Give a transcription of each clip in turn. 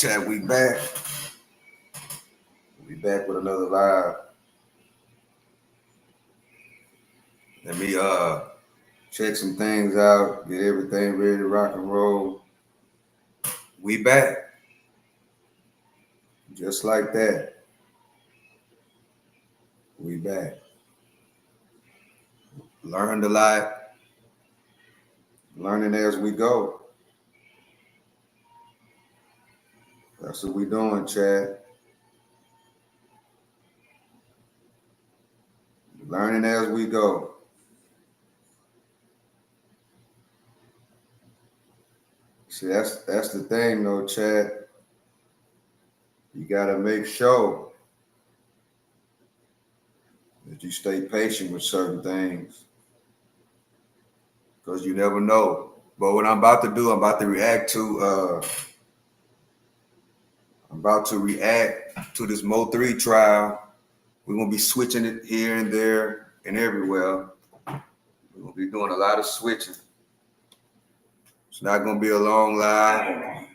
Chat, we back. We back with another live. Let me check some things out, get everything ready to rock and roll. We back. Just like that. We back. Learned a lot. Learning as we go. That's what we doing, Chad. Learning as we go. See, that's the thing, though, Chad. You gotta make sure that you stay patient with certain things, because you never know. But what I'm about to do, I'm about to react to this Mo3 trial. We're gonna be switching it here and there and everywhere. We're gonna be doing a lot of switching. It's not gonna be a long live.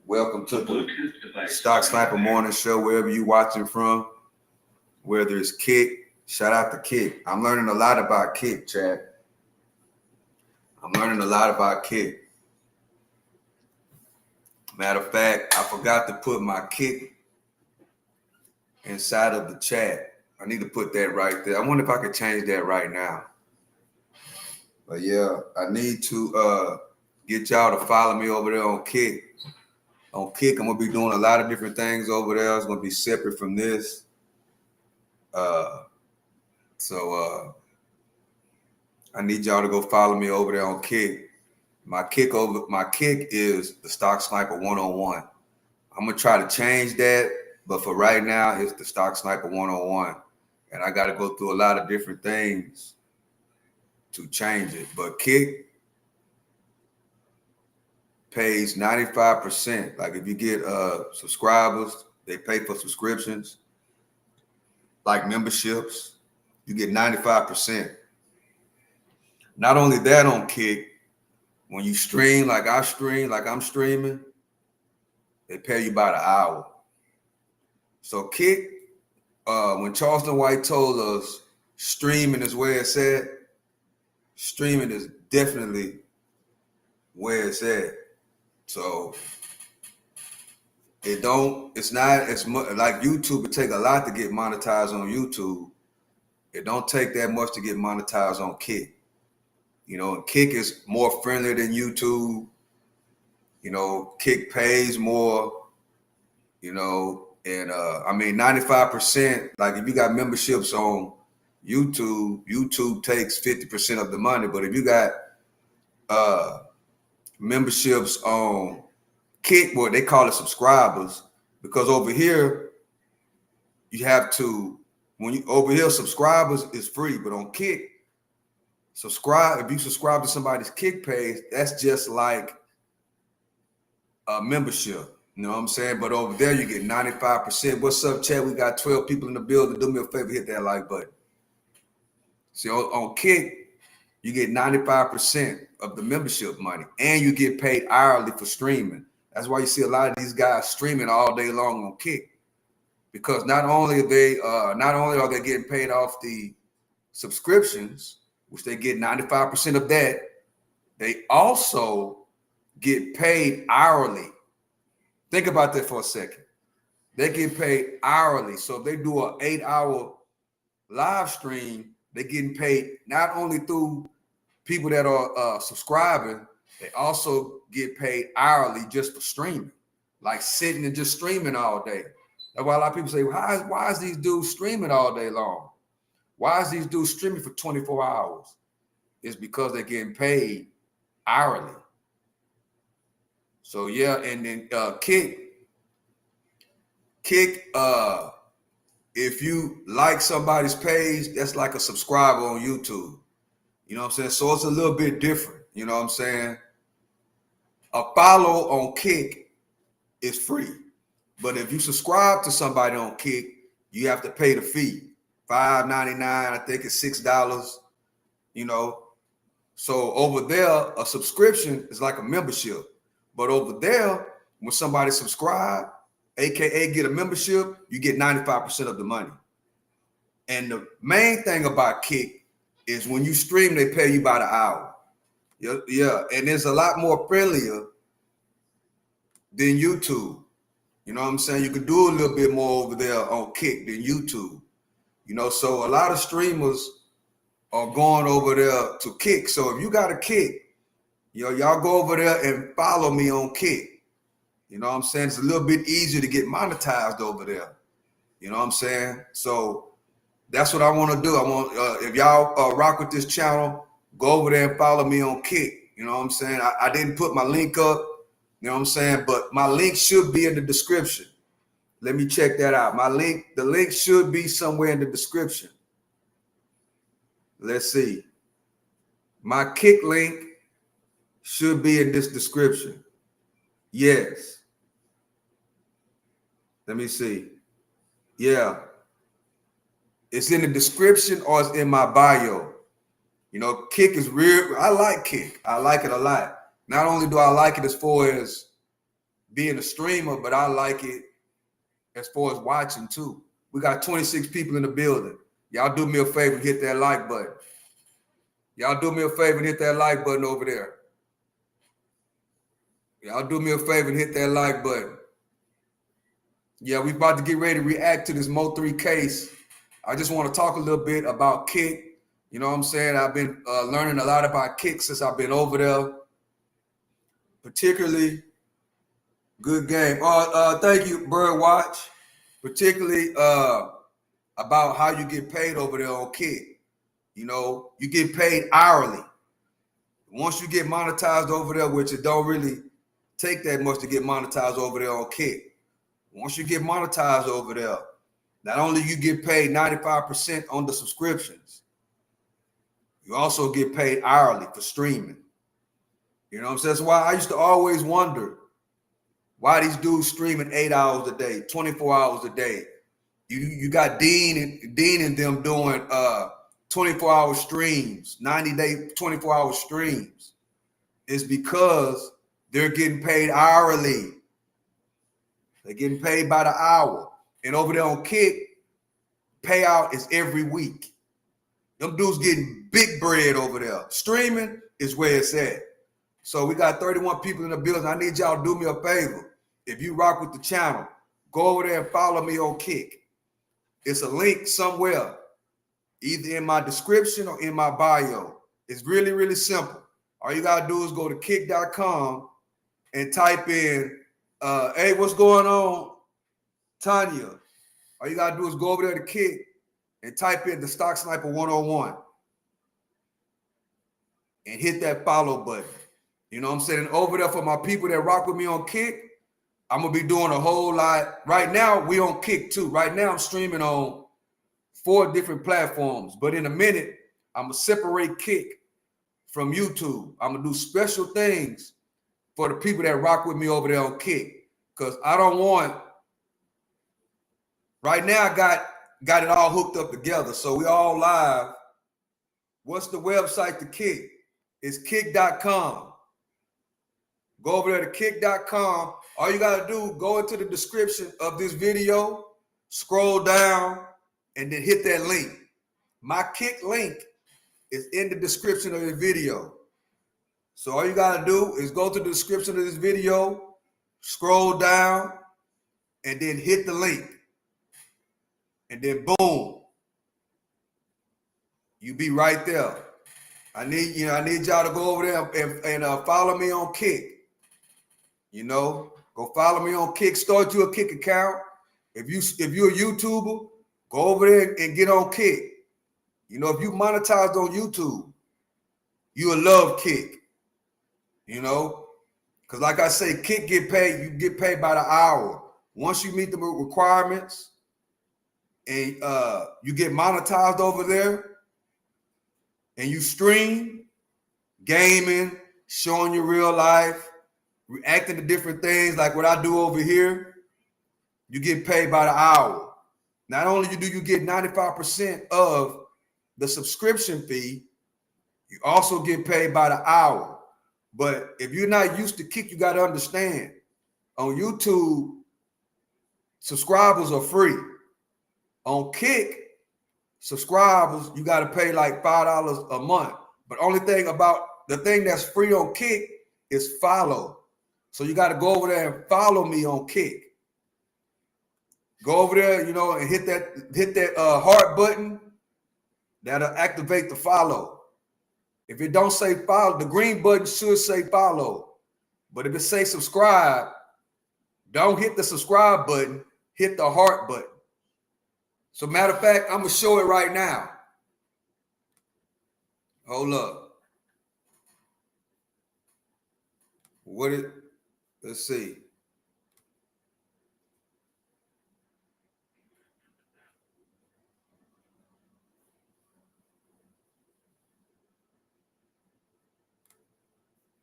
Welcome to the Stock Sniper Morning Show, wherever you watching from. Whether it's Kick, shout out to Kick. I'm learning a lot about Kick, Chad. I'm learning a lot about Kick. Matter of fact, I forgot to put my Kick inside of the chat. I need to put that right there. I wonder if I could change that right now. But yeah, I need to get y'all to follow me over there on Kick. On Kick, I'm gonna be doing a lot of different things over there. It's gonna be separate from this. So I need y'all to go follow me over there on Kick. My kick is the Stock Sniper 101. I'm gonna try to change that, but for right now, it's the Stock Sniper 101. And I gotta go through a lot of different things to change it. But Kick pays 95%. Like if you get subscribers, they pay for subscriptions, like memberships, you get 95%. Not only that on Kick, when you stream like I'm streaming, they pay you by the hour. So Kick, when Charleston White told us streaming is where it's at, streaming is definitely where it's at. So it's not as much like YouTube. It take a lot to get monetized on YouTube. It don't take that much to get monetized on Kick. You know, Kick is more friendly than YouTube. You know, Kick pays more, you know, and 95%, like if you got memberships on YouTube takes 50% of the money. But if you got memberships on Kick, well, they call it subscribers, because over here you have to, over here subscribers is free, but on Kick, if you subscribe to somebody's Kick page, that's just like a membership. You know what I'm saying? But over there, you get 95%. What's up, Chad? We got 12 people in the building. Do me a favor, hit that like button. See, on Kick, you get 95% of the membership money, and you get paid hourly for streaming. That's why you see a lot of these guys streaming all day long on Kick, because not only are they getting paid off the subscriptions, which they get 95% of that, they also get paid hourly. Think about that for a second. They get paid hourly. So if they do an 8-hour live stream, they're getting paid not only through people that are subscribing, they also get paid hourly just for streaming, like sitting and just streaming all day. That's why a lot of people say, why is these dudes streaming all day long? Why is these dudes streaming for 24 hours? It's because they're getting paid hourly. So yeah, and then Kick, if you like somebody's page, that's like a subscriber on YouTube. You know what I'm saying? So it's a little bit different. You know what I'm saying? A follow on Kick is free. But if you subscribe to somebody on Kick, you have to pay the fee. $5.99, I think it's $6, you know. So over there, a subscription is like a membership. But over there, when somebody subscribe, aka get a membership, you get 95% of the money. And the main thing about Kick is when you stream, they pay you by the hour. Yeah, and it's a lot more friendlier than YouTube. You know what I'm saying? You can do a little bit more over there on Kick than YouTube. You know, so a lot of streamers are going over there to Kick. So if you got a Kick, y'all go over there and follow me on Kick. You know what I'm saying? It's a little bit easier to get monetized over there. You know what I'm saying? So that's what I want to do. I want if y'all rock with this channel, go over there and follow me on Kick. You know what I'm saying? I didn't put my link up. You know what I'm saying? But my link should be in the description. Let me check that out. The link should be somewhere in the description. Let's see. My Kick link should be in this description. Yes. Let me see. Yeah. It's in the description or it's in my bio. You know, Kick is real. I like Kick. I like it a lot. Not only do I like it as far as being a streamer, but I like it as far as watching too. We got 26 people in the building. Y'all do me a favor and hit that like button. Y'all do me a favor and hit that like button over there. Y'all do me a favor and hit that like button. Yeah, we about to get ready to react to this Mo3 case. I just want to talk a little bit about Kick. You know what I'm saying? I've been learning a lot about Kick since I've been over there. Particularly, good game. Thank you, Bird Watch. Particularly about how you get paid over there on Kick. You know, you get paid hourly. Once you get monetized over there, which it don't really take that much to get monetized over there on Kick. Once you get monetized over there, not only you get paid 95% on the subscriptions, you also get paid hourly for streaming. You know what I'm saying? That's why I used to always wonder why these dudes streaming 8 hours a day, 24 hours a day. You got Dean and them doing 24-hour streams, 90-day, 24-hour streams. It's because they're getting paid hourly. They're getting paid by the hour. And over there on Kick, payout is every week. Them dudes getting big bread over there. Streaming is where it's at. So we got 31 people in the building. I need y'all to do me a favor. If you rock with the channel, go over there and follow me on Kick. It's a link somewhere, either in my description or in my bio. It's really, really simple. All you got to do is go to kick.com and type in, hey, what's going on, Tanya? All you got to do is go over there to Kick and type in the Stock Sniper 101 and hit that follow button. You know what I'm saying? And over there for my people that rock with me on Kick, I'm going to be doing a whole lot. Right now, we on Kick too. Right now, I'm streaming on 4 different platforms. But in a minute, I'm going to separate Kick from YouTube. I'm going to do special things for the people that rock with me over there on Kick. Because I don't want, right now, I got it all hooked up together. So we all live. What's the website to Kick? It's kick.com. Go over there to kick.com. All you got to do, go into the description of this video, scroll down, and then hit that link. My Kick link is in the description of the video. So all you got to do is go to the description of this video, scroll down, and then hit the link. And then boom, you be right there. I need y'all to go over there and follow me on Kick. You know, go follow me on Kick. Start you a Kick account. If you're a YouTuber, go over there and get on Kick. You know, if you monetized on YouTube, you'll love Kick. You know, because like I say, Kick get paid. You get paid by the hour. Once you meet the requirements and you get monetized over there, and you stream, gaming, showing your real life, reacting to different things like what I do over here, you get paid by the hour. Not only do you get 95% of the subscription fee, you also get paid by the hour. But if you're not used to Kick, you got to understand, On YouTube, subscribers are free. On Kick, subscribers, you got to pay like $5 a month. But only thing about the thing that's free on Kick is follow. So you got to go over there and follow me on Kick. Go over there, you know, and hit that heart button. That'll activate the follow. If it don't say follow, the green button should say follow. But if it say subscribe, don't hit the subscribe button, hit the heart button. So matter of fact, I'm going to show it right now. Hold up. Let's see.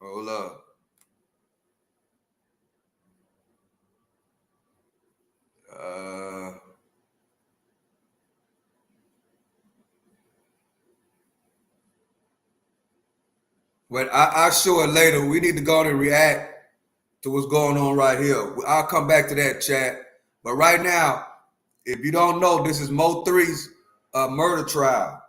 Hold up. But I'll show it later. We need to go on and react to what's going on right here. I'll come back to that, chat. But right now, if you don't know, this is Mo3's murder trial.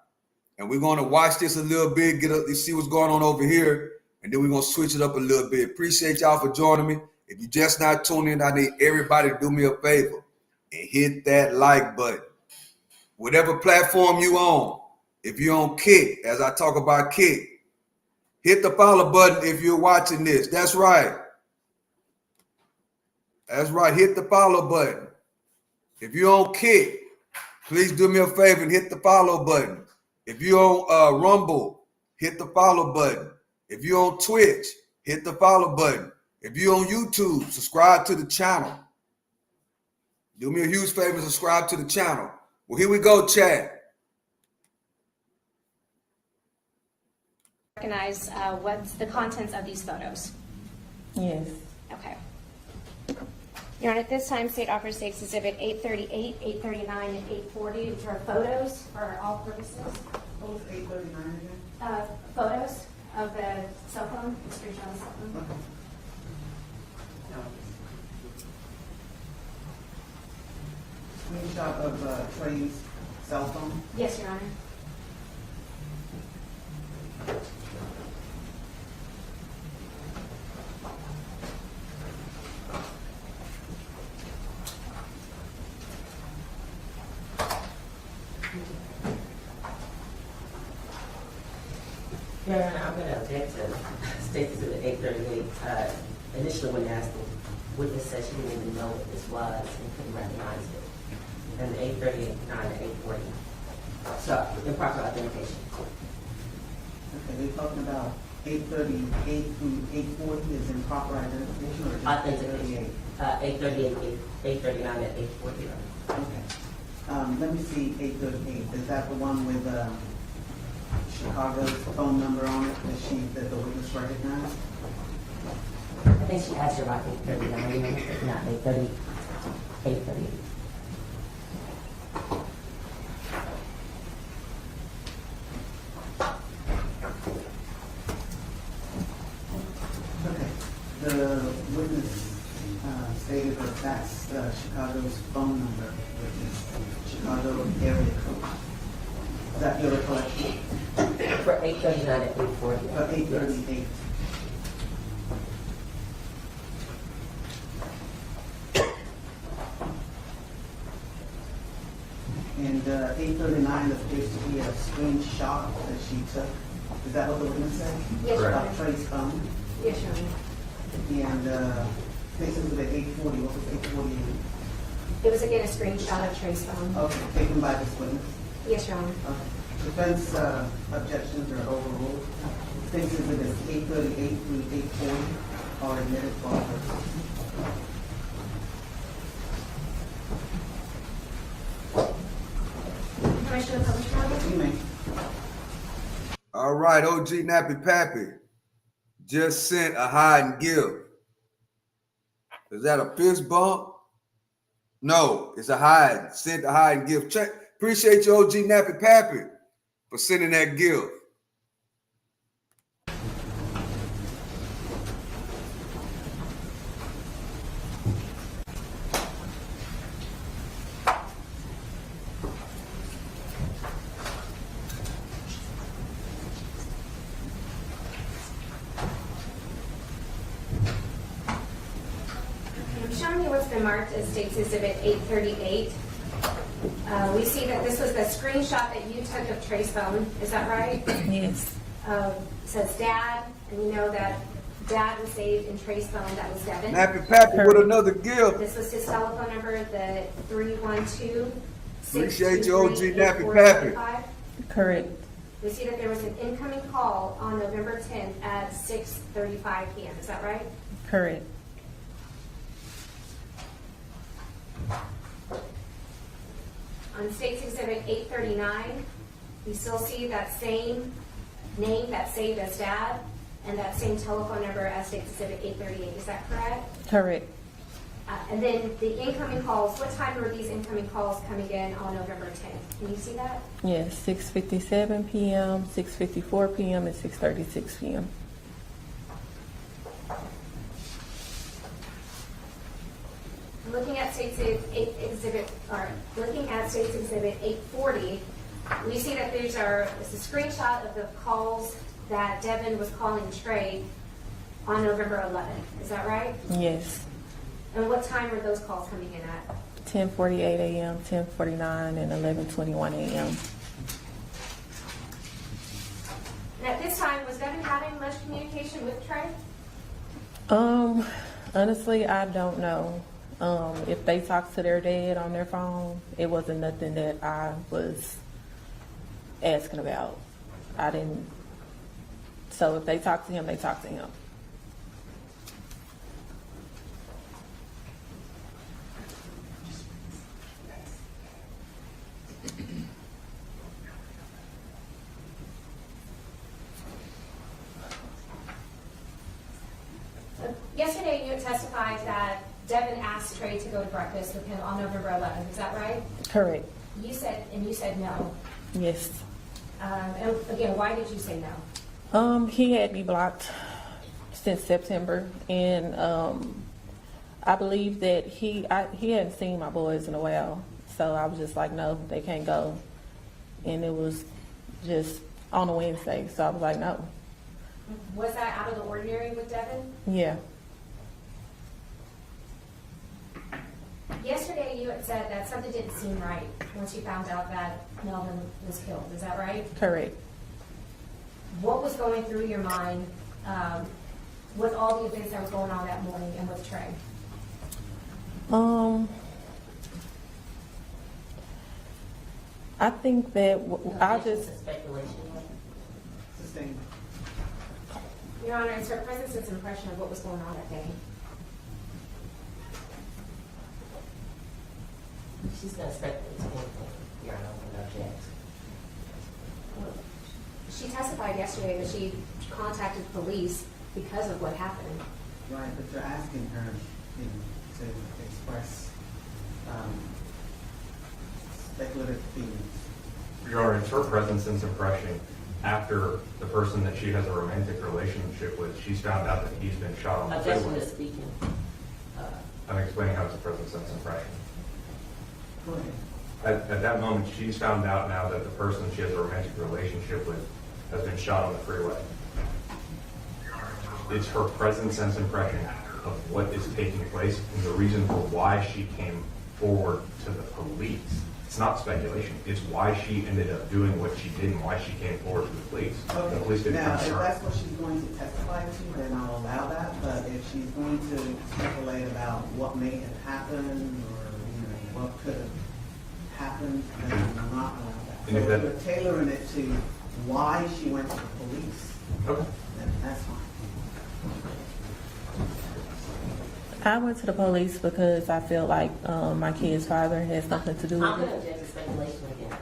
And we're going to watch this a little bit, see what's going on over here. And then we're going to switch it up a little bit. Appreciate y'all for joining me. If you just not tuning in, I need everybody to do me a favor and hit that like button. Whatever platform you on, if you're on Kick, as I talk about Kick, hit the follow button if you're watching this. That's right. That's right. Hit the follow button. If you're on Kick, please do me a favor and hit the follow button. If you're on Rumble, hit the follow button. If you're on Twitch, hit the follow button. If you're on YouTube, subscribe to the channel. Do me a huge favor and subscribe to the channel. Well, here we go, chat. Recognize what's the contents of these photos? Yes. Okay. Your Honor, at this time, State offers States Exhibit 838, 839, and 840, which are photos for all purposes. What was 839 again? Photos of the cell phone, screenshot of the cell phone. Okay. Screenshot of Trey's cell phone? Yes, Your Honor. Your Honor, I'm going to object to State Exhibit 838. Initially, when asked, the witness said she didn't even know what this was and couldn't recognize it. And 838, 9, and 840. So, improper identification. Okay, they're talking about 838 through 840 is improper identification or just Authentication. 838? 838, 839, and 840. Okay. Let me see 838. Is that the one with Chicago's phone number on it that the witness recognized? I think she asked you about 839, not 830, 838. Okay. The witness stated that that's Chicago's phone number, which is Chicago area code. Is that your recollection? For 839 and 840. 838. And 839 appears to be a screenshot that she took. Is that what the witness said? Yes, Your About Honor. Trey's phone. Yes, Your Honor. And this is at 840. What was 848? It was again a screenshot of Trey's phone. Okay, taken by this witness. Yes, Your Honor. Okay. Defense objections are overruled. Things exhibits 838 through 840 are admitted for all purposes. Commissioner Publisher. You may. All right, OG Nappy Pappy just sent a hide and give. Is that a fist bump? No, it's a hide. Sent a hide and give. Check. Appreciate you, OG Nappy Pappy, for sending that gift. been marked as State's Exhibit 838. We see that this was the screenshot that you took of Trey's phone. Is that right? Yes. It says Dad, and you know that Dad was saved in Trey's phone. That was Devin. Nappy Pappy with another gift. This was his telephone number, the 312. Appreciate you, OG Nappy Pappy. Correct. We see that there was an incoming call on November 10th at 6:35 p.m. Is that right? Correct. On State's Exhibit 839, we still see that same name that's saved as Dad and that same telephone number as State's Exhibit 838. Is that correct? Correct. And then the incoming calls, what time were these incoming calls coming in on November 10th? Can you see that? Yes, 6:57 p.m., 6:54 p.m., and 6:36 p.m. Looking at State's Exhibit 840, we see that it's a screenshot of the calls that Devin was calling Trey on November 11th. Is that right? Yes. And what time were those calls coming in at? 10:48 a.m., 10:49, and 11:21 a.m. And at this time, was Devin having much communication with Trey? Honestly, I don't know. If they talked to their dad on their phone, it wasn't nothing that I was asking about. I didn't. So if they talked to him, they talked to him. Yesterday, you had testified that Devin asked Trey to go to breakfast with him on November 11th. Is that right? Correct. You said no. Yes. And again, why did you say no? He had me blocked since September, and I believe that he hadn't seen my boys in a while, so I was just like, no, they can't go. And it was just on a Wednesday, so I was like, no. Was that out of the ordinary with Devin? Yeah. Yesterday, you had said that something didn't seem right once you found out that Melvin was killed. Is that right? Correct. What was going through your mind with all the events that were going on that morning and with Trey? I think that I just, Speculation. Sustained. Your Honor, it's her present sense impression of what was going on that day. She's gonna speculate to anything, Your Honor, when object. She testified yesterday that she contacted police because of what happened. Right, but you're asking her, to express speculative feelings. Your Honor, it's her present sense impression after the person that she has a romantic relationship with, she's found out that he's been shot on the Objection freeway. to speaking. I'm explaining how it's a present sense impression. Go ahead. At that moment, she's found out now that the person she has a romantic relationship with has been shot on the freeway. It's her present sense impression of what is taking place and the reason for why she came forward to the police. It's not speculation. It's why she ended up doing what she did and why she came forward to the police. The police didn't Now, if concern. that's what she's going to testify to, then I'll allow that, but if she's going to speculate about what may have happened, or, what could have happened, then I'm not allowed that. And if So that- if you're tailoring it to why she went to the police, Okay. then that's fine. I went to the police because I feel like my kid's father has something to do I'm with gonna it. object to speculation again.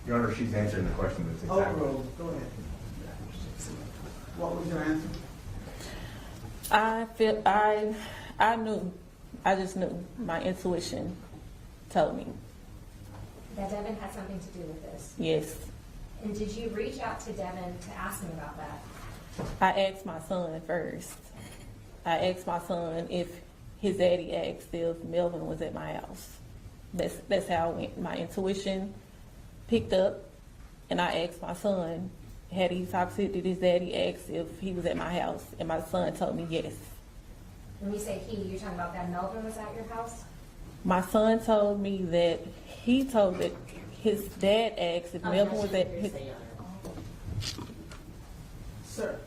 Your Honor, she's answering the question that's exactly. Overruled, go ahead. What was your answer? I knew, I just knew, my intuition told me, That Devin had something to do with this. yes. And did you reach out to Devin to ask him about that? I asked my son first. I asked my son if his daddy asked if Melvin was at my house. That's how it went. My intuition picked up, and I asked my son had he talked to, did his daddy ask if he was at my house, and my son told me yes. When you say he, you're talking about that Melvin was at your house? My son told me that he told that his dad asked if Melvin was at his. Sir,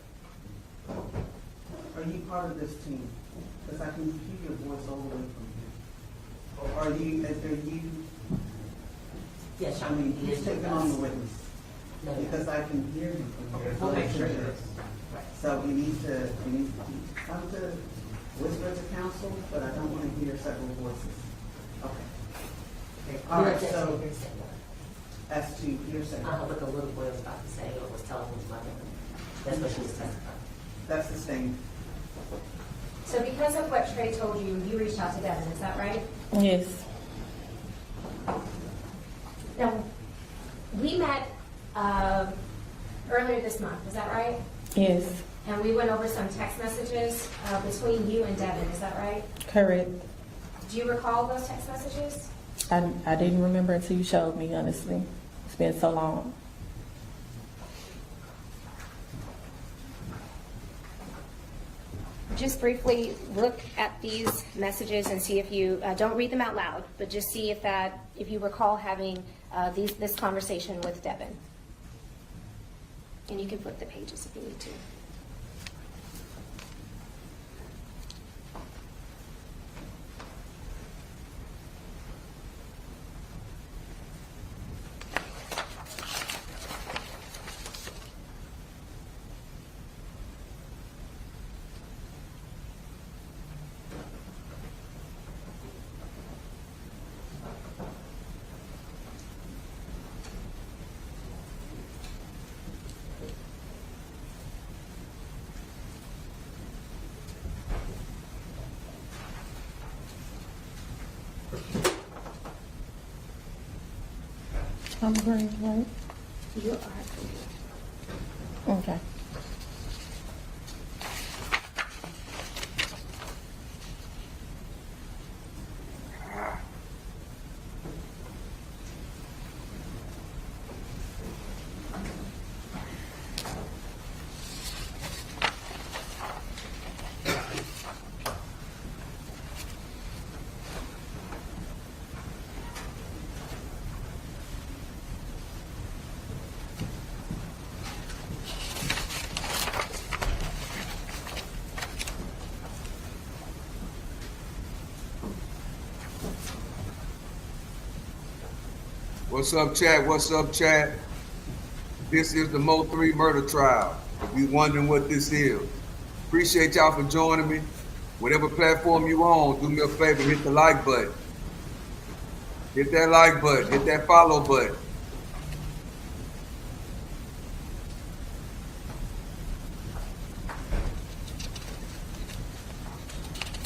are you part of this team? Because I can hear your voice all the way from here. Or are you, Yes, I mean, who's taking on the witness? No, Because I can hear you from here. We'll make sure. Right. So we need to come to whisper to counsel, but I don't want to hear several voices. Okay. All right, so as to hearsay, What the little boy was about to say or was telling his mother. That's what she was testifying. that's the same. So because of what Trey told you, you reached out to Devin, is that right? Yes, Now, we met earlier this month, is that right? yes, And we went over some text messages between you and Devin, is that right? correct. Do you recall those text messages? I didn't remember until you showed me, honestly. It's been so long. Just briefly look at these messages and see if you, don't read them out loud, but just see if you recall having this conversation with Devin. And you can flip the pages if you need to. I'm green, right? You are. Okay. What's up, chat? What's up, chat? This is the Mo 3 murder trial. If you wondering what this is, appreciate y'all for joining me. Whatever platform you on, do me a favor, hit the like button. Hit that like button, hit that follow button.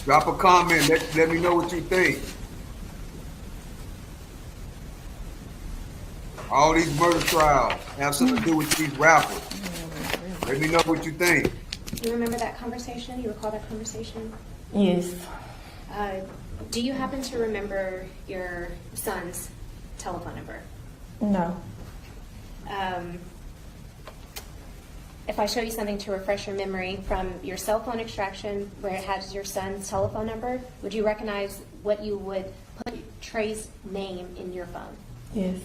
Drop a comment, let me know what you think. All these murder trials have something to do with these rappers. Let me know what you think. Do you remember that conversation? You recall that conversation? Yes. Do you happen to remember your son's telephone number? No. If I show you something to refresh your memory from your cell phone extraction where it has your son's telephone number, would you recognize what you would put Trey's name in your phone? Yes.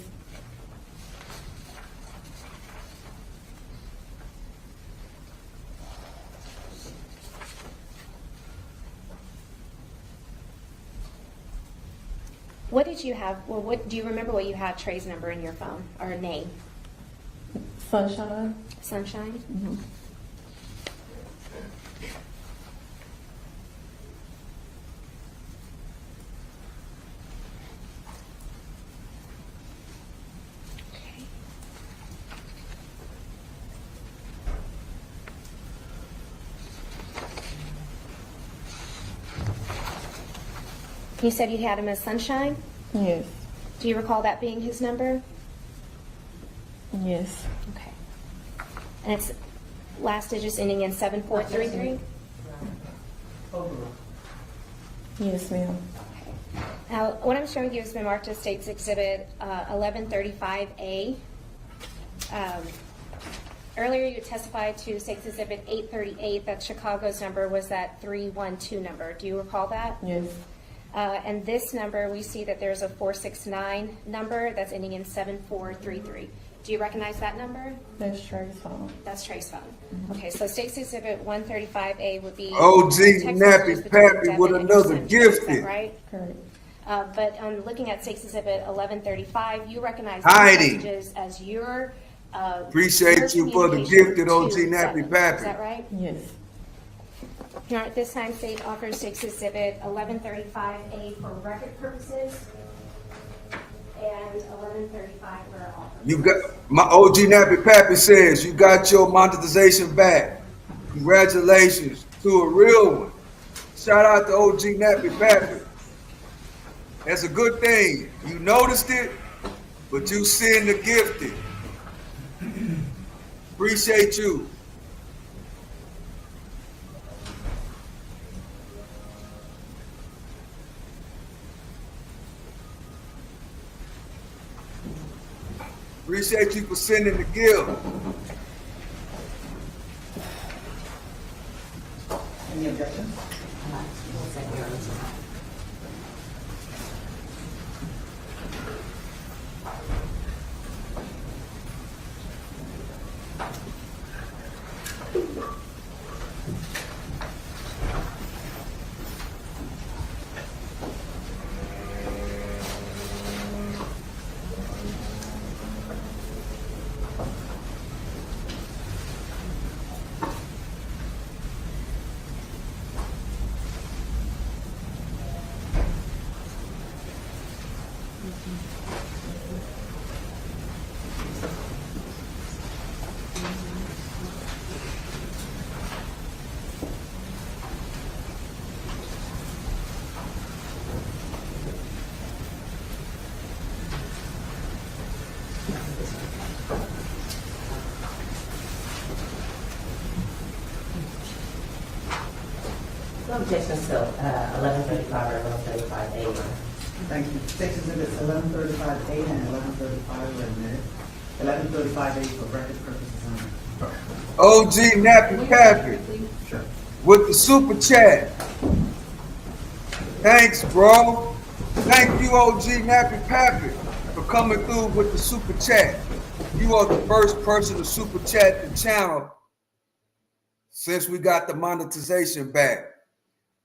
What did you have, or what, do you remember what you had Trey's number in your phone, or name? Sunshine. Sunshine? Mm-hmm. Okay. You said you had him as Sunshine? Yes. Do you recall that being his number? Yes. Okay. And it's last digits ending in 7433? Overall. Yes, ma'am. Okay. Now, what I'm showing you has been marked as State's Exhibit 1135A. Earlier, you testified to State's Exhibit 838 that Chicago's number was that 312 number. Do you recall that? Yes. And this number, we see that there's a 469 number that's ending in 7433. Do you recognize that number? That's Trey's phone. That's Trey's phone. Okay, so State's Exhibit 135A would be OG text Nappy messages between Pappy Devin with and your another son, Trey. Is that gifted. right? Correct. But looking at State's Exhibit 1135, you recognize Hiding. these messages as your Appreciate your you for the communication gifted OG to Nappy Devin. Pappy. Is that right? Yes. Your Honor, at this time, State offers State's Exhibit 1135A for record purposes and 1135 for all purposes. You got my OG Nappy Pappy says you got your monetization back. Congratulations to a real one. Shout out to OG Nappy Pappy. That's a good thing. You noticed it, but you send the gifted. Appreciate you. Appreciate you for sending the gift. Any objections? One second, Your Honor. No objections to 1135 or 1135A, Your Honor. Thank you. State Exhibits 1135A and 1135 were admitted. 1135A for record purposes only. OG Nappy Pappy Sure. with the super chat. Thanks, bro. Thank you, OG Nappy Pappy, for coming through with the super chat. You are the first person to super chat the channel since we got the monetization back.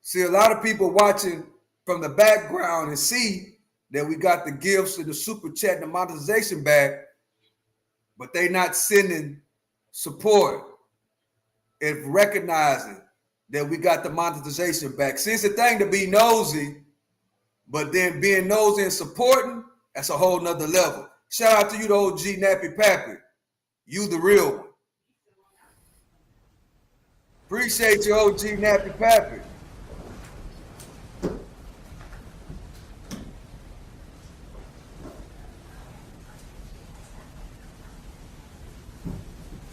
See, a lot of people watching from the background and see that we got the gifts and the super chat and the monetization back, but they not sending support and recognizing that we got the monetization back. See, it's a thing to be nosy, but then being nosy and supporting, that's a whole nother level. Shout out to you, the OG Nappy Pappy. You the real one. Appreciate you, OG Nappy Pappy.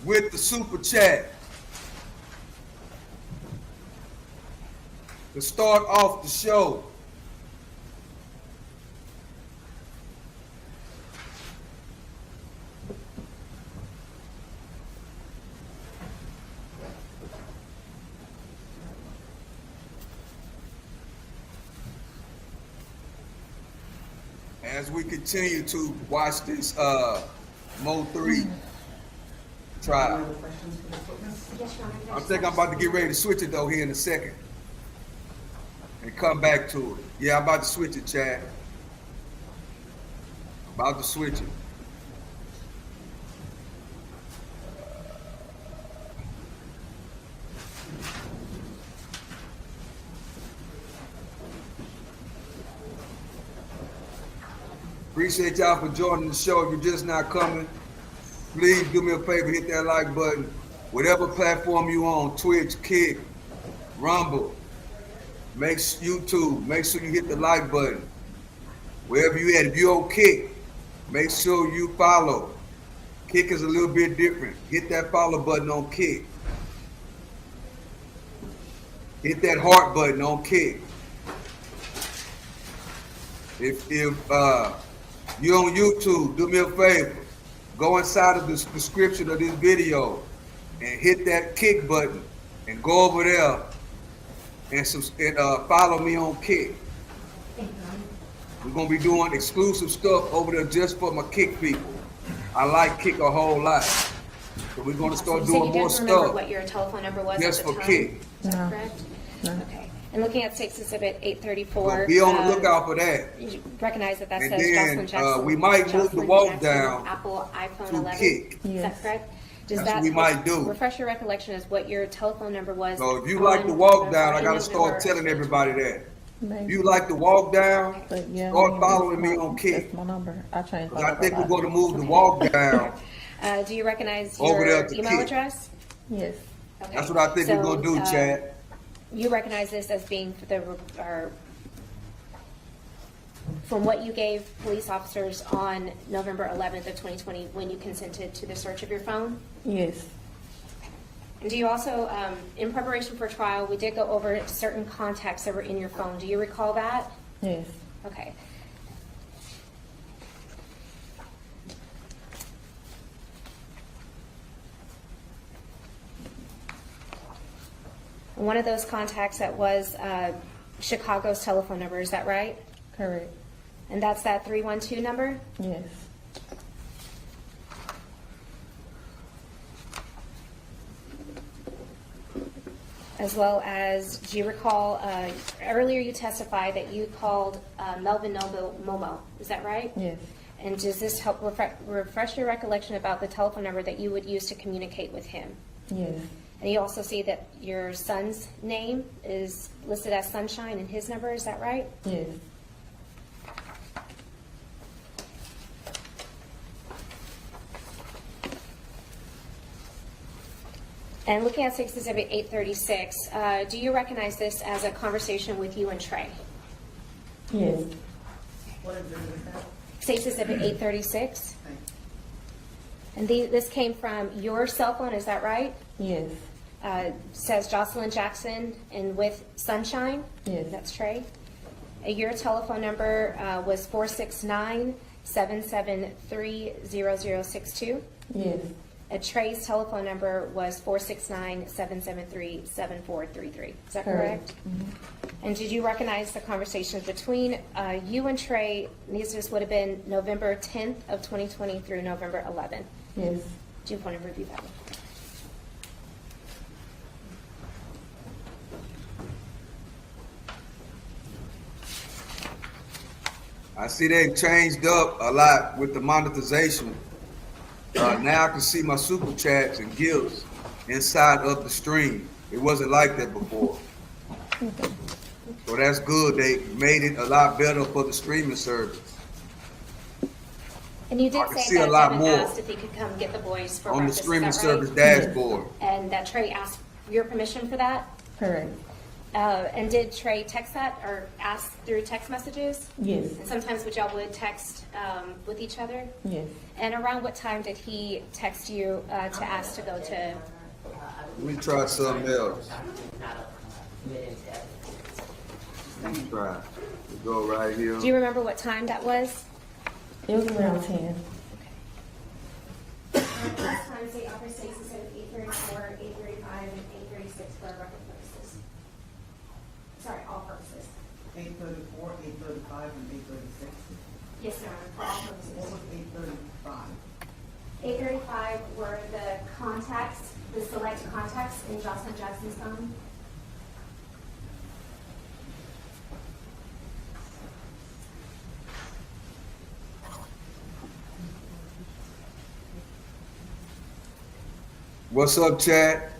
With the super chat to start off the show. As we continue to watch this Mo 3 trial. Any other questions for this witness? Yes, Your Honor. I think I'm about to get ready to switch it though here in a second. And come back to it. Yeah, I'm about to switch it, Chad. About to switch it. Appreciate y'all for joining the show. If you're just not coming, please do me a favor, hit that like button. Whatever platform you on, Twitch, Kick, Rumble, YouTube, make sure you hit the like button. Wherever you at, if you're on Kick, make sure you follow. Kick is a little bit different. Hit that follow button on Kick. Hit that heart button on Kick. If you're on YouTube, do me a favor. Go inside of the description of this video and hit that Kick button and go over there and follow me on Kick. We're gonna be doing exclusive stuff over there just for my Kick people. I like Kick a whole lot. So we're gonna start You said doing you more didn't remember stuff. what your telephone number was Just at the for time? Kick. Is that No. correct? No. Okay. And looking at State's Exhibit 834. Be on the lookout for that. You recognize that And says then, Jocelyn Jackson. we might move the Jocelyn walk Jackson, down Apple iPhone to 11. Kick. Is Yes. that correct? Does That's that what we might do. refresh your recollection as what your telephone number was? So if you on like to walk November- down, I in gotta November start of telling 2020? everybody that. If Maybe. you like to walk down, But yeah, start I mean, following that's me my- on Kick. That's my number. I changed my 'Cause I number think a we're lot. gonna move the walk down. Do you recognize Over there your to email Kick. address? Yes. Okay. That's what I think we're So, gonna do, Chad. You recognize this as being from what you gave police officers on November 11th of 2020 when you consented to the search of your phone? Yes. And do you also, in preparation for trial, we did go over certain contacts that were in your phone. Do you recall that? Yes. Okay. One of those contacts that was Chicago's telephone number, is that right? Correct. And that's that 312 number? Yes. As well as, do you recall, earlier you testified that you called Melvin Momo, is that right? Yes. And does this help refresh your recollection about the telephone number that you would use to communicate with him? Yes. And you also see that your son's name is listed as Sunshine and his number, is that right? Yes. And looking at State's Exhibit 836, do you recognize this as a conversation with you and Trey? Yes. What is that? State's Exhibit 836? Thank you. And this came from your cell phone, is that right? Yes. Says Jocelyn Jackson and with Sunshine? Yes. That's Trey. Your telephone number was 469-773-0062. Yes. Trey's telephone number was 469-773-7433. Is that correct? And did you recognize the conversations between you and Trey? This would have been November 10th of 2020 through November 11th. Yes. Do you want to review that one? I see they've changed up a lot with the monetization. Now I can see my super chats and gifts inside of the stream. It wasn't like that before. So that's good. They made it a lot better for the streaming service. And you I did can say see a that lot Devin more asked if he could come get the boys for On the breakfast. streaming is that right? service dashboard. And that Trey asked your permission for that? Correct. And did Trey text that or ask through text messages? Yes. And sometimes would y'all would text with each other? Yes. And around what time did he text you to ask to go to? Let me try something else. Not admitted into evidence. Let me try. We go right here. Do you remember what time that was? It was around 10. Last time state officer says he said 8:34, 8:35, and 8:36 for record purposes. Sorry, all purposes. 8:34, 8:35, and 8:36. Yes, ma'am, for all What purposes. was 8:35? 8:35 were the contacts, the select contacts in Jocelyn Jackson's phone. What's up, Chad?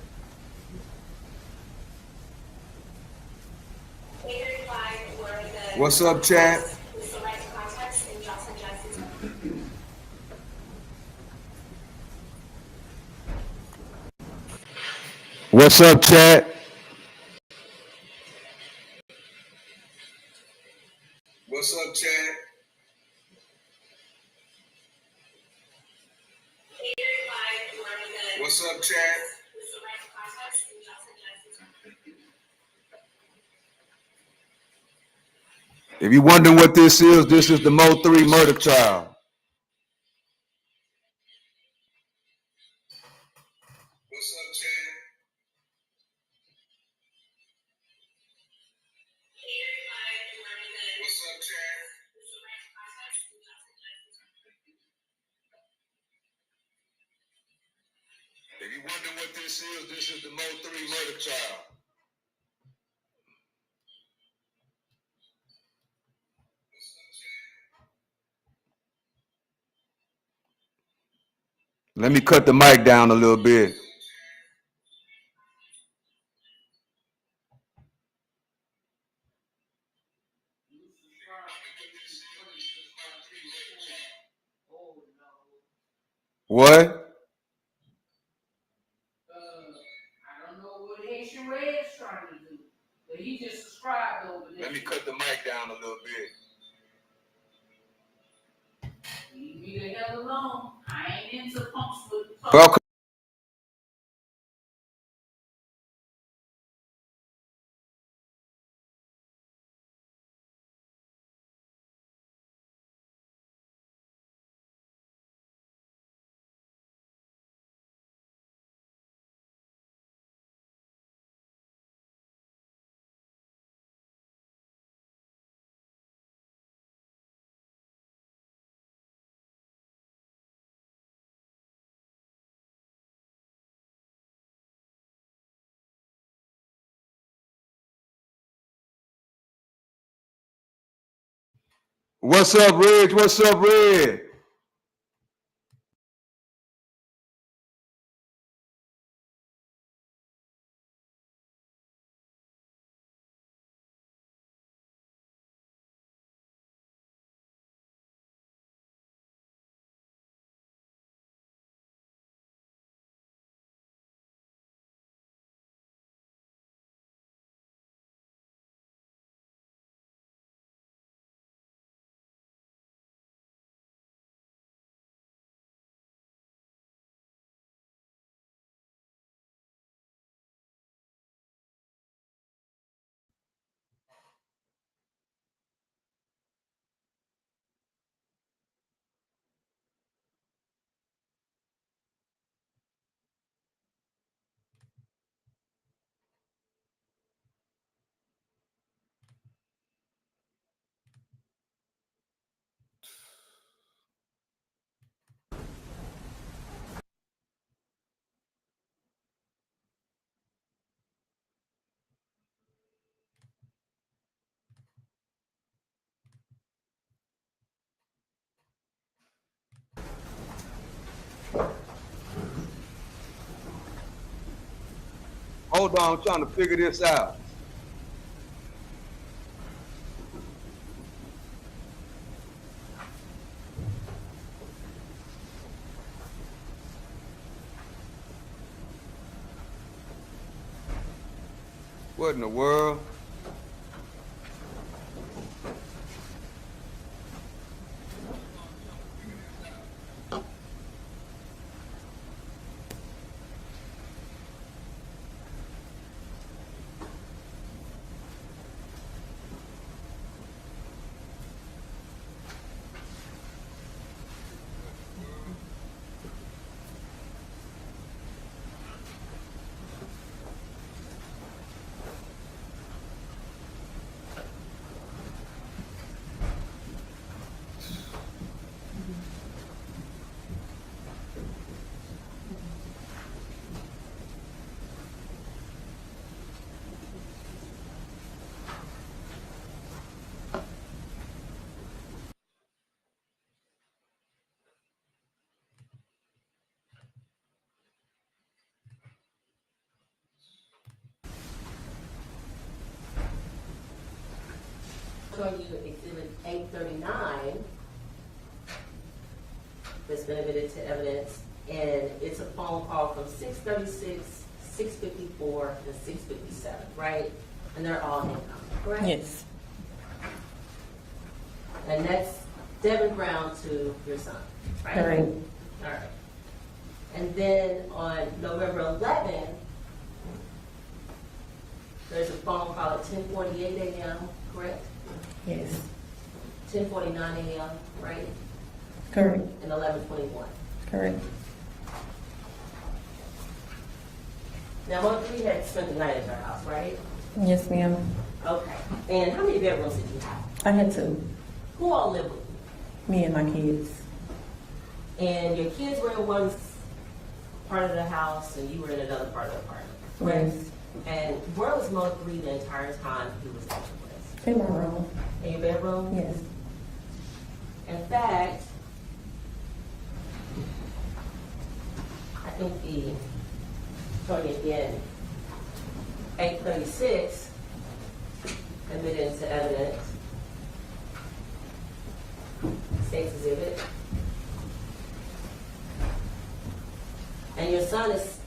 8:35 were the. What's up, Chad? The select contacts in Jocelyn Jackson's phone. What's up, Chad? What's up, Chad? What's up, Chad? If you're wondering what this is the Mo 3 murder trial. What's up, This is the Mo 3 murder trial. Let me cut the mic down a little bit. What? I don't know what Haitian Red's trying to do, but he just subscribed over there. Let me cut the mic down a little bit. Leave me the hell alone. I ain't into punks with punks. Welcome. What's up, Reg? What's up, Red? Hold on, I'm trying to figure this out. What in the world? Showing you exhibit 839 that's been admitted to evidence, and it's a phone call from 636, 654, and 657, right? And they're all income, correct? Yes. And that's Devin Brown to your son, right? Correct. All right. And then on November 11th, there's a phone call at 10:48 a.m., correct? Yes. 10:49 a.m., right? Correct. And 11:21. Correct. Now, Mo 3 had spent the night at your house, right? Yes, ma'am. Okay. And how many bedrooms did you have? I had two. Who all lived with you? Me and my kids. And your kids were in one part of the house and you were in another part of the apartment. Yes. And where was Mo 3 the entire time he was taking place? In my room. In your bedroom? Yes. In fact, I think the, showing it in 836, admitted into evidence, state's exhibit. And your son is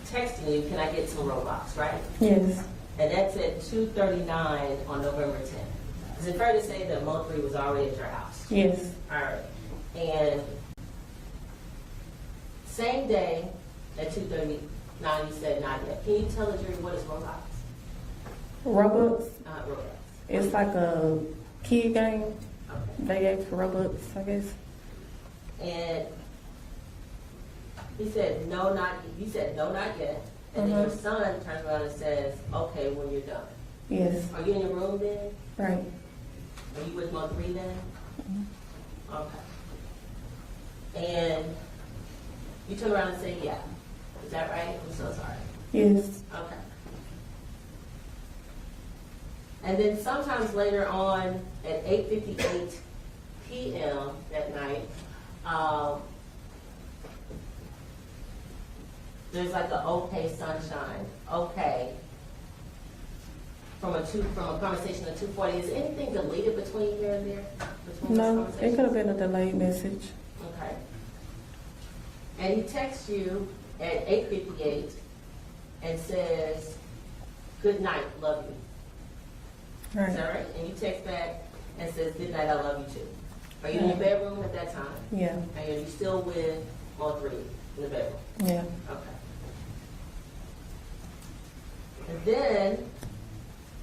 texting you, can I get some Roblox, right? Yes. And that's at 2:39 on November 10th. Is it fair to say that Mo 3 was already at your house? Yes. All right. And same day at 2:39, you said not yet. Can you tell the jury what is Roblox? Robux. Roblox. It's like a kid game. Okay. They gave for Robux, I guess. And he said no, not. You said no, not yet. And then your son turns around and says, "Okay, when you're done." Yes. Are you in your room then? Right. Are you with Mo 3 then? Okay. And you turn around and say, "Yeah." Is that right? I'm so sorry. Yes. Okay. And then sometimes later on at 8:58 p.m. that night, there's like a okay sunshine, okay. From a conversation at 2:40. Is anything deleted between here and there? Between No, those it could have been a delayed message. Okay. And he texts you at 8:58 and says, "Good night, love you." Is Right. that right? And you text back and says, "Good night, I love you too." Are you in your bedroom at that time? Yeah. And are you still with Mo 3 in the bedroom? Yeah. Okay. And then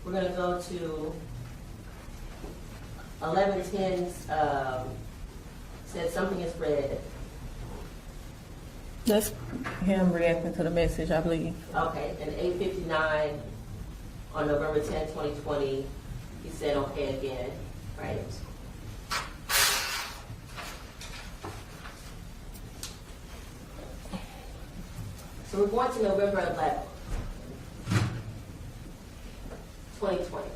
we're going to go to 11:10's said something is read. That's him reacting to the message, I believe. Okay, and 8:59 on November 10, 2020, he said okay again, right? So we're going to November 11, 2020.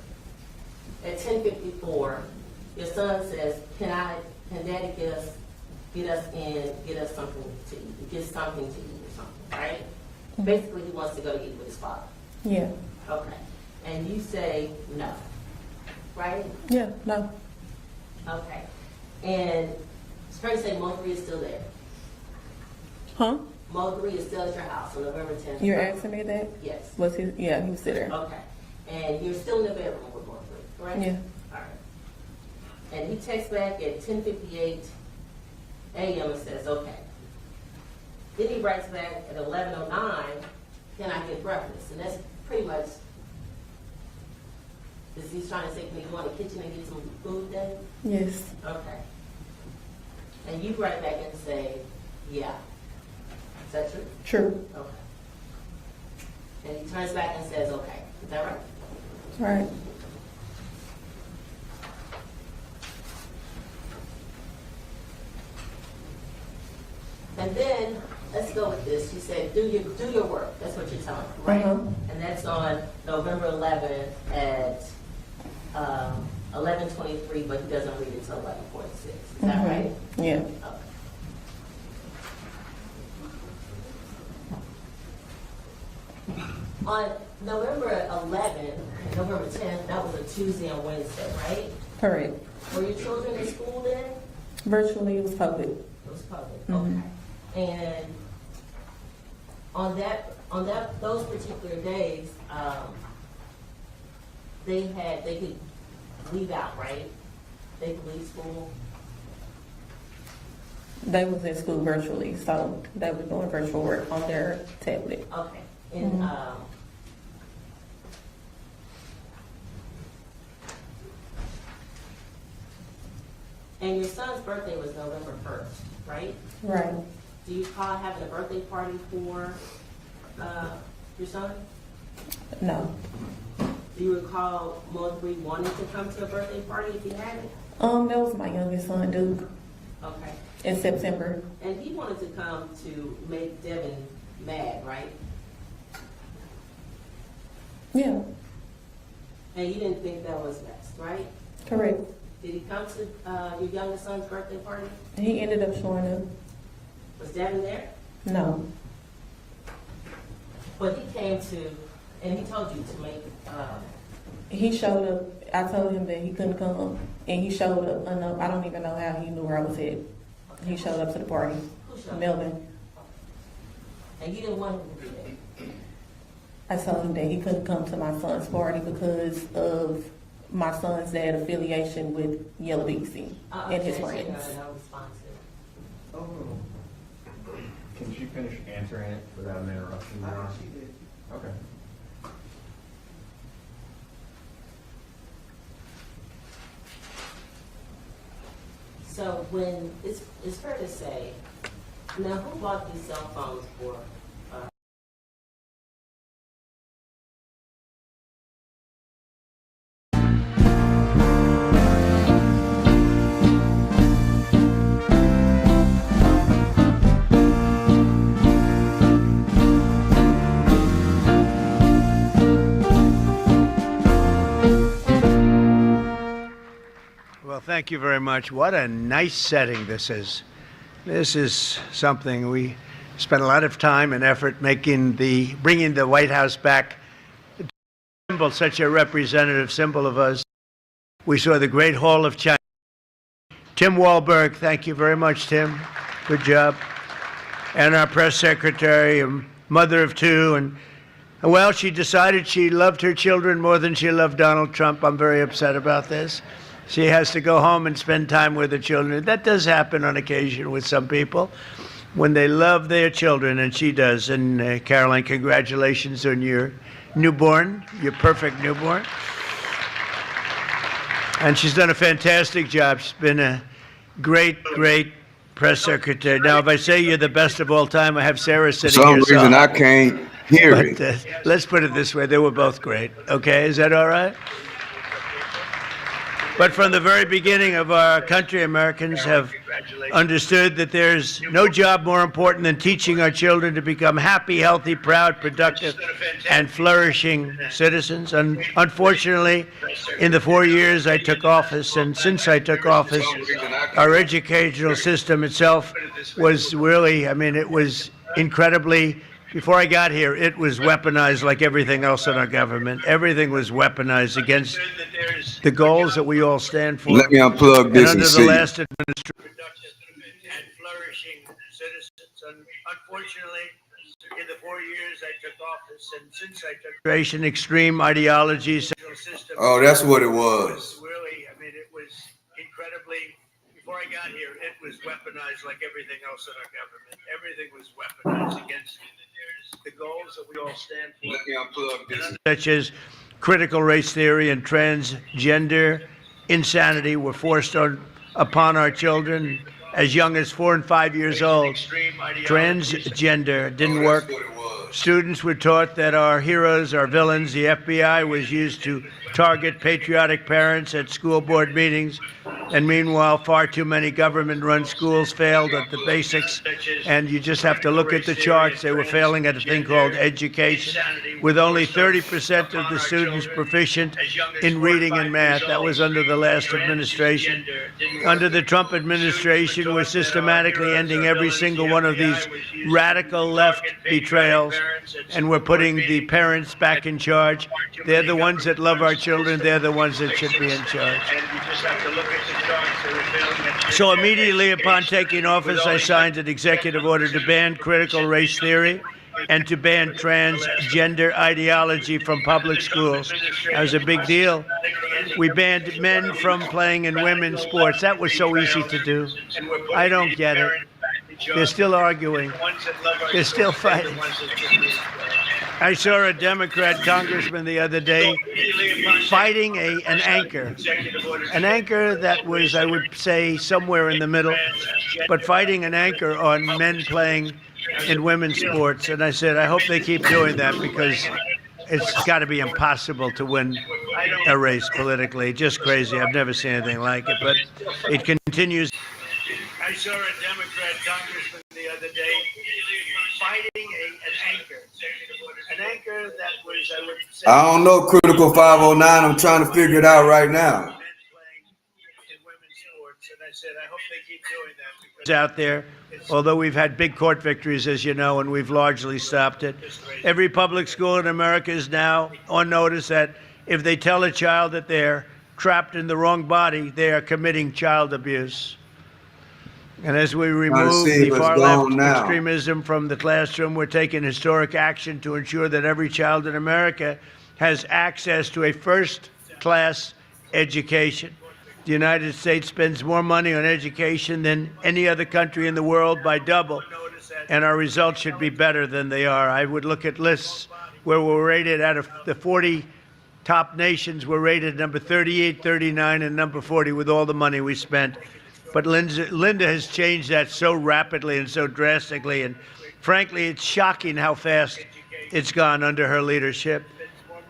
At 10:54, your son says, can daddy get us something to eat, get something to eat or something, right? Basically, he wants to go to eat with his father. Yeah. Okay. And you say no, right? Yeah. No. Okay. And it's fair to say Mo 3 is still there. Huh? Mo 3 is still at your house on November 10th. You're asking me that? Yes. Was he? Yeah, he was still there. Okay. And you're still in the bedroom with Mo 3, correct? Yeah. All right. And he texts back at 10:58 a.m. and says, okay. Then he writes back at 11:09, can I get breakfast? And that's pretty much, is he trying to say, can we go in the kitchen and get some food then? Yes. Okay. And you write back and say, yeah. Is that true? True. Okay. And he turns back and says, okay. Is that right? Right. And then, let's go with this. You said, do your work. That's what you're telling me, right? And that's on November 11th at 11:23, but he doesn't read it until 11:46. Is that right? Yeah. Okay. On November 11th, November 10th, that was a Tuesday and Wednesday, right? Correct. Were your children in school then? Virtually, it was public. It was public, Mhm. okay. And on those particular days, they could leave out, right? They could leave school. They was in school virtually, so they were doing virtual work on their tablet. Okay. And and your son's birthday was November 1st, right? Right. Do you recall having a birthday party for your son? No. Do you recall Mo 3 wanting to come to a birthday party if he had it? That was my youngest son, Duke. Okay. in September. And he wanted to come to make Devin mad, right? Yeah, And you didn't think that was best, right? correct. Did he come to your youngest son's birthday party? He ended up showing up. Was Devin there? No, But he came to, and he told you to make, he showed up. I told him that he couldn't come, and he showed up. I don't even know how he knew where I was at. He showed up to the party. who showed up? Melvin. And you didn't want him to be there. I told him that he couldn't come to my son's party because of my son's dad affiliation with Yellow Beeksy and his Okay, friends. so no responsive. Oh, Can she finish answering it without an interruption? she did. Okay. So when, it's fair to say, now who bought these cell phones for? Well, thank you very much. What a nice setting this is. This is something we spent a lot of time and effort bringing the White House back. Symbol, such a representative symbol of us. We saw the Great Hall of China. Tim Wahlberg, thank you very much, Tim. Good job. And our press secretary, a mother of two, and well, she decided she loved her children more than she loved Donald Trump. I'm very upset about this. She has to go home and spend time with her children. That does happen on occasion with some people when they love their children, and she does. And Caroline, congratulations on your newborn, your perfect newborn. And she's done a fantastic job. She's been a great, great press secretary. Now, if I say you're the best of all time, I have Sarah For sitting some here. so- reason, I can't hear but it. let's put it this way, they were both great. Okay, is that all right? But from the very beginning of our country, Americans have understood that there's no job more important than teaching our children to become happy, healthy, proud, productive, and flourishing citizens. And unfortunately, in the 4 years I took office, and since I took office, our educational system itself was really, it was incredibly. Before I got here, it was weaponized like everything else in our government. Everything was weaponized against the goals that we all stand for. Let me unplug And this under and the see. last administration, and flourishing citizens. And unfortunately, in the 4 years I took office, and since I took extreme ideologies. Oh, that's what it was. Really, it was incredibly. Before I got here, it was weaponized like everything else in our government. Everything was weaponized against the goals that we all stand for. Let me unplug this. Such as critical race theory and transgender insanity were forced upon our children as young as 4 and 5 years old. Transgender didn't work. That's what it was. Students were taught that our heroes are villains. The FBI was used to target patriotic parents at school board meetings. And meanwhile, far too many government-run schools failed at the basics. And you just have to look at the charts. They were failing at a thing called education, with only 30% of the students proficient in reading and math. That was under the last administration. Under the Trump administration, we're systematically ending every single one of these radical left betrayals, and we're putting the parents back in charge. They're the ones that love our children. They're the ones that should be in charge. So immediately upon taking office, I signed an executive order to ban critical race theory and to ban transgender ideology from public schools. That was a big deal. We banned men from playing in women's sports. That was so easy to do. I don't get it. They're still arguing. They're still fighting. I saw a Democrat congressman the other day fighting an anchor that was, I would say, somewhere in the middle, but fighting an anchor on men playing in women's sports. And I said, I hope they keep doing that, because it's got to be impossible to win a race politically. Just crazy. I've never seen anything like it, but it continues. I saw a Democrat congressman the other day fighting an anchor that was, I would say, I don't know, Critical 509. I'm trying to figure it out right now. men playing in women's sports, and I said, I hope they keep doing that. Because out there, although we've had big court victories, as you know, and we've largely stopped it, every public school in America is now on notice that if they tell a child that they're trapped in the wrong body, they are committing child abuse. And as we remove see the what's far going left now. extremism from the classroom, we're taking historic action to ensure that every child in America has access to a first-class education. The United States spends more money on education than any other country in the world by double, and our results should be better than they are. I would look at lists where we're rated out of the 40 top nations, we're rated number 38, 39, and number 40 with all the money we spent. But Linda has changed that so rapidly and so drastically, and frankly, it's shocking how fast it's gone under her leadership.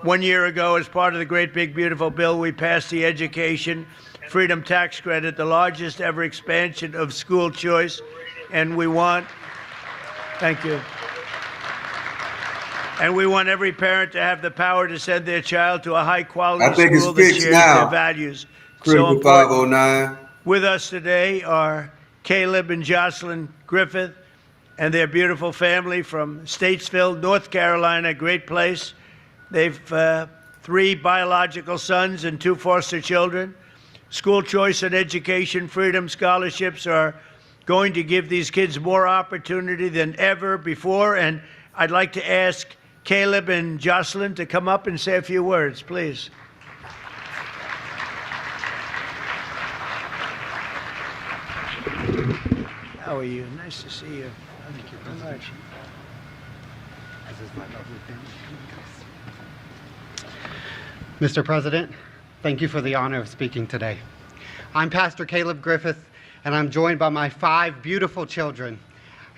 1 year ago, as part of the great big beautiful bill, we passed the Education Freedom Tax Credit, the largest ever expansion of school choice, and we want, thank you, and we want every parent to have the power to send their child to a high-quality I think it's school that fixed shares now. their values. So Critical important. 509. With us today are Caleb and Jocelyn Griffith and their beautiful family from Statesville, North Carolina, great place. They've 3 biological sons and 2 foster children. School choice and education freedom scholarships are going to give these kids more opportunity than ever before. And I'd like to ask Caleb and Jocelyn to come up and say a few words, please. How are you? Nice to see you. Thank you very much. Mr. President, thank you for the honor of speaking today. I'm Pastor Caleb Griffith, and I'm joined by my 5 beautiful children.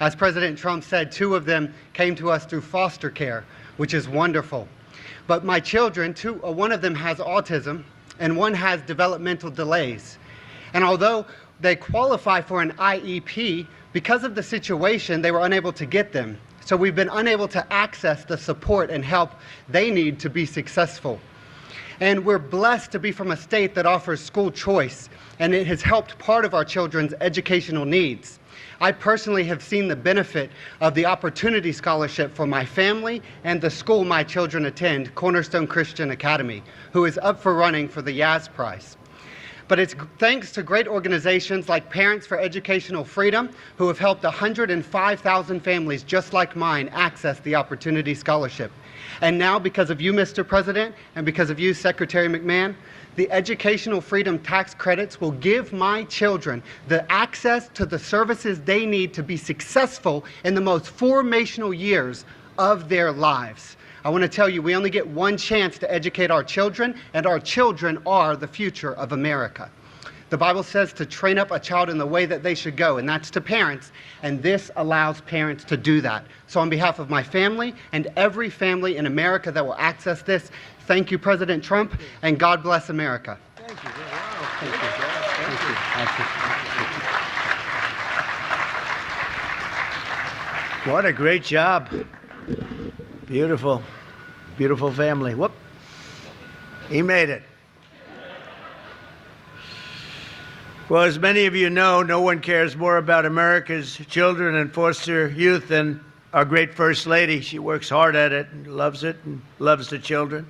As President Trump said, 2 of them came to us through foster care, which is wonderful. But my children, 1 of them has autism, and 1 has developmental delays. And although they qualify for an IEP, because of the situation, they were unable to get them. So we've been unable to access the support and help they need to be successful. And we're blessed to be from a state that offers school choice, and it has helped part of our children's educational needs. I personally have seen the benefit of the Opportunity Scholarship for my family and the school my children attend, Cornerstone Christian Academy, who is up for running for the Yaz Prize. But it's thanks to great organizations like Parents for Educational Freedom, who have helped 105,000 families just like mine access the Opportunity Scholarship. And now, because of you, Mr. President, and because of you, Secretary McMahon, the Educational Freedom Tax Credits will give my children the access to the services they need to be successful in the most formational years of their lives. I want to tell you, we only get 1 chance to educate our children, and our children are the future of America. The Bible says to train up a child in the way that they should go, and that's to parents, and this allows parents to do that. So on behalf of my family and every family in America that will access this, thank you, President Trump, and God bless America. Thank you. Wow. Thank you. Thank you. What a great job. Beautiful, beautiful family. Whoop. He made it. Well, as many of you know, no one cares more about America's children and foster youth than our great First Lady. She works hard at it and loves the children.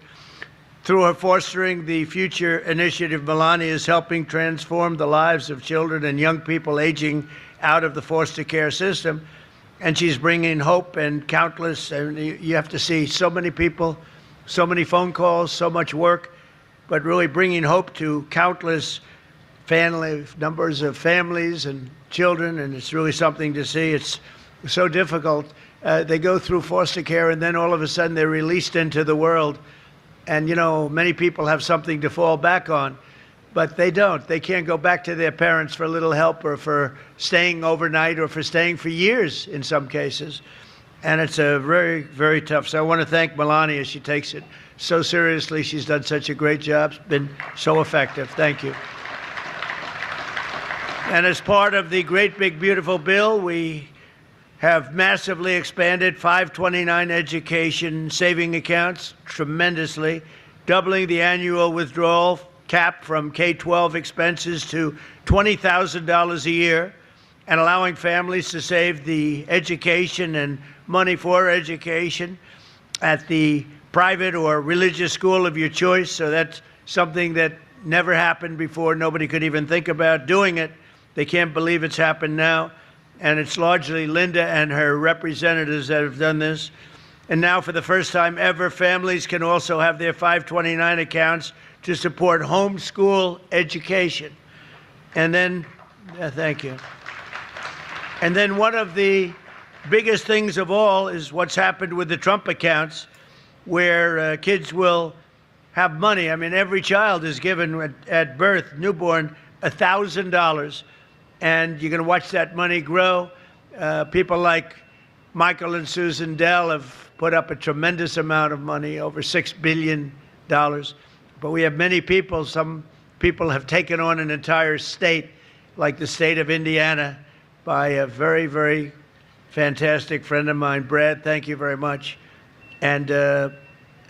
Through her Fostering the Future initiative, Melania is helping transform the lives of children and young people aging out of the foster care system. And she's bringing hope and countless, and you have to see so many people, so many phone calls, so much work, but really bringing hope to countless numbers of families and children, and it's really something to see. It's so difficult. They go through foster care, and then all of a sudden they're released into the world. And, you know, many people have something to fall back on, but they don't. They can't go back to their parents for a little help or for staying overnight or for staying for years in some cases. And it's a very, very tough. So I want to thank Melania. She takes it so seriously. She's done such a great job. It's been so effective. Thank you. And as part of the great big beautiful bill, we have massively expanded 529 education saving accounts tremendously, doubling the annual withdrawal cap from K-12 expenses to $20,000 a year, and allowing families to save the education and money for education at the private or religious school of your choice. So that's something that never happened before. Nobody could even think about doing it. They can't believe it's happened now. And it's largely Linda and her representatives that have done this. And now, for the first time ever, families can also have their 529 accounts to support homeschool education. And then, thank you. And then one of the biggest things of all is what's happened with the Trump accounts, where kids will have money. I mean, every child is given at birth, newborn, $1,000. And you're going to watch that money grow. People like Michael and Susan Dell have put up a tremendous amount of money, over $6 billion. But we have many people. Some people have taken on an entire state, like the state of Indiana, by a very, very fantastic friend of mine, Brad. Thank you very much. And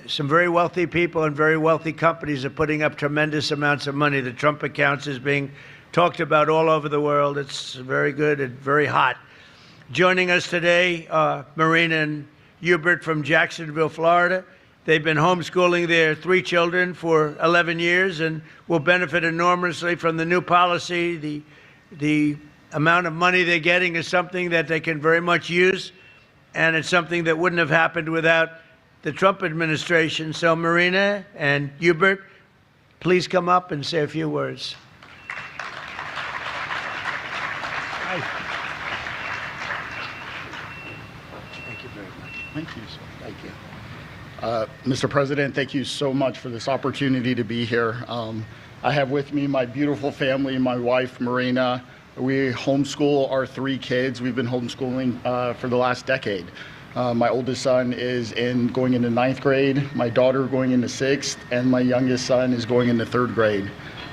some very wealthy people and very wealthy companies are putting up tremendous amounts of money. The Trump accounts is being talked about all over the world. It's very good and very hot. Joining us today, Marina and Hubert from Jacksonville, Florida. They've been homeschooling their 3 children for 11 years and will benefit enormously from the new policy. The amount of money they're getting is something that they can very much use, and it's something that wouldn't have happened without the Trump administration. So Marina and Hubert, please come up and say a few words. Thank you very much. Thank you, sir. Thank you. Mr. President, thank you so much for this opportunity to be here. I have with me my beautiful family, my wife, Marina. We homeschool our 3 kids. We've been homeschooling for the last decade. My oldest son is going into 9th grade, my daughter going into 6th, and my youngest son is going into 3rd grade.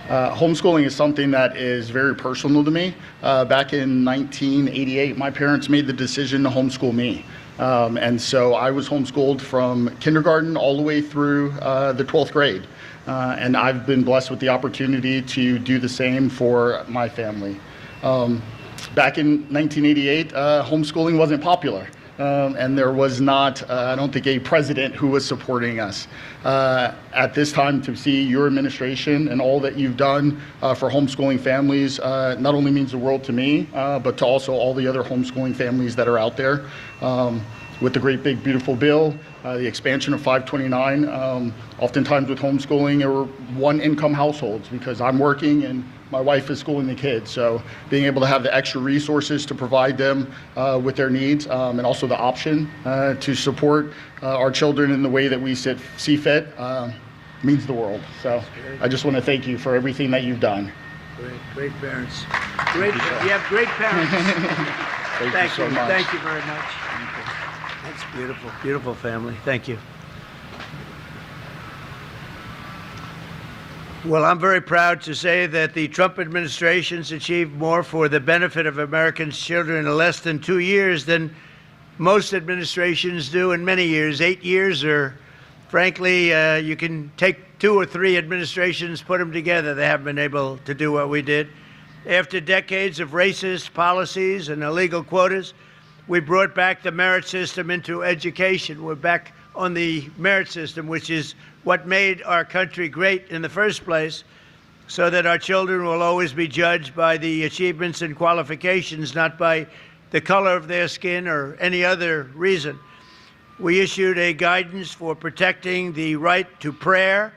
Homeschooling is something that is very personal to me. Back in 1988, my parents made the decision to homeschool me. And so I was homeschooled from kindergarten all the way through the 12th grade. And I've been blessed with the opportunity to do the same for my family. Back in 1988, homeschooling wasn't popular. And there was not, I don't think, a president who was supporting us. At this time, to see your administration and all that you've done for homeschooling families not only means the world to me, but to also all the other homeschooling families that are out there. With the great big beautiful bill, the expansion of 529, oftentimes with homeschooling or one income households, because I'm working and my wife is schooling the kids. So being able to have the extra resources to provide them with their needs, and also the option to support our children in the way that we see fit means the world. So I just want to thank you for everything that you've done. Great parents. You have great parents. Thank you so much. Thank you very much. That's beautiful, beautiful family. Thank you. Well, I'm very proud to say that the Trump administration's achieved more for the benefit of American children in less than 2 years than most administrations do in many years. 8 years, or frankly, you can take 2 or 3 administrations, put them together. They haven't been able to do what we did. After decades of racist policies and illegal quotas, we brought back the merit system into education. We're back on the merit system, which is what made our country great in the first place, so that our children will always be judged by the achievements and qualifications, not by the color of their skin or any other reason. We issued a guidance for protecting the right to prayer,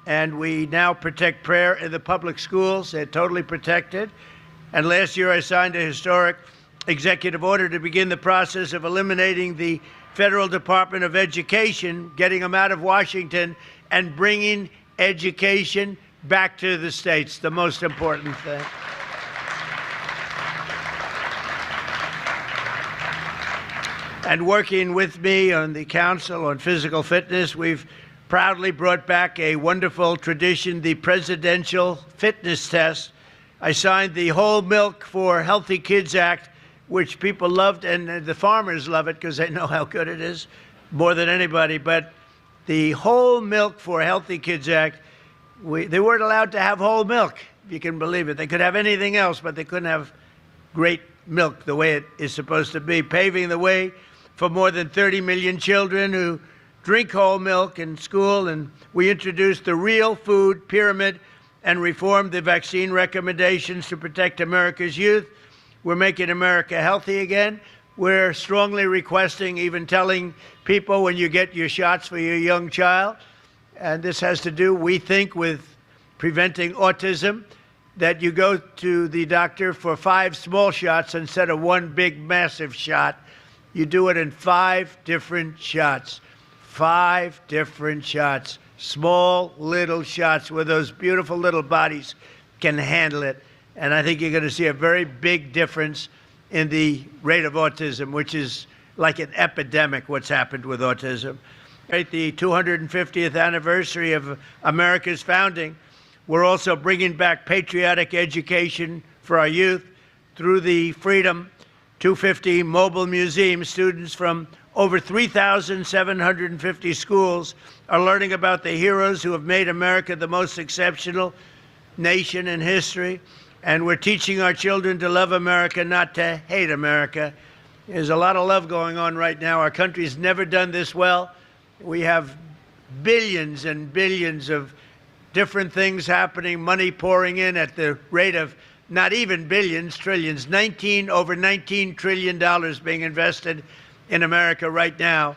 and we now protect prayer in the public schools. They're totally protected. And last year I signed a historic executive order to begin the process of eliminating the Federal Department of Education, getting them out of Washington and bringing education back to the states, the most important thing. And working with me on the Council on Physical Fitness, we've proudly brought back a wonderful tradition, the Presidential Fitness Test, I signed the Whole Milk for Healthy Kids Act, which people loved, and the farmers love it because they know how good it is more than anybody. But the Whole Milk for Healthy Kids Act, they weren't allowed to have whole milk, if you can believe it. They could have anything else, but they couldn't have great milk the way it is supposed to be, paving the way for more than 30 million children who drink whole milk in school. And we introduced the Real Food Pyramid and reformed the vaccine recommendations to protect America's youth. We're making America healthy again. We're strongly requesting, even telling people when you get your shots for your young child, and this has to do, we think, with preventing autism, that you go to the doctor for 5 small shots instead of 1 big, massive shot. You do it in 5 different shots. 5 different shots. Small, little shots where those beautiful little bodies can handle it. And I think you're going to see a very big difference in the rate of autism, which is like an epidemic, what's happened with autism. At the 250th anniversary of America's founding, we're also bringing back patriotic education for our youth through the Freedom 250 Mobile Museum. Students from over 3,750 schools are learning about the heroes who have made America the most exceptional nation in history. And we're teaching our children to love America, not to hate America. There's a lot of love going on right now. Our country's never done this well. We have billions and billions of different things happening, money pouring in at the rate of not even billions, trillions, over $19 trillion being invested in America right now.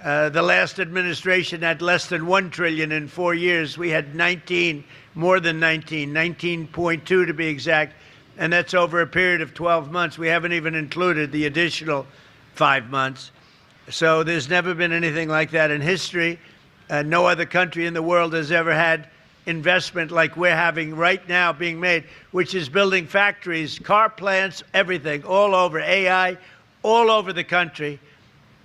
The last administration had less than $1 trillion in 4 years. We had 19, more than 19, 19.2 to be exact, and that's over a period of 12 months. We haven't even included the additional 5 months. So there's never been anything like that in history. No other country in the world has ever had investment like we're having right now being made, which is building factories, car plants, everything, all over, AI, all over the country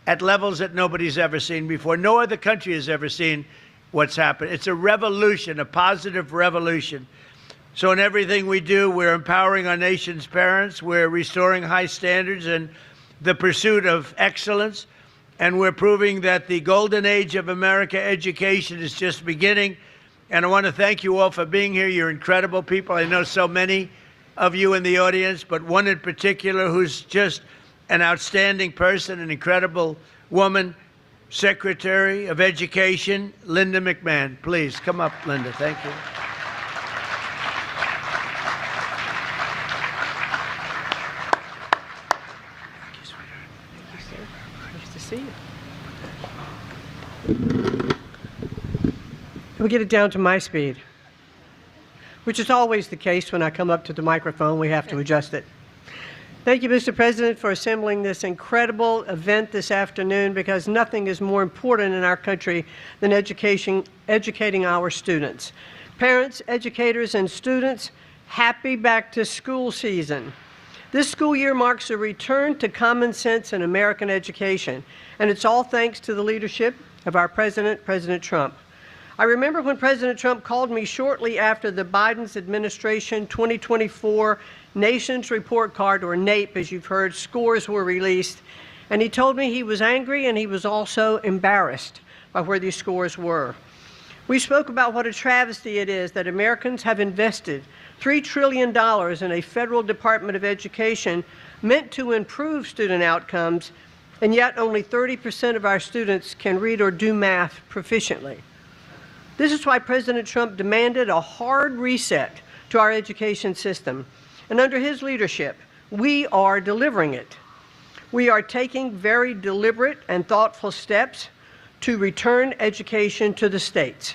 at levels that nobody's ever seen before. No other country has ever seen what's happened. It's a revolution, a positive revolution. So in everything we do, we're empowering our nation's parents, we're restoring high standards and the pursuit of excellence, and we're proving that the golden age of America education is just beginning. And I want to thank you all for being here. You're incredible people. I know so many of you in the audience, but one in particular who's just an outstanding person, an incredible woman, Secretary of Education, Linda McMahon. Please come up, Linda. Thank you. Nice to see you. We'll get it down to my speed, which is always the case when I come up to the microphone. We have to adjust it. Thank you, Mr. President, for assembling this incredible event this afternoon, because nothing is more important in our country than educating our students. Parents, educators, and students, happy back to school season. This school year marks a return to common sense in American education, and it's all thanks to the leadership of our president, President Trump. I remember when President Trump called me shortly after the Biden's administration 2024 Nations Report Card, or NAEP, as you've heard, scores were released, and he told me he was angry and he was also embarrassed by where these scores were. We spoke about what a travesty it is that Americans have invested $3 trillion in a federal Department of Education meant to improve student outcomes, and yet only 30% of our students can read or do math proficiently. This is why President Trump demanded a hard reset to our education system. And under his leadership, we are delivering it. We are taking very deliberate and thoughtful steps to return education to the states.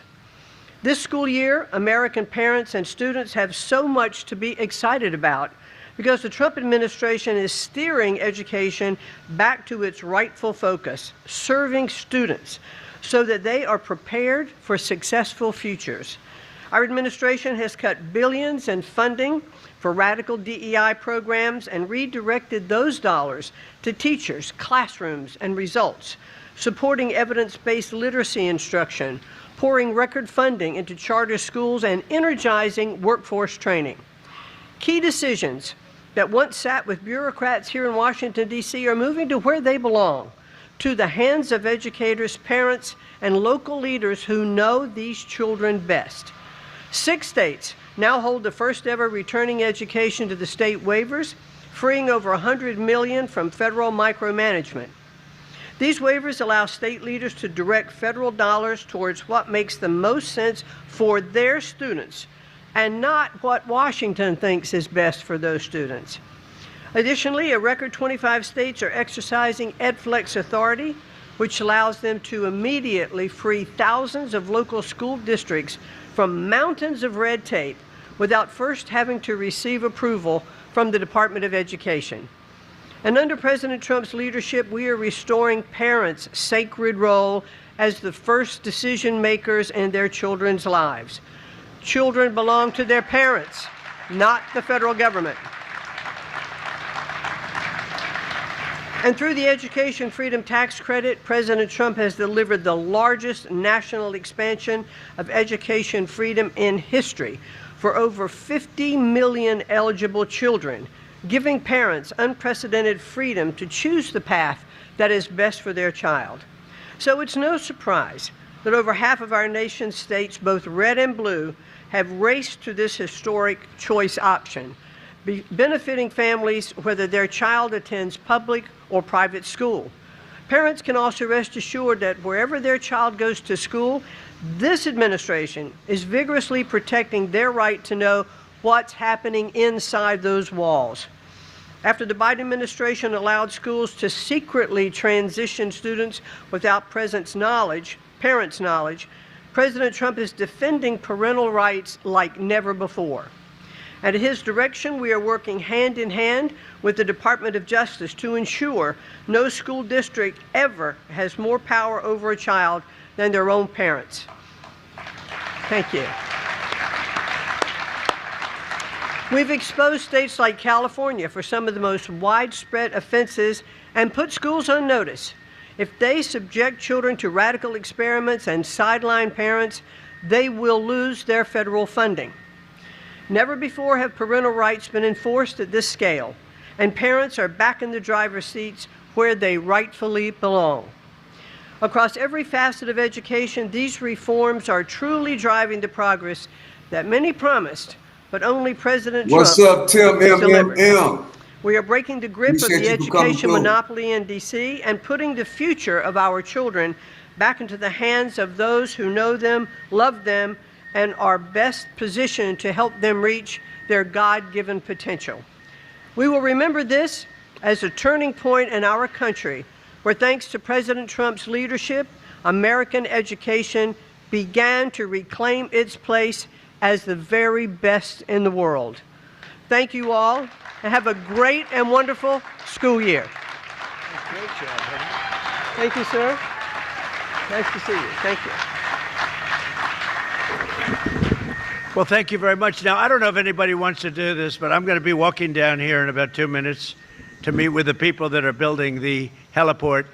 This school year, American parents and students have so much to be excited about, because the Trump administration is steering education back to its rightful focus, serving students, so that they are prepared for successful futures. Our administration has cut billions in funding for radical DEI programs and redirected those dollars to teachers, classrooms, and results, supporting evidence-based literacy instruction, pouring record funding into charter schools, and energizing workforce training. Key decisions that once sat with bureaucrats here in Washington, D.C. are moving to where they belong, to the hands of educators, parents, and local leaders who know these children best. 6 states now hold the first ever returning education to the state waivers, freeing over $100 million from federal micromanagement. These waivers allow state leaders to direct federal dollars towards what makes the most sense for their students, and not what Washington thinks is best for those students. Additionally, a record 25 states are exercising EdFlex authority, which allows them to immediately free thousands of local school districts from mountains of red tape without first having to receive approval from the Department of Education. And under President Trump's leadership, we are restoring parents' sacred role as the first decision makers in their children's lives. Children belong to their parents, not the federal government. And through the Education Freedom Tax Credit, President Trump has delivered the largest national expansion of education freedom in history for over 50 million eligible children, giving parents unprecedented freedom to choose the path that is best for their child. So it's no surprise that over half of our nation's states, both red and blue, have raced to this historic choice option, benefiting families whether their child attends public or private school. Parents can also rest assured that wherever their child goes to school, this administration is vigorously protecting their right to know what's happening inside those walls. After the Biden administration allowed schools to secretly transition students without parents' knowledge, President Trump is defending parental rights like never before. And at his direction, we are working hand in hand with the Department of Justice to ensure no school district ever has more power over a child than their own parents. Thank you. We've exposed states like California for some of the most widespread offenses and put schools on notice. If they subject children to radical experiments and sideline parents, they will lose their federal funding. Never before have parental rights been enforced at this scale, and parents are back in the driver's seats where they rightfully belong. Across every facet of education, these reforms are truly driving the progress that many promised, but only President Trump What's up, Tim has delivered. MMM? We are breaking the grip of Appreciate the you for coming education through. monopoly in D.C. and putting the future of our children back into the hands of those who know them, love them, and are best positioned to help them reach their God-given potential. We will remember this as a turning point in our country, where thanks to President Trump's leadership, American education began to reclaim its place as the very best in the world. Thank you all, and have a great and wonderful school year. Great job, honey. Thank you, sir. Nice to see you. Thank you. Well, thank you very much. Now, I don't know if anybody wants to do this, but I'm going to be walking down here in about 2 minutes to meet with the people that are building the heliport.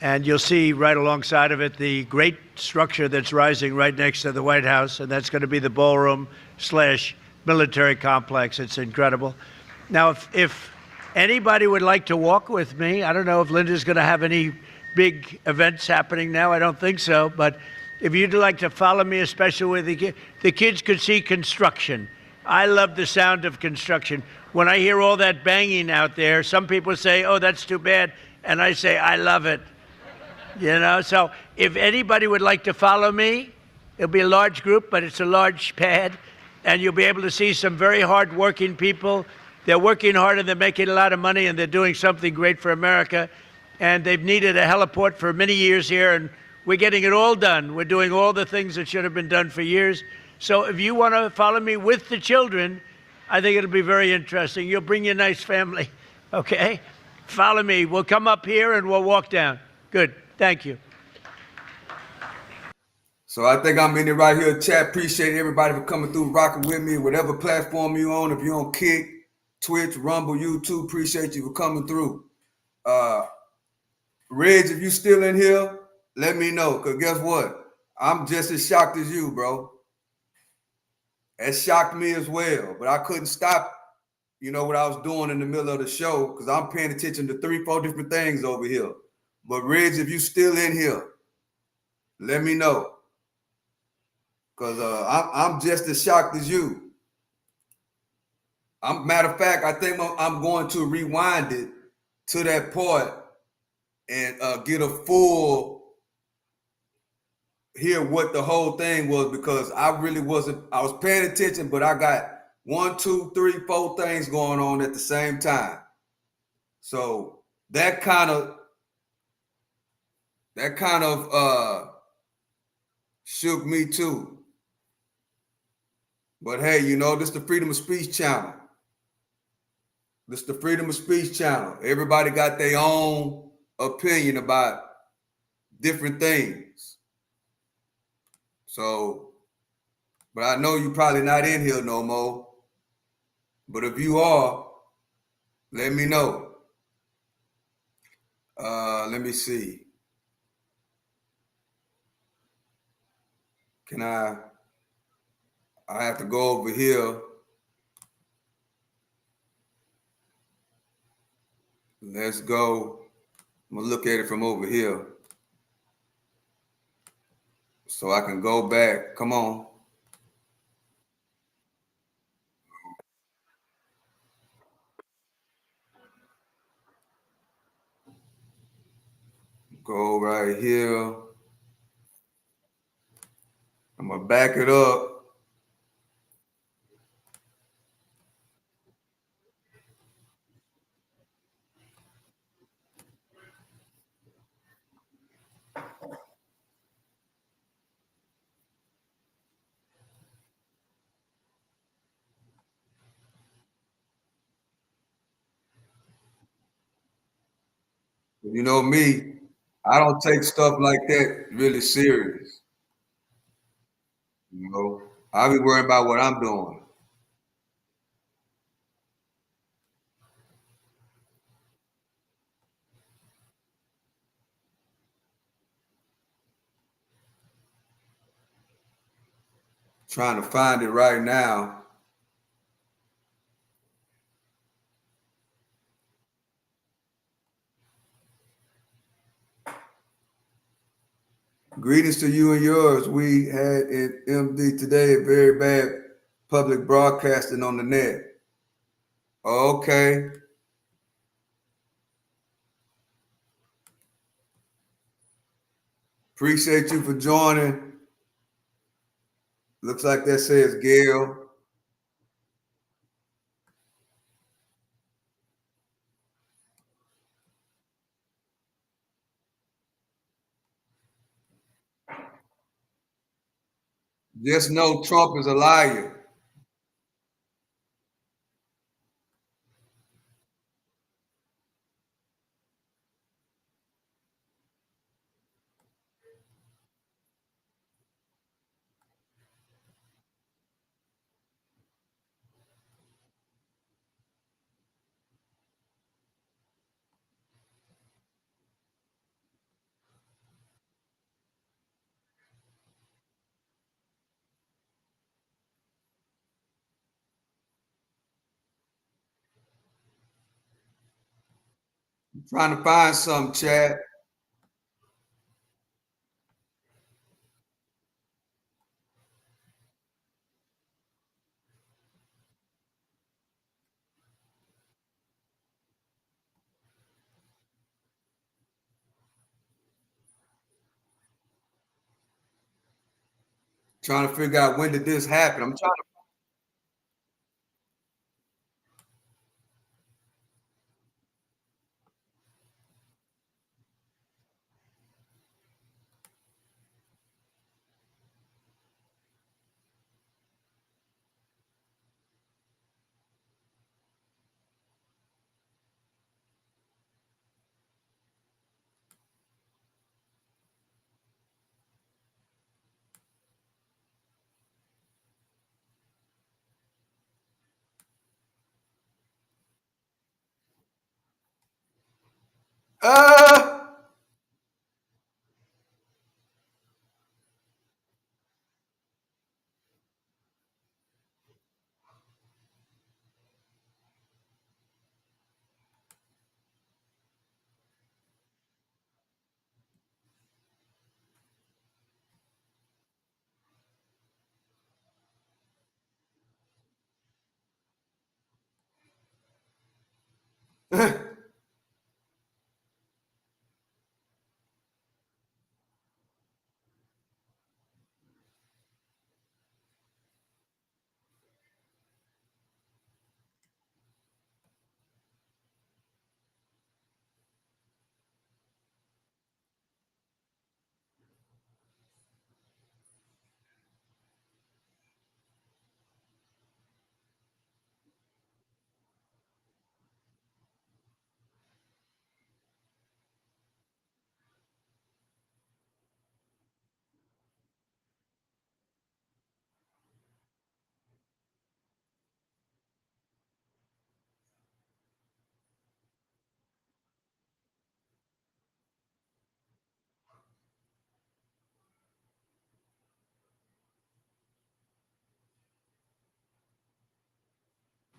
And you'll see right alongside of it the great structure that's rising right next to the White House, and that's going to be the ballroom/military complex. It's incredible. Now, if anybody would like to walk with me, I don't know if Linda's going to have any big events happening now. I don't think so. But if you'd like to follow me, especially with the kids could see construction. I love the sound of construction. When I hear all that banging out there, some people say, oh, that's too bad. And I say, I love it. You know, so if anybody would like to follow me, it'll be a large group, but it's a large pad, and you'll be able to see some very hard-working people. They're working hard, and they're making a lot of money, and they're doing something great for America. And they've needed a heliport for many years here, and we're getting it all done. We're doing all the things that should have been done for years. So if you want to follow me with the children, I think it'll be very interesting. You'll bring your nice family, okay? Follow me. We'll come up here, and we'll walk down. Good. Thank you. So I think I'm in it right here, chat. Appreciate everybody for coming through, rocking with me, whatever platform you're on. If you're on Kick, Twitch, Rumble, YouTube, appreciate you for coming through. Reg, if you still in here, let me know, because guess what? I'm just as shocked as you, bro. It shocked me as well, but I couldn't stop you know, what I was doing in the middle of the show, because I'm paying attention to 3-4 different things over here. But Riggs, if you still in here, let me know. Because I'm just as shocked as you. Matter of fact, I think I'm going to rewind it to that part and get a full, hear what the whole thing was, because I really wasn't, I was paying attention, but I got 1, 2, 3, 4 things going on at the same time. So that kind of shook me too. But hey, you know, this is the Freedom of Speech channel. This is the Freedom of Speech channel. Everybody got their own opinion about different things. So, but I know you probably not in here no more. But if you are, let me know. Let me see. I have to go over here. Let's go. I'm gonna look at it from over here, so I can go back. Come on. Go right here. I'm gonna back it up. You know me, I don't take stuff like that really serious. You know, I be worrying about what I'm doing. Trying to find it right now. Greetings to you and yours. We had in MD today a very bad public broadcasting on the net. Okay. Appreciate you for joining. Looks like that says Gail. Just know Trump is a liar. I'm trying to find some, Chad. Trying to figure out when did this happen. I'm trying.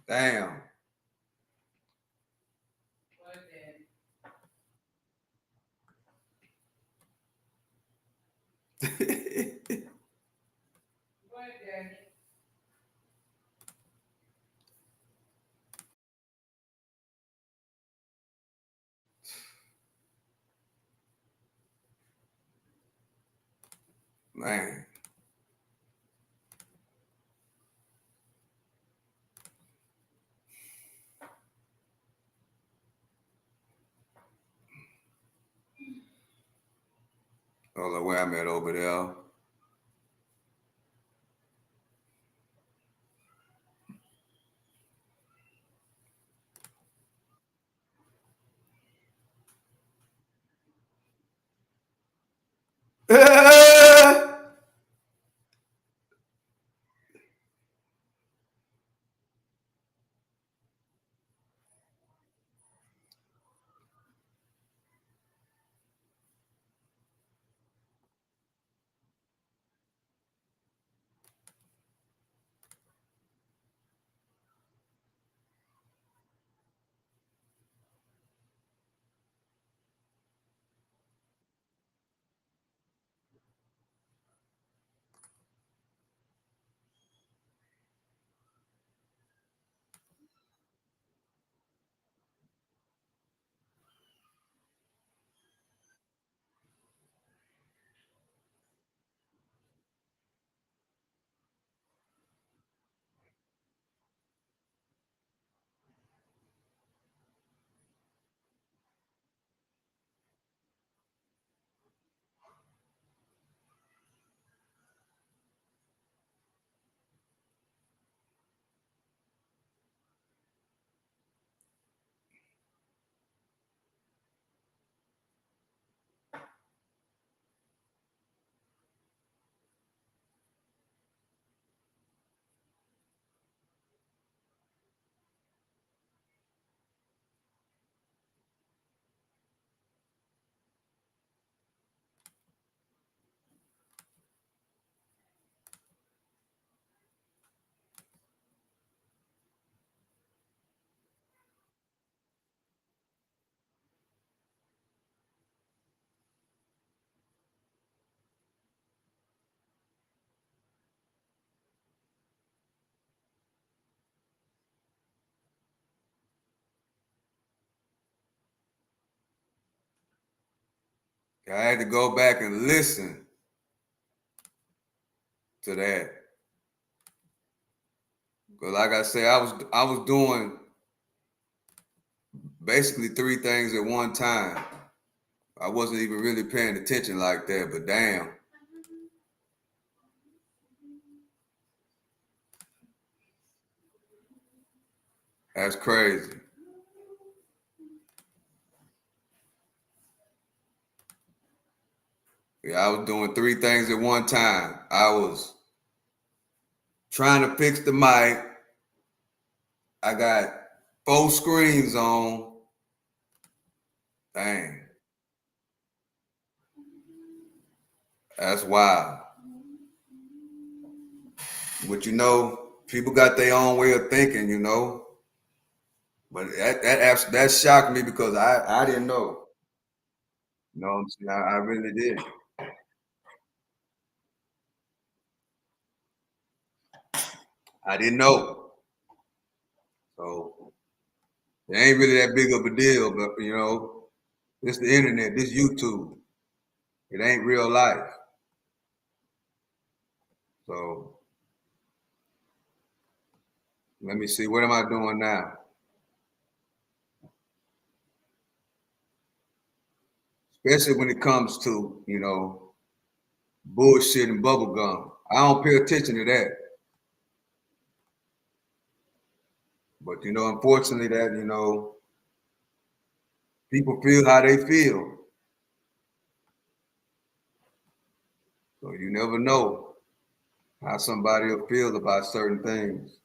Damn. What then? What then? Man. I don't know where I'm at over there. I had to go back and listen to that. Because like I said, I was doing basically three things at one time. I wasn't even really paying attention like that, but damn. That's crazy. Yeah, I was doing three things at one time. I was trying to fix the mic. I got 4 screens on. Dang. That's wild. But you know, people got their own way of thinking, you know. But that shocked me because I didn't know. You know what I'm saying? I really did. I didn't know. So It ain't really that big of a deal, but you know, it's the internet, this YouTube. It ain't real life. So let me see, what am I doing now? Especially when it comes to, you know, bullshit and bubble gum. I don't pay attention to that. But, you know, unfortunately that, you know, people feel how they feel. So you never know how somebody will feel about certain things.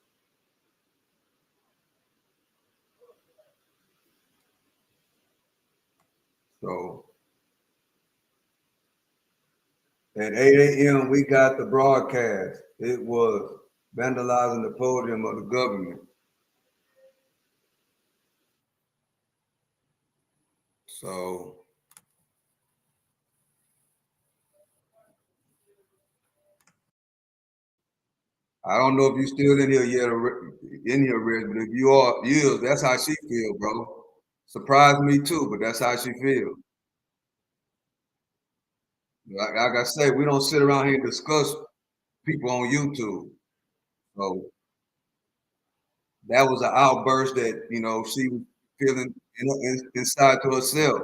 So at 8 a.m., we got the broadcast. It was vandalizing the podium of the government. So I don't know if you're still in here yet, Reg, but if you are, yeah, that's how she feel, bro. Surprised me too, but that's how she feel. Like I say, we don't sit around here and discuss people on YouTube. So that was an outburst that, you know, she was feeling inside to herself.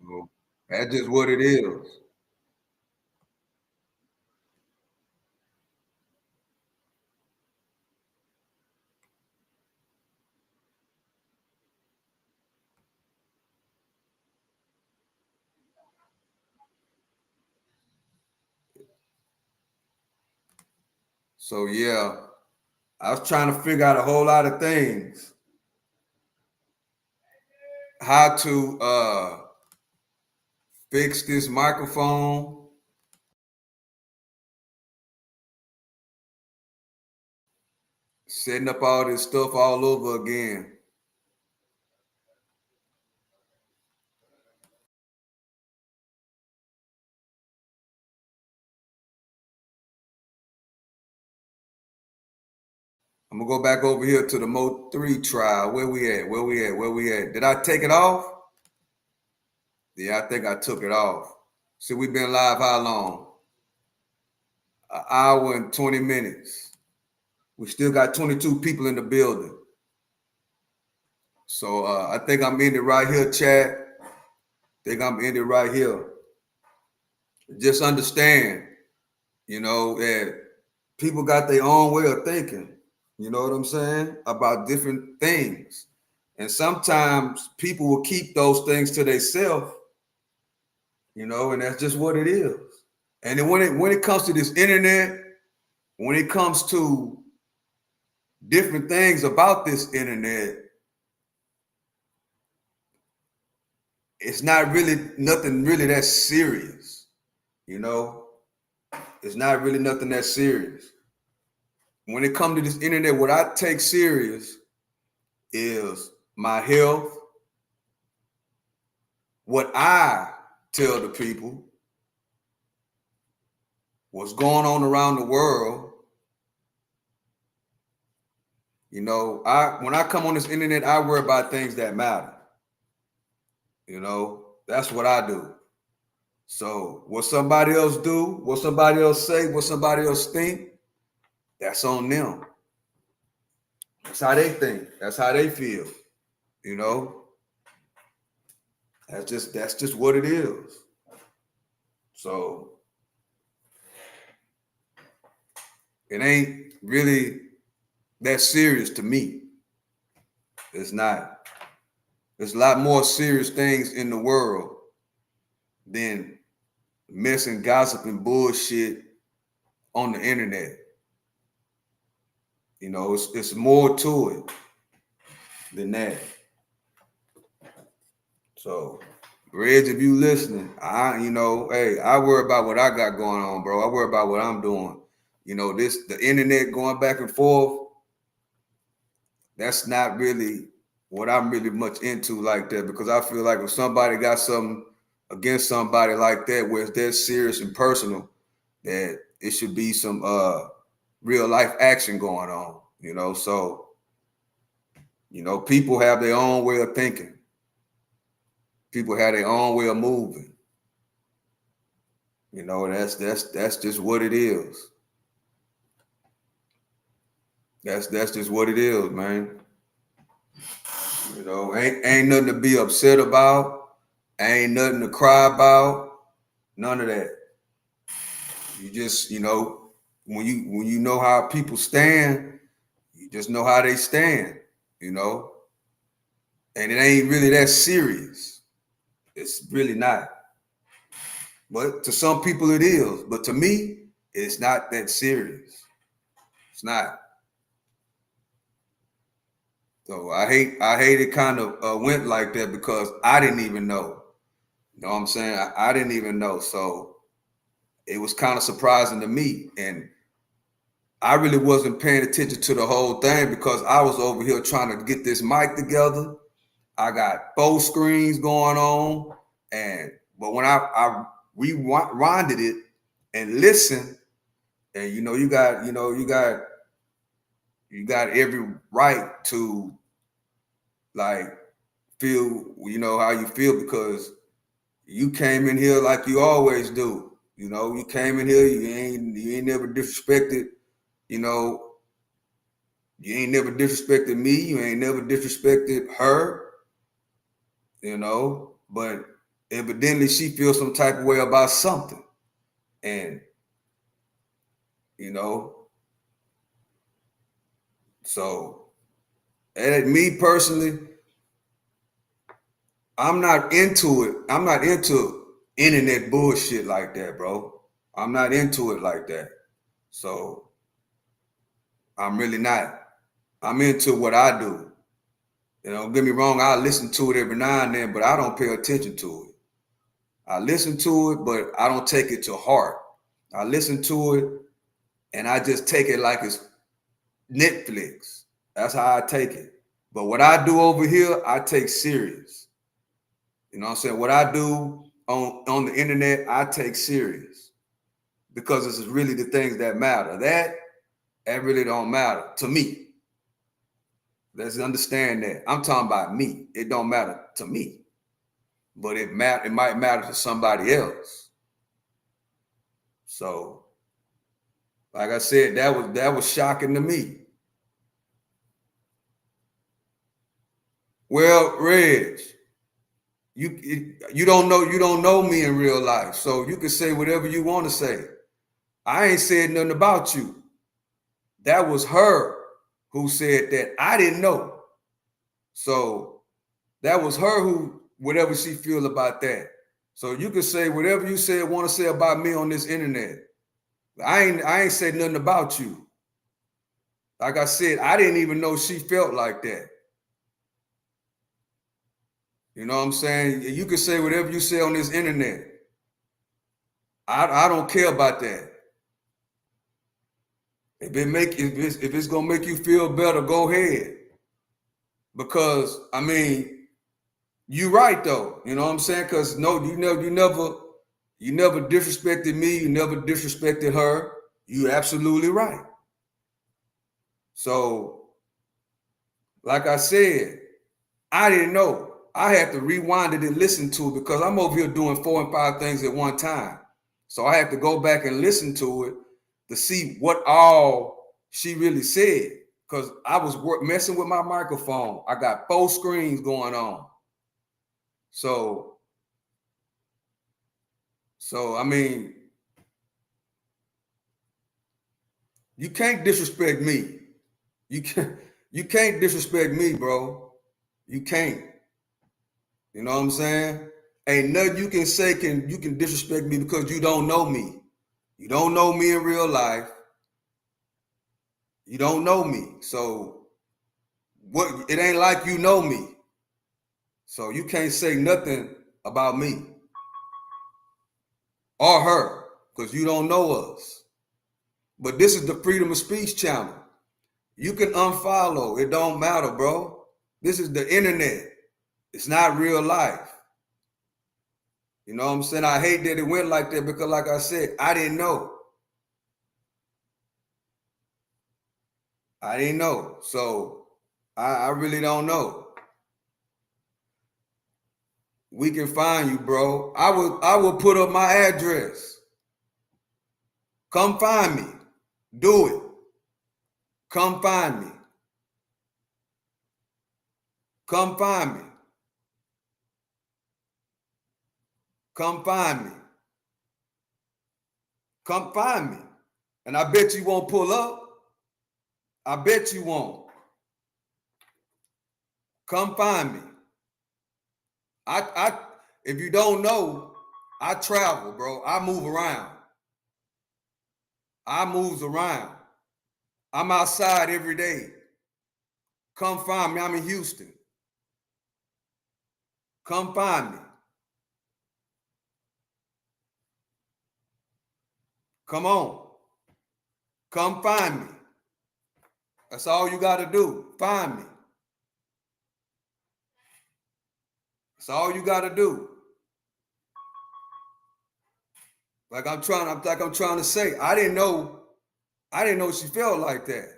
So that's just what it is. So yeah, I was trying to figure out a whole lot of things. How to fix this microphone. Setting up all this stuff all over again. I'm gonna go back over here to the Mo 3 trial. Where we at? Did I take it off? Yeah, I think I took it off. See, we've been live how long? An hour and 20 minutes. We still got 22 people in the building. So I think I'm ending right here, chat. I think I'm ending right here. Just understand, you know, that people got their own way of thinking. You know what I'm saying? About different things. And sometimes people will keep those things to themselves, you know, and that's just what it is. And then when it comes to this internet, when it comes to different things about this internet, it's not really nothing really that serious, you know? It's not really nothing that serious. When it comes to this internet, what I take serious is my health, what I tell the people, what's going on around the world. You know, when I come on this internet, I worry about things that matter. You know, that's what I do. So what somebody else do, what somebody else say, what somebody else think, that's on them. That's how they think. That's how they feel. You know, that's just what it is. So it ain't really that serious to me. It's not. There's a lot more serious things in the world than mess and gossip and bullshit on the internet. You know, it's more to it than that. So, Reg, if you listening, hey, I worry about what I got going on, bro. I worry about what I'm doing. You know, the internet going back and forth, that's not really what I'm really much into like that, because I feel like if somebody got something against somebody like that, where it's that serious and personal, that it should be some real life action going on. You know, so, you know, people have their own way of thinking. People have their own way of moving. You know, that's just what it is. That's just what it is, man. You know, ain't nothing to be upset about. Ain't nothing to cry about. None of that. You just, you know, when you know how people stand, you just know how they stand, you know. And it ain't really that serious. It's really not. But to some people it is. But to me, it's not that serious. It's not. So I hate it kind of went like that because I didn't even know. You know what I'm saying? I didn't even know. So it was kind of surprising to me. And I really wasn't paying attention to the whole thing because I was over here trying to get this mic together. I got 4 screens going on. But when I rewinded it and listened, and you got every right to like feel, how you feel because you came in here like you always do. You came in here, you ain't never disrespected, you ain't never disrespected me, you ain't never disrespected her, but evidently she feels some type of way about something. And, so me personally, I'm not into it. I'm not into internet bullshit like that, bro. I'm not into it like that. So I'm really not. I'm into what I do. Don't get me wrong, I listen to it every now and then, but I don't pay attention to it. I listen to it, but I don't take it to heart. I listen to it and I just take it like it's Netflix. That's how I take it. But what I do over here, I take serious. You know what I'm saying? What I do on the internet, I take serious because this is really the things that matter. That really don't matter to me. Let's understand that. I'm talking about me. It don't matter to me, but it might matter to somebody else. So, like I said, that was shocking to me. Well, Reg, you don't know me in real life, so you can say whatever you want to say. I ain't said nothing about you. That was her who said that. I didn't know. So that was her who, whatever she feel about that. So you can say whatever you want to say about me on this internet. I ain't said nothing about you. Like I said, I didn't even know she felt like that. You know what I'm saying? You can say whatever you say on this internet. I don't care about that. If it's gonna make you feel better, go ahead. Because I mean, you right though. You know what I'm saying? Because no, you never disrespected me. You never disrespected her. You absolutely right. So, like I said, I didn't know. I had to rewind it and listen to it because I'm over here doing 4 and 5 things at one time. So I had to go back and listen to it to see what all she really said. Because I was messing with my microphone. I got 4 screens going on. So I mean, you can't disrespect me. You can't disrespect me, bro. You can't. You know what I'm saying? Ain't nothing you can say you can disrespect me because you don't know me. You don't know me in real life. You don't know me. So it ain't like you know me. So you can't say nothing about me or her because you don't know us. But this is the Freedom of Speech channel. You can unfollow. It don't matter, bro. This is the internet. It's not real life. You know what I'm saying? I hate that it went like that because, like I said, I didn't know. I didn't know. So I really don't know. We can find you, bro. I will put up my address. Come find me. Do it. Come find me. Come find me. Come find me. Come find me. And I bet you won't pull up. I bet you won't. Come find me. If you don't know, I travel, bro. I move around. I moves around. I'm outside every day. Come find me. I'm in Houston. Come find me. Come on. Come find me. That's all you got to do. Find me. That's all you got to do. Like I'm trying to say, I didn't know she felt like that.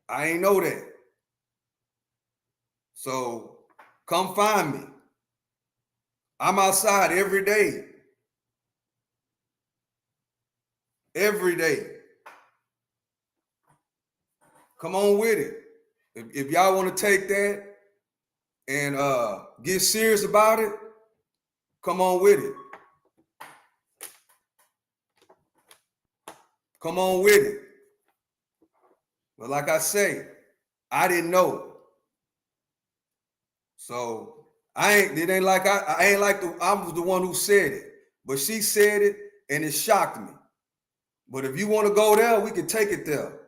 I ain't know that. So come find me. I'm outside every day. Every day. Come on with it. If y'all want to take that and get serious about it, come on with it. Come on with it. But like I say, I didn't know. So I was the one who said it, but she said it and it shocked me. But if you want to go there, we can take it there.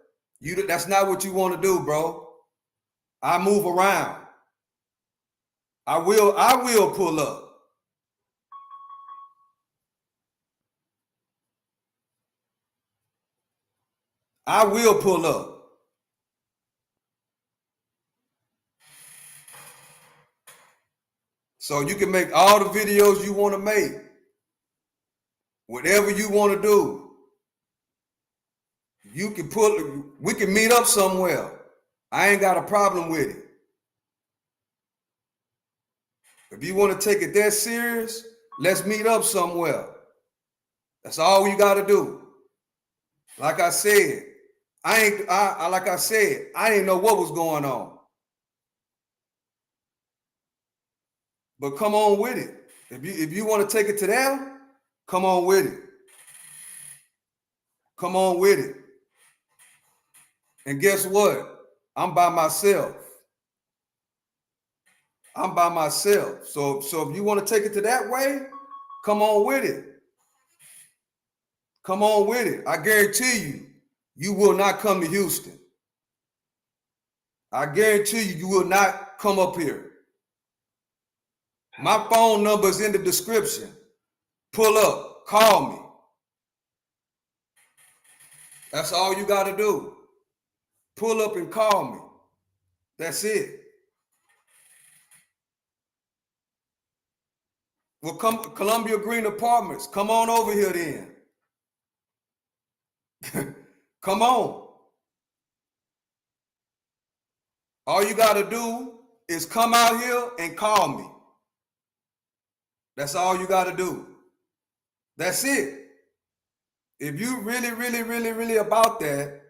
That's not what you want to do, bro. I move around. I will pull up. I will pull up. So you can make all the videos you want to make. Whatever you want to do. We can meet up somewhere. I ain't got a problem with it. If you want to take it that serious, let's meet up somewhere. That's all you got to do. Like I said, I didn't know what was going on. But come on with it. If you want to take it to them, come on with it. Come on with it. And guess what? I'm by myself. I'm by myself. So if you want to take it to that way, come on with it. Come on with it. I guarantee you, you will not come to Houston. I guarantee you, you will not come up here. My phone number is in the description. Pull up, call me. That's all you got to do. Pull up and call me. That's it. Well, come Columbia Green Apartments. Come on over here then. Come on. All you got to do is come out here and call me. That's all you got to do. That's it. If you really about that,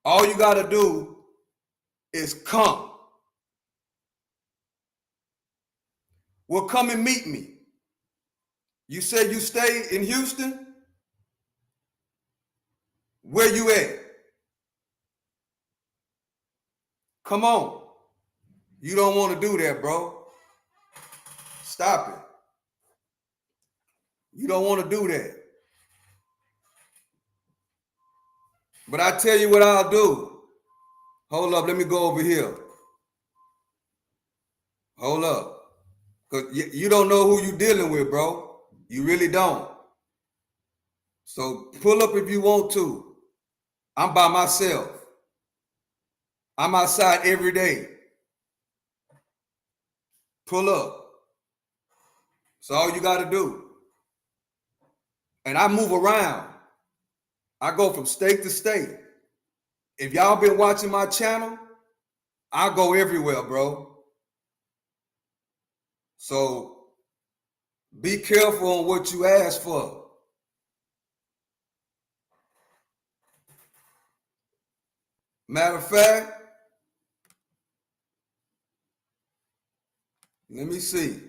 all you got to do is come. Well, come and meet me. You said you stay in Houston? Where you at? Come on. You don't want to do that, bro. Stop it. You don't want to do that. But I tell you what I'll do. Hold up, let me go over here. Hold up. Because you don't know who you're dealing with, bro. You really don't. So pull up if you want to. I'm by myself. I'm outside every day. Pull up. That's all you got to do. And I move around. I go from state to state. if y'all been watching my channel, I go everywhere, bro. So be careful on what you ask for. Matter of fact, let me see.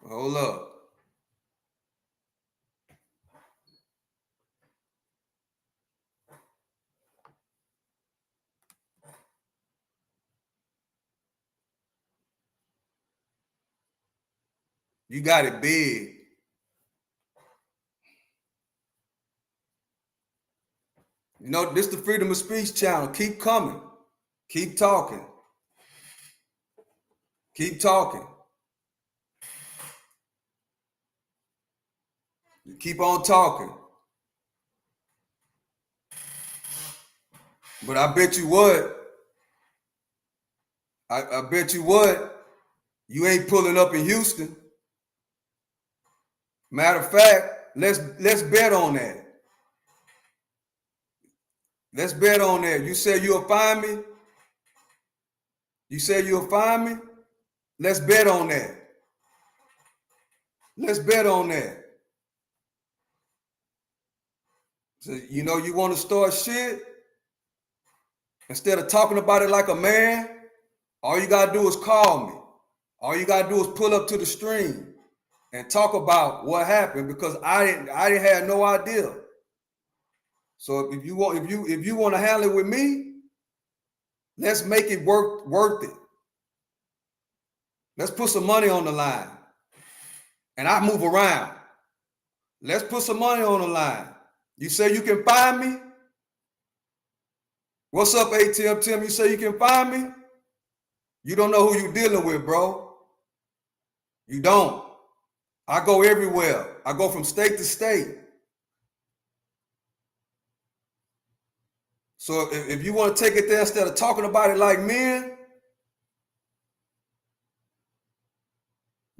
Hold up. You got it big. You know, this is the Freedom of Speech channel. Keep coming. Keep talking. Keep talking. Keep on talking. But I bet you what? I bet you what? You ain't pulling up in Houston. Matter of fact, let's bet on that. Let's bet on that. You say you'll find me? You say you'll find me? Let's bet on that. Let's bet on that. So, you know, you want to start shit? Instead of talking about it like a man, all you got to do is call me. All you got to do is pull up to the stream and talk about what happened, because I didn't have no idea. So if you want to handle it with me, let's make it worth it. Let's put some money on the line. And I move around. Let's put some money on the line. You say you can find me? What's up, ATM Tim? You say you can find me? You don't know who you're dealing with, bro. You don't. I go everywhere. I go from state to state. So if you want to take it there instead of talking about it like men,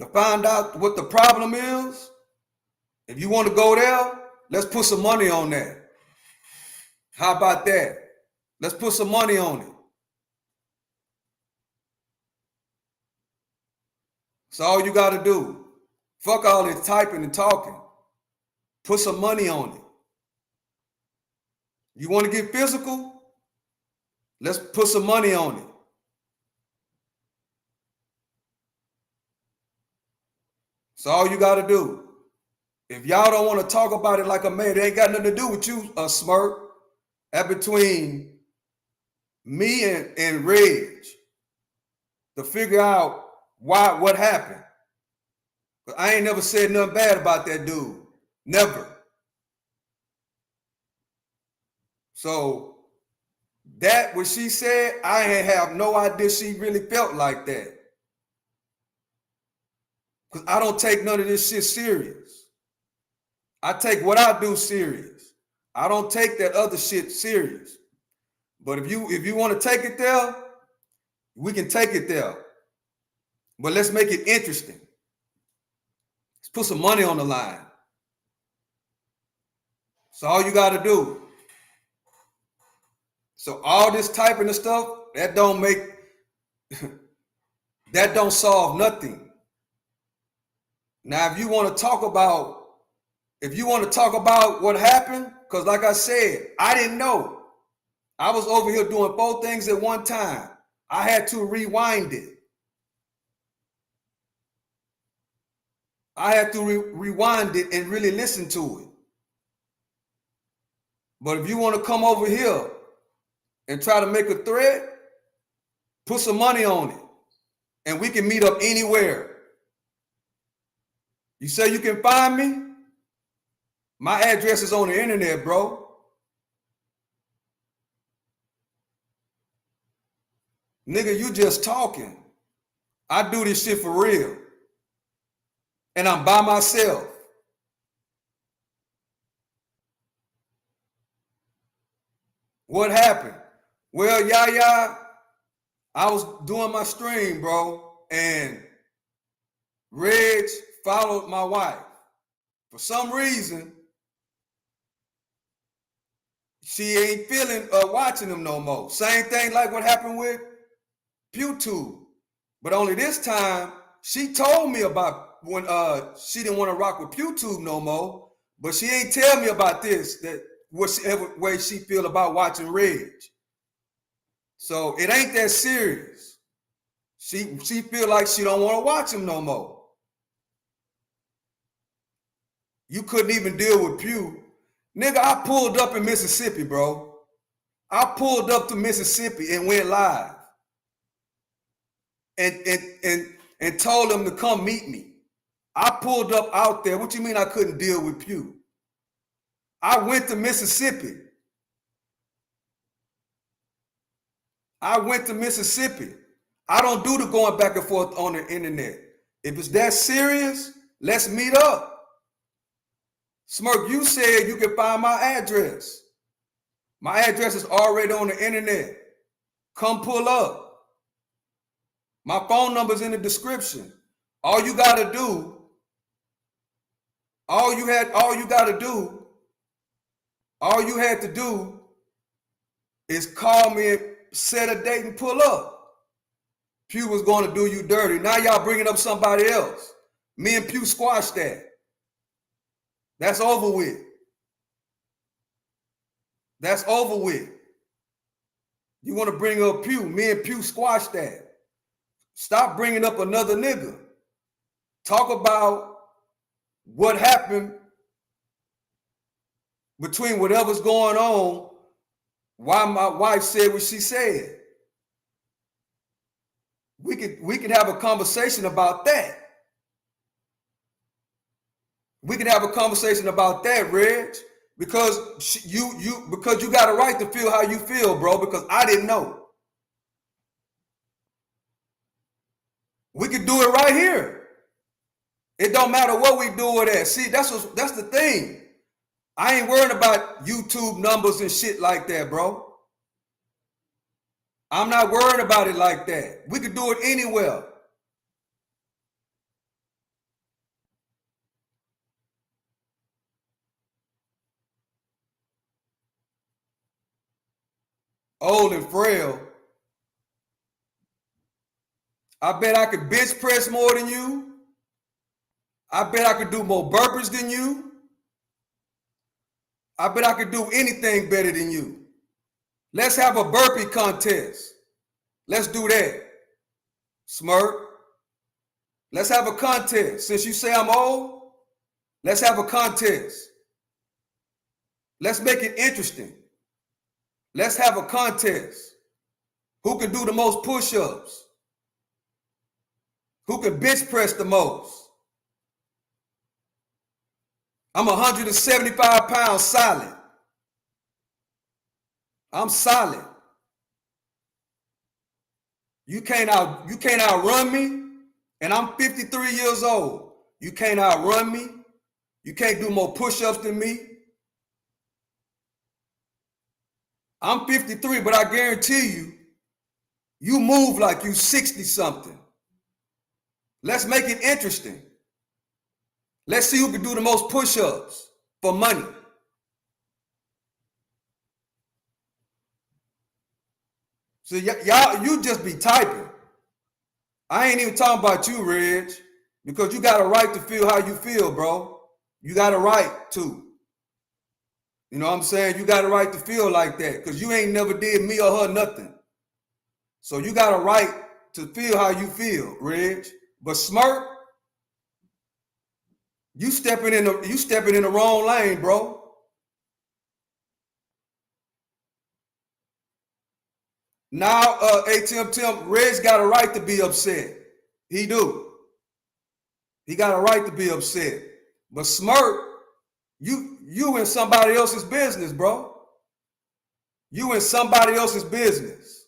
to find out what the problem is, if you want to go there, let's put some money on that. How about that? Let's put some money on it. That's all you got to do. Fuck all this typing and talking. Put some money on it. You want to get physical? Let's put some money on it. That's all you got to do. If y'all don't want to talk about it like a man, it ain't got nothing to do with you, Smirk. That between me and Reg to figure out what happened. But I ain't never said nothing bad about that dude. Never. So that what she said, I have no idea she really felt like that. Because I don't take none of this shit serious. I take what I do serious. I don't take that other shit serious. But if you want to take it there, we can take it there. But let's make it interesting. Let's put some money on the line. That's all you got to do. So all this typing of stuff, that don't solve nothing. Now, if you want to talk about what happened, because like I said, I didn't know. I was over here doing 4 things at one time. I had to rewind it. I had to rewind it and really listen to it. But if you want to come over here and try to make a thread, put some money on it, and we can meet up anywhere. You say you can find me? My address is on the internet, bro. Nigga, you just talking. I do this shit for real. And I'm by myself. What happened? Well, Yaya, I was doing my stream, bro, and Reg followed my wife. For some reason, she ain't feeling watching them no more. Same thing like what happened with PewTube. But only this time, she told me about when she didn't want to rock with PewTube no more, but she ain't tell me about this, that whatever way she feel about watching Reg. So it ain't that serious. She feel like she don't want to watch him no more. You couldn't even deal with Pew. Nigga, I pulled up in Mississippi, bro. I pulled up to Mississippi and went live. And told them to come meet me. I pulled up out there. What you mean I couldn't deal with Pew? I went to Mississippi. I went to Mississippi. I don't do the going back and forth on the internet. If it's that serious, let's meet up. Smirk, you said you can find my address. My address is already on the internet. Come pull up. My phone number's in the description. All you had to do is call me and set a date and pull up. Pew was going to do you dirty. Now y'all bringing up somebody else. Me and Pew squashed that. That's over with. That's over with. You want to bring up Pew. Me and Pew squashed that. Stop bringing up another nigga. Talk about what happened between whatever's going on, why my wife said what she said. We could have a conversation about that. We can have a conversation about that, Reg, because you got a right to feel how you feel, bro, because I didn't know. We could do it right here. It don't matter what we do with that. See, that's the thing. I ain't worried about YouTube numbers and shit like that, bro. I'm not worried about it like that. We could do it anywhere. Old and frail. I bet I could bench press more than you. I bet I could do more burpees than you. I bet I could do anything better than you. Let's have a burpee contest. Let's do that. Smirk. Let's have a contest. Since you say I'm old, let's have a contest. Let's make it interesting. Let's have a contest. Who can do the most push-ups? Who can bench press the most? I'm 175 pounds solid. I'm solid. You can't outrun me, and I'm 53 years old. You can't outrun me. You can't do more push-ups than me. I'm 53, but I guarantee you, you move like you 60-something. Let's make it interesting. Let's see who can do the most push-ups for money. So y'all, you just be typing. I ain't even talking about you, Reg, because you got a right to feel how you feel, bro. You got a right to. You know what I'm saying? You got a right to feel like that because you ain't never did me or her nothing. So you got a right to feel how you feel, Reg. But Smirk, you stepping in the wrong lane, bro. Now, Tim, Reg got a right to be upset. He do. He got a right to be upset. But Smirk, you in somebody else's business, bro. You in somebody else's business.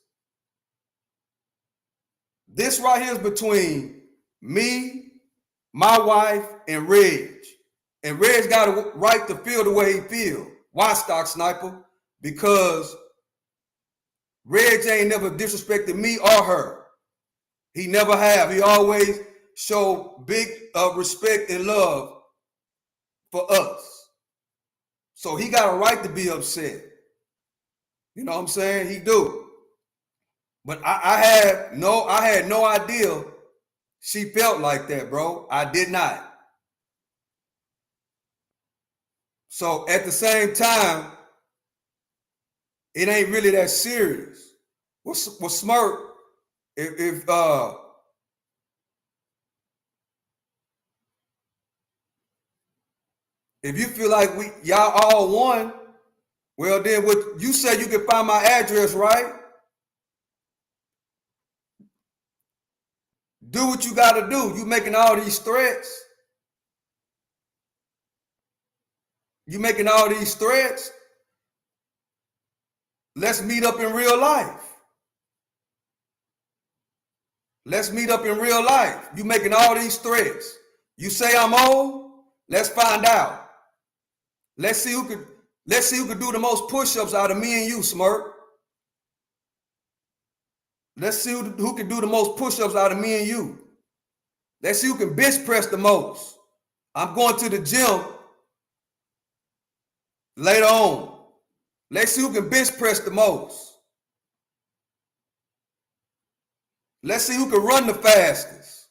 This right here is between me, my wife, and Reg. And Reg got a right to feel the way he feel. Why, Stock Sniper? Because Reg ain't never disrespected me or her. He never have. He always showed big respect and love for us. So he got a right to be upset. You know what I'm saying? He do. But I had no idea she felt like that, bro. I did not. So at the same time, it ain't really that serious. What's Smirk? If you feel like y'all all won, well then what you said you can find my address, right? Do what you gotta do. You making all these threats. You making all these threats. Let's meet up in real life. Let's meet up in real life. You making all these threats. You say I'm old. Let's find out. Let's see who could do the most push-ups out of me and you, Smirk. Let's see who can do the most push-ups out of me and you. Let's see who can bench press the most. I'm going to the gym later on. Let's see who can bench press the most. Let's see who can run the fastest.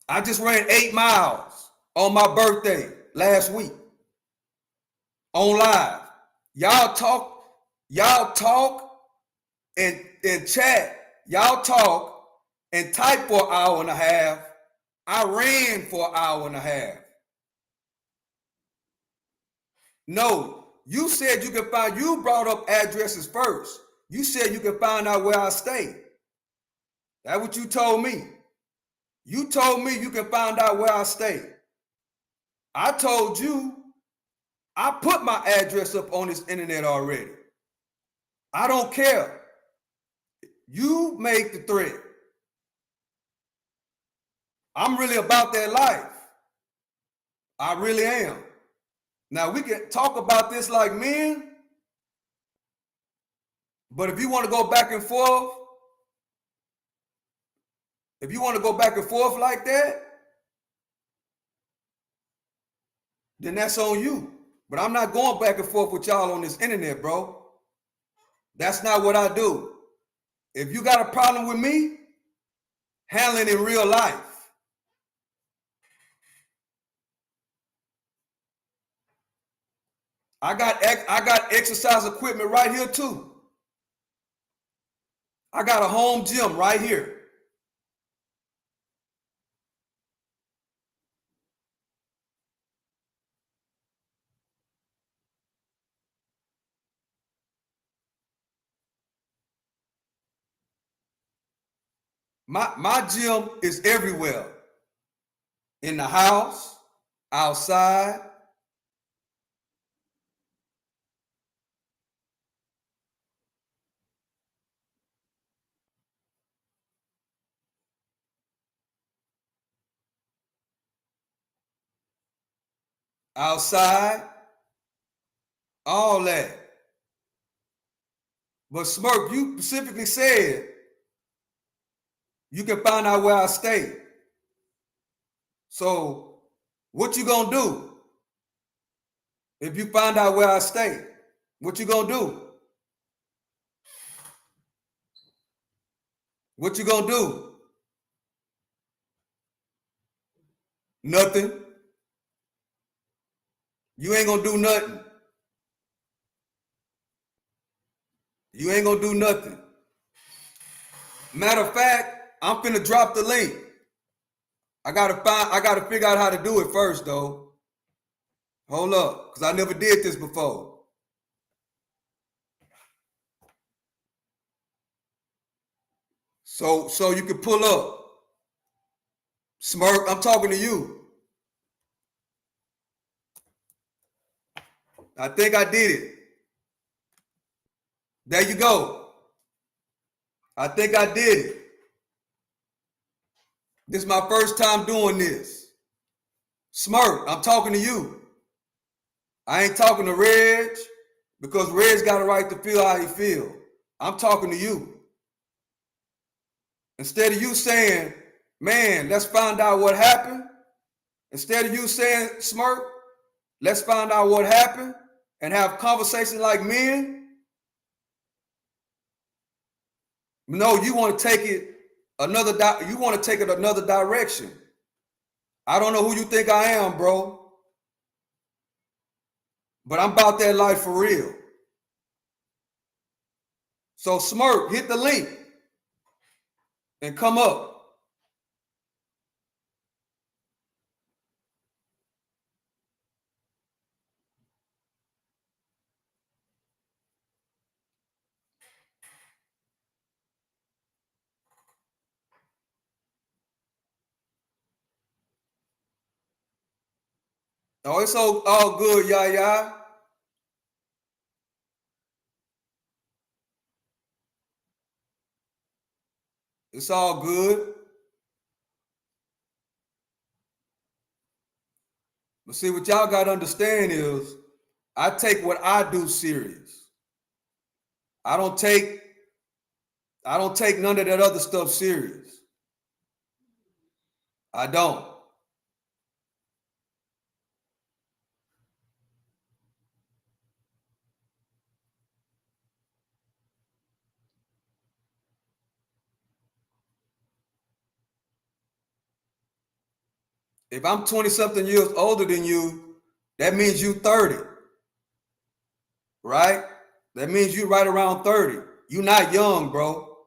I just ran 8 miles on my birthday last week on live. Y'all talk and chat. Y'all talk and type for an hour and a half. I ran for an hour and a half. No, you said you can find, you brought up addresses first. You said you can find out where I stay. That's what you told me. You told me you can find out where I stay. I told you I put my address up on this internet already. I don't care. You make the threat. I'm really about that life. I really am. Now we can talk about this like men, but if you want to go back and forth, like that, then that's on you. But I'm not going back and forth with y'all on this internet, bro. That's not what I do. If you got a problem with me, handle it in real life. I got exercise equipment right here too. I got a home gym right here. My gym is everywhere. In the house, outside. Outside, all that. But Smirk, you specifically said you can find out where I stay. So what you gonna do? If you find out where I stay, what you gonna do? What you gonna do? Nothing. You ain't gonna do nothing. You ain't gonna do nothing. Matter of fact, I'm finna drop the link. I gotta figure out how to do it first though. Hold up, because I never did this before. So you can pull up. Smirk, I'm talking to you. I think I did it. There you go. I think I did it. This is my first time doing this. Smirk, I'm talking to you. I ain't talking to Reg. because Red's got a right to feel how he feel. I'm talking to you. Instead of you saying, man, let's find out what happened. Instead of you saying, Smirk, let's find out what happened and have conversations like men. No, you want to take it another direction. I don't know who you think I am, bro. But I'm about that life for real. So Smirk, hit the link and come up. Oh, it's all good, Yaya. It's all good. But see, what y'all got to understand is I take what I do serious. I don't take none of that other stuff serious. I don't. If I'm 20-something years older than you, that means you 30, right? That means you right around 30. You're not young, bro.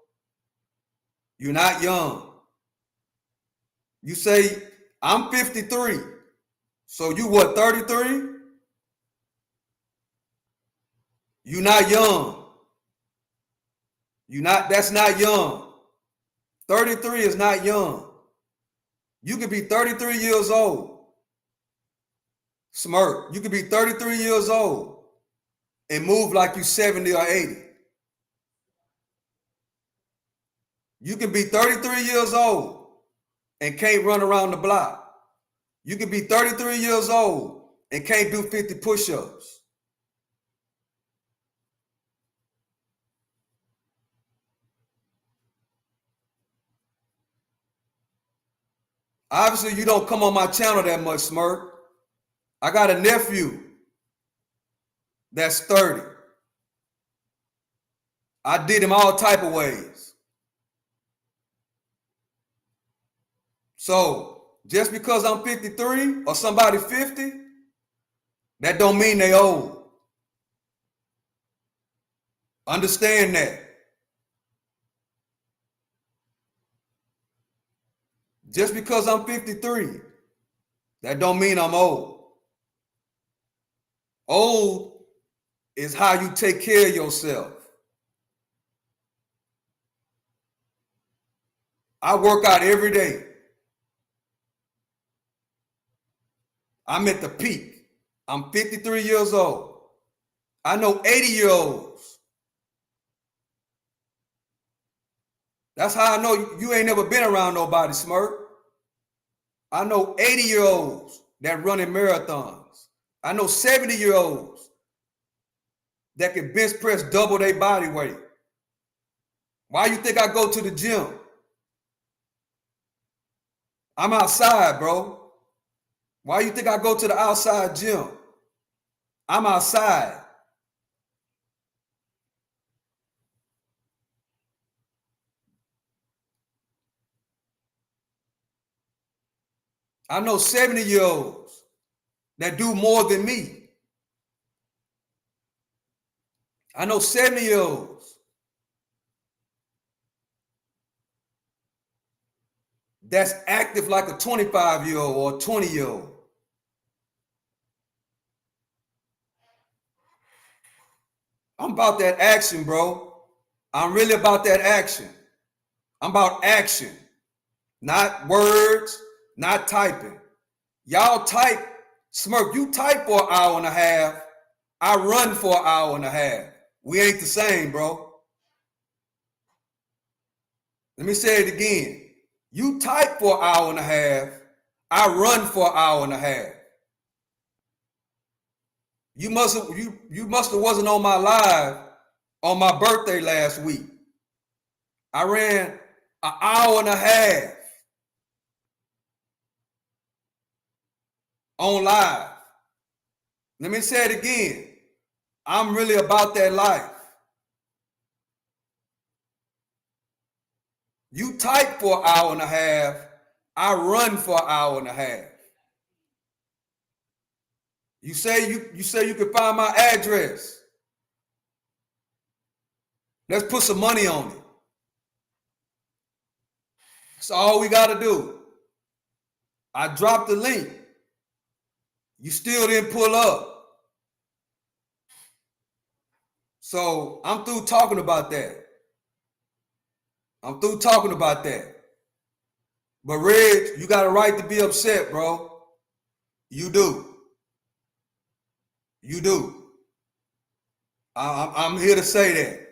You're not young. You say, I'm 53. So you what, 33? You're not young. That's not young. 33 is not young. You could be 33 years old. Smirk. You could be 33 years old and move like you 70 or 80. You can be 33 years old and can't run around the block. You can be 33 years old and can't do 50 push-ups. Obviously, you don't come on my channel that much, Smirk. I got a nephew that's 30. I did him all type of ways. So just because I'm 53 or somebody 50, that don't mean they old. Understand that. Just because I'm 53, that don't mean I'm old. Old is how you take care of yourself. I work out every day. I'm at the peak. I'm 53 years old. I know 80-year-olds. That's how I know you ain't never been around nobody, Smirk. I know 80-year-olds that run in marathons. I know 70-year-olds that can bench press double their body weight. Why you think I go to the gym? I'm outside, bro. Why you think I go to the outside gym? I'm outside. I know 70-year-olds that do more than me. I know 70-year-olds that's active like a 25-year-old or a 20-year-old. I'm about that action, bro. I'm really about that action. I'm about action, not words, not typing. Y'all type, Smirk, you type for an hour and a half. I run for an hour and a half. We ain't the same, bro. Let me say it again. You type for an hour and a half. I run for an hour and a half. You must have wasn't on my live on my birthday last week. I ran an hour and a half on live. Let me say it again. I'm really about that life. You type for an hour and a half, I run for an hour and a half. You say you can find my address. Let's put some money on it. That's all we got to do. I dropped the link. You still didn't pull up. So I'm through talking about that. I'm through talking about that. But Reg, you got a right to be upset, bro. You do. You do. I'm here to say that.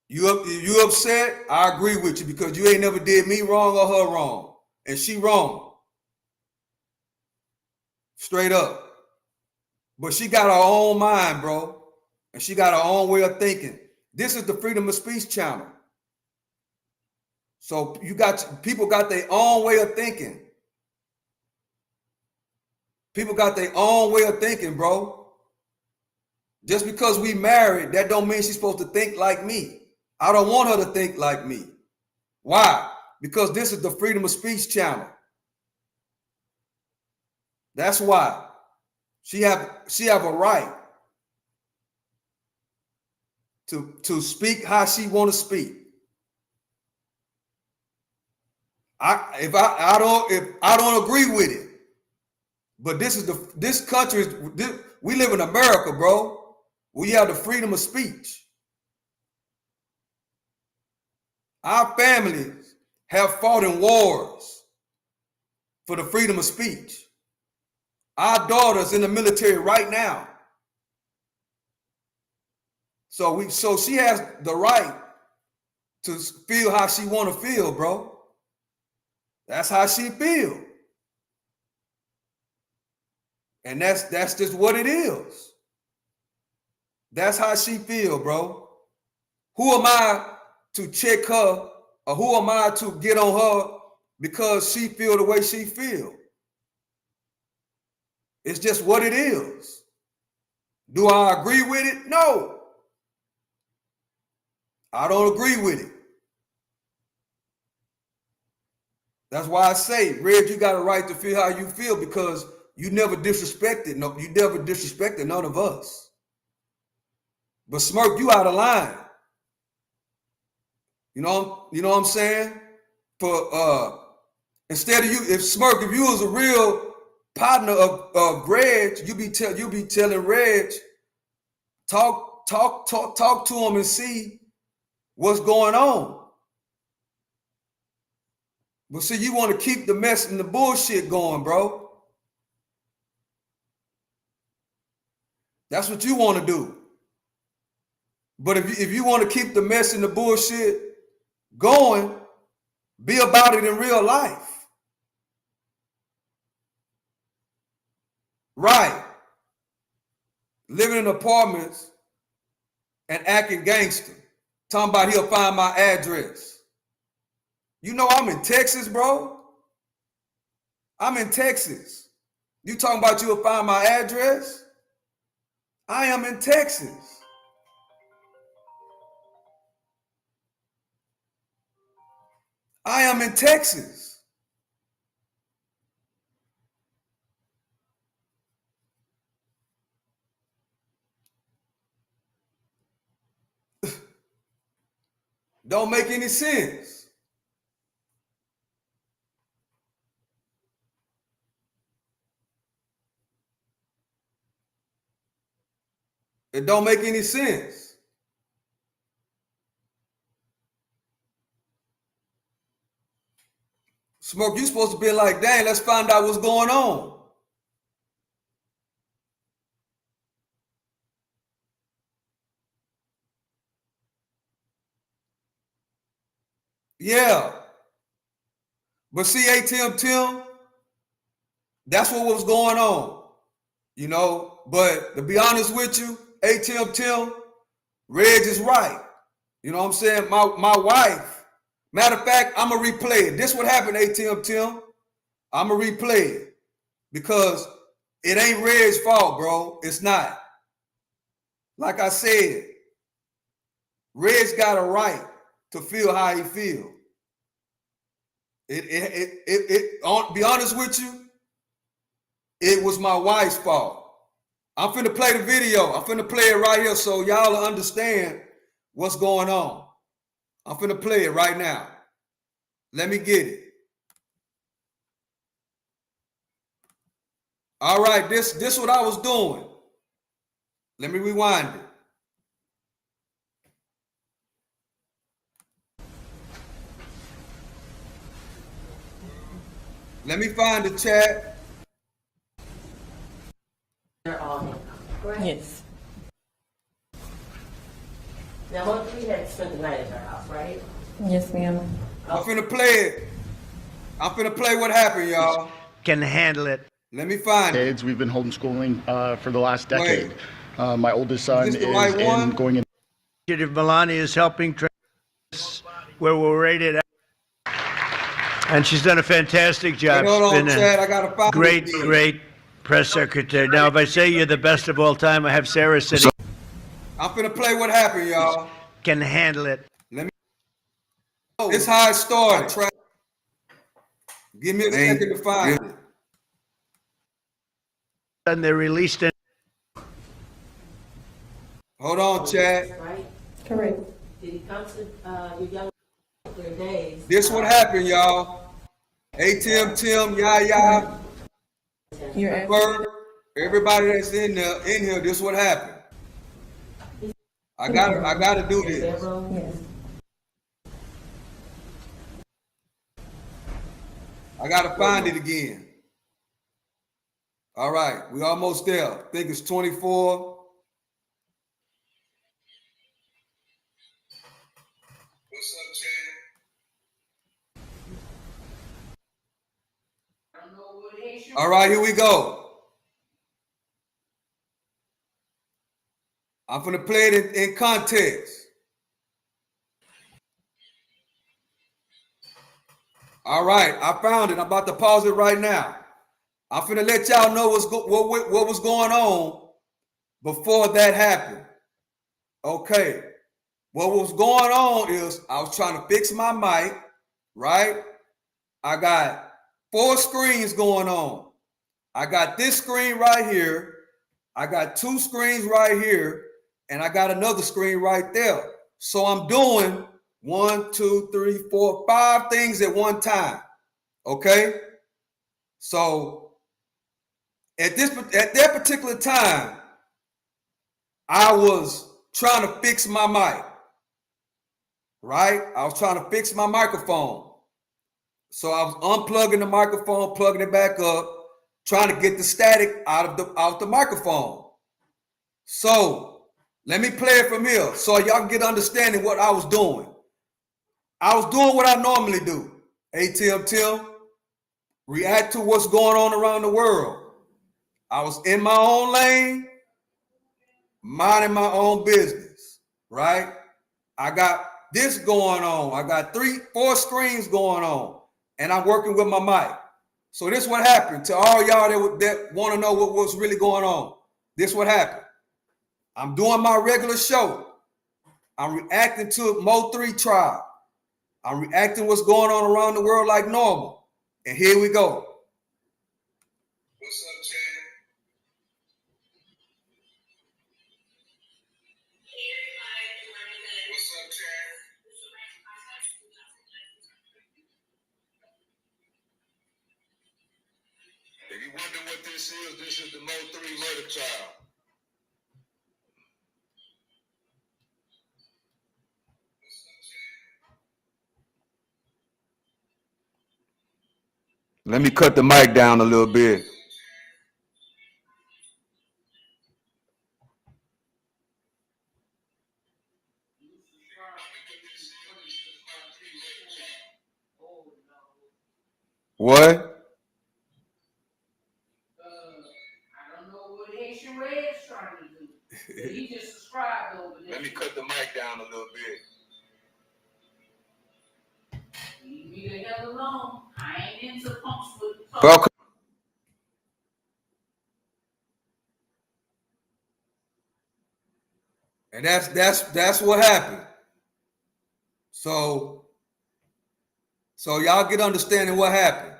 You upset? I agree with you because you ain't never did me wrong or her wrong. And she wrong. Straight up. But she got her own mind, bro. And she got her own way of thinking. This is the Freedom of Speech channel. So people got their own way of thinking. People got their own way of thinking, bro. Just because we married, that don't mean she's supposed to think like me. I don't want her to think like me. Why? Because this is the Freedom of Speech channel. That's why. She have a right to speak how she want to speak. If I don't agree with it, but this country we live in America, bro. We have the freedom of speech. Our families have fought in wars for the freedom of speech. Our daughter's in the military right now. So she has the right to feel how she want to feel, bro. That's how she feel. And that's just what it is. That's how she feel, bro. Who am I to check her, or who am I to get on her because she feel the way she feel? It's just what it is. Do I agree with it? No. I don't agree with it. That's why I say, Reg, you got a right to feel how you feel because you never disrespected. No, you never disrespected none of us. But Smirk, you out of line. You know what I'm saying? For instead of you, if Smirk, if you was a real partner of Reg, you be telling Reg, talk to him and see what's going on. But see, you want to keep the mess and the bullshit going, bro. That's what you want to do. But if you want to keep the mess and the bullshit going, be about it in real life. Right. Living in apartments and acting gangster. Talking about he'll find my address. You know I'm in Texas, bro. I'm in Texas. You talking about you'll find my address? I am in Texas. I am in Texas. Don't make any sense. It don't make any sense. Smoke, you supposed to be like, dang, let's find out what's going on. Yeah. But see, ATM Tim, that's what was going on. You know, but to be honest with you, ATM Tim, Reg is right. You know what I'm saying? My wife, matter of fact, I'm going to replay it. This what happened, ATM Tim. I'm going to replay it because it ain't Reg's fault, bro. It's not. Like I said, Reg's got a right to feel how he feel. Be honest with you, it was my wife's fault. I'm finna play the video. I'm finna play it right here so y'all will understand what's going on. I'm finna play it right now. Let me get it. All right, this what I was doing. Let me rewind it. Let me find the chat. They're all in. Correct? Yes. Now, most of you had spent the night at their house, right? Yes, ma'am. I'm finna play it. I'm finna play what happened, y'all. Can handle it. Let me find it. Kids, we've been homeschooling for the last decade. My oldest son Is is this the right one? going in. Melania is helping train us where we're rated at. And she's done a fantastic job. Hey, hold on, She's been Chad. a I gotta find great, it. great press secretary. Now, if I say you're the best of all time, I have Sarah sitting. I'm finna play what happened, y'all. Can handle it. Let me. This how it started. Give me a second to find it. And they released it. Hold on, Chad. Right? Correct. Did he come to your young their days? This what happened, y'all. ATM Tim, Yaya, You're asking. Bert, everybody that's in here, this what happened. I gotta do In their this. room? Yes. I gotta find it again. All right, we almost there. I think it's 24. What's up, Chad? I don't know what Haitian. All right, here we go. I'm gonna play it in context. All right, I found it. I'm about to pause it right now. I'm finna let y'all know what was going on before that happened. Okay, what was going on is I was trying to fix my mic, right? I got 4 screens going on. I got this screen right here. I got 2 screens right here, and I got another screen right there. So I'm doing 1, 2, 3, 4, 5 things at one time. Okay? So at that particular time, I was trying to fix my mic. Right? I was trying to fix my microphone. So I was unplugging the microphone, plugging it back up, trying to get the static out of the microphone. So let me play it from here so y'all can get understanding what I was doing. I was doing what I normally do. ATM Tim, react to what's going on around the world. I was in my own lane, minding my own business, right? I got this going on. I got 3, 4 screens going on, and I'm working with my mic. So this what happened to all y'all that want to know what was really going on. This what happened. I'm doing my regular show. I'm reacting to Mo3 Tribe. I'm reacting what's going on around the world like normal. And here we go. What's up, Chad? What's up, Chad? If you wonder what this is the Mo3 Murder Trial. Let me cut the mic down a little bit. What? I don't know what Haitian Red's trying to do. But he just subscribed over there. Let me cut the mic down a little bit. Leave me the hell alone. I ain't into punks with punks. Bro, and that's what happened. So y'all get understanding what happened.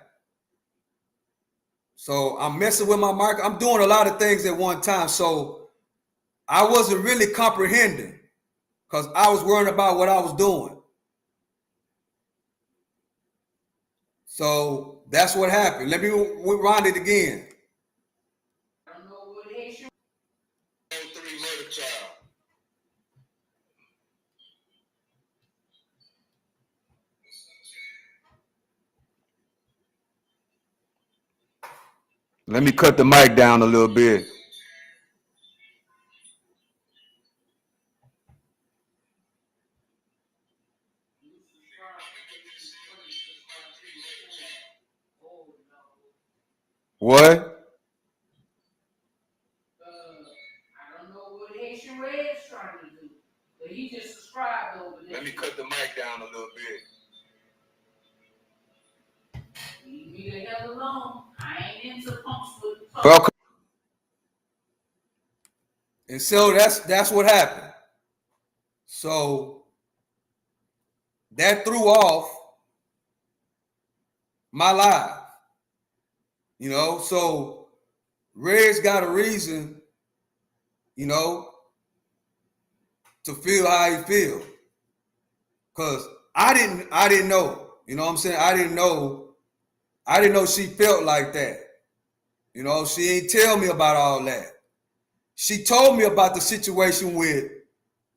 So I'm messing with my market. I'm doing a lot of things at one time. So I wasn't really comprehending because I was worrying about what I was doing. So that's what happened. Let me rewind it again. I don't know what Haitian. 3 murder child. Let me cut the mic down a little bit. What? I don't know what Haitian Red's trying to do. But he just subscribed over there. Let me cut the mic down a little bit. Leave me the hell alone. I ain't into punks with punks. Bro, and so that's what happened. So that threw off my life. You know, so Red's got a reason, you know, to feel how he feel. Cause I didn't know, you know what I'm saying? I didn't know she felt like that. You know, she ain't tell me about all that. She told me about the situation with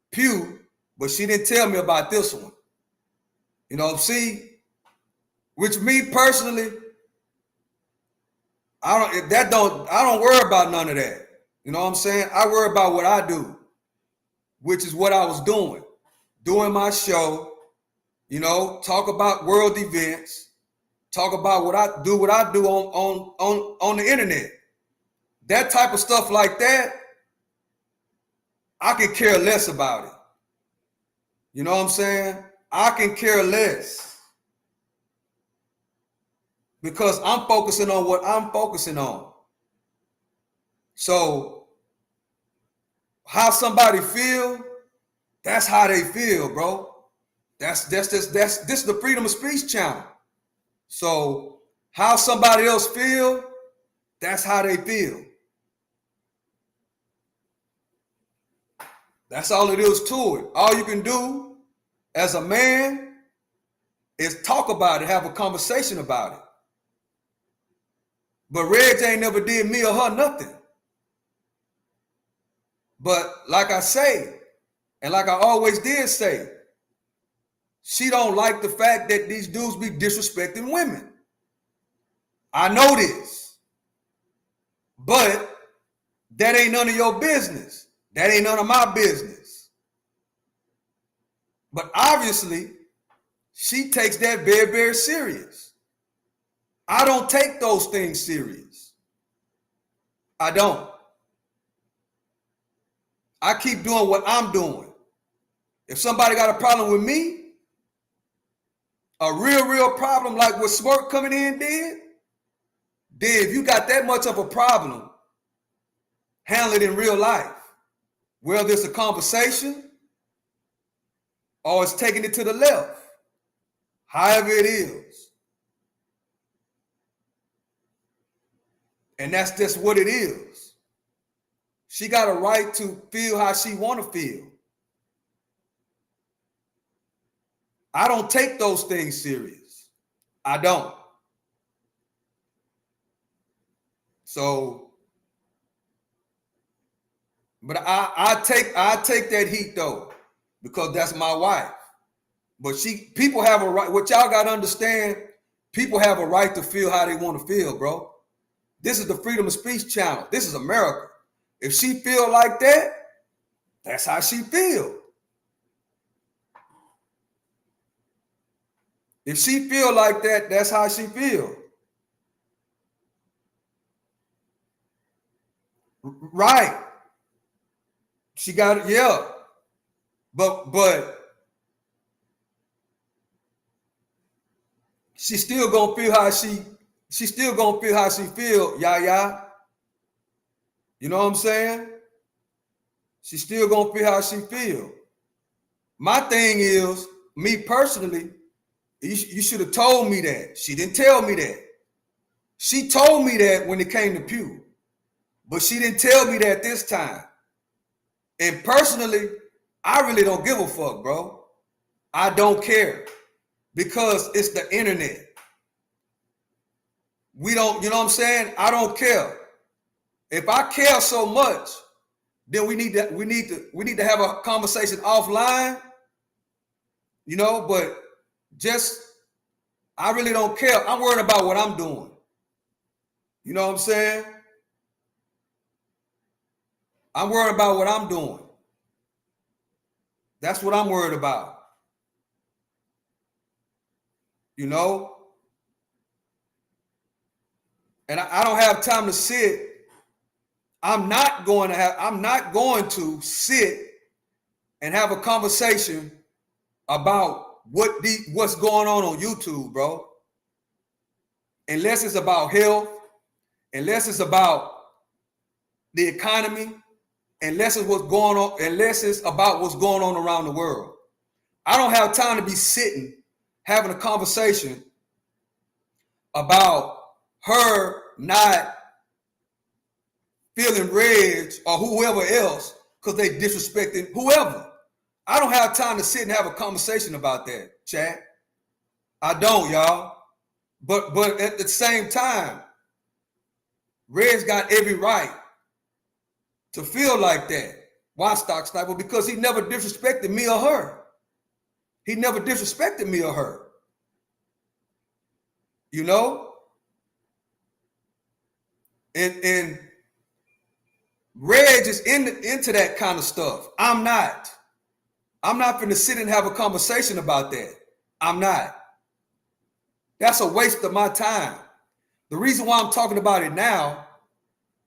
Pew, but she didn't tell me about this one. You know, see, which me personally, I don't worry about none of that. You know what I'm saying? I worry about what I do, which is what I was doing my show, you know, talk about world events, talk about what I do on the internet. That type of stuff like that, I can care less about it. You know what I'm saying? I can care less. Because I'm focusing on what I'm focusing on. So how somebody feel, that's how they feel, bro. This is the Freedom of Speech channel. So how somebody else feel, that's how they feel. That's all it is to it. All you can do as a man is talk about it, have a conversation about it. But Reg ain't never did me or her nothing. But like I say, and like I always did say, she don't like the fact that these dudes be disrespecting women. I know this. But that ain't none of your business. That ain't none of my business. But obviously, she takes that very, very serious. I don't take those things serious. I don't. I keep doing what I'm doing. If somebody got a problem with me, a real problem like what Smirk coming in did, then if you got that much of a problem, handle it in real life. Whether it's a conversation or it's taking it to the left, however it is. And that's just what it is. She got a right to feel how she want to feel. I don't take those things serious. I don't. So, but I take that heat though, because that's my wife. But people have a right, what y'all got to understand, people have a right to feel how they want to feel, bro. This is the Freedom of Speech channel. This is America. If she feel like that, that's how she feel. If she feel like that, that's how she feel. Right. She got it, yeah. But she still gonna feel how she still gonna feel how she feel, yeah. You know what I'm saying? She still gonna feel how she feel. My thing is, me personally, you should have told me that. She didn't tell me that. She told me that when it came to Pew, but she didn't tell me that this time. And personally, I really don't give a fuck, bro. I don't care because it's the internet. We don't, you know what I'm saying? I don't care. If I care so much, then we need to have a conversation offline, you know, but just I really don't care. I'm worried about what I'm doing. You know what I'm saying? I'm worried about what I'm doing. That's what I'm worried about. You know? And I don't have time to sit. I'm not going to sit and have a conversation about what's going on YouTube, bro. Unless it's about health, unless it's about the economy, unless it's about what's going on around the world. I don't have time to be sitting having a conversation about her not feeling Reg or whoever else because they disrespecting whoever. I don't have time to sit and have a conversation about that, chat. I don't, y'all. But at the same time, Red's got every right to feel like that. Why, Stock Sniper? Because he never disrespected me or her. He never disrespected me or her. You know? And Reg is into that kind of stuff. I'm not. I'm not going to sit and have a conversation about that. I'm not. That's a waste of my time. The reason why I'm talking about it now,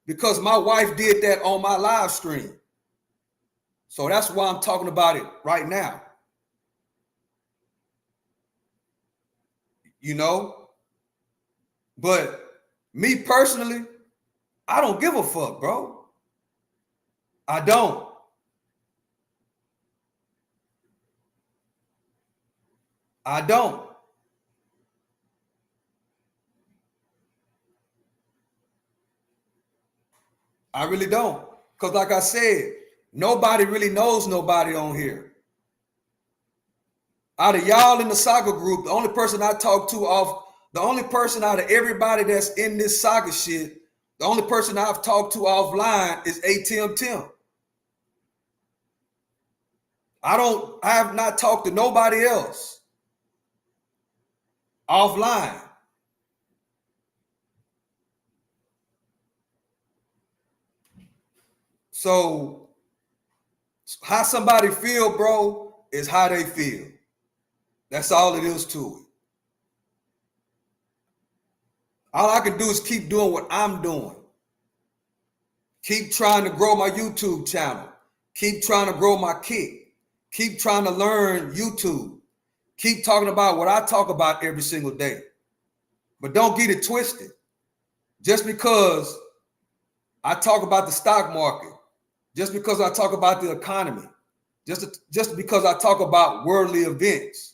because my wife did that on my live stream. So that's why I'm talking about it right now. You know? But me personally, I don't give a fuck, bro. I don't. I don't. I really don't. Because like I said, nobody really knows nobody on here. Out of y'all in the Saga group, the only person I talk to the only person out of everybody that's in this Saga shit, the only person I've talked to offline is ATM Tim. I have not talked to nobody else offline. So how somebody feel, bro, is how they feel. That's all it is to it. All I can do is keep doing what I'm doing. Keep trying to grow my YouTube channel. Keep trying to grow my Kick. Keep trying to learn YouTube. Keep talking about what I talk about every single day. But don't get it twisted. Just because I talk about the stock market, just because I talk about the economy, just because I talk about worldly events,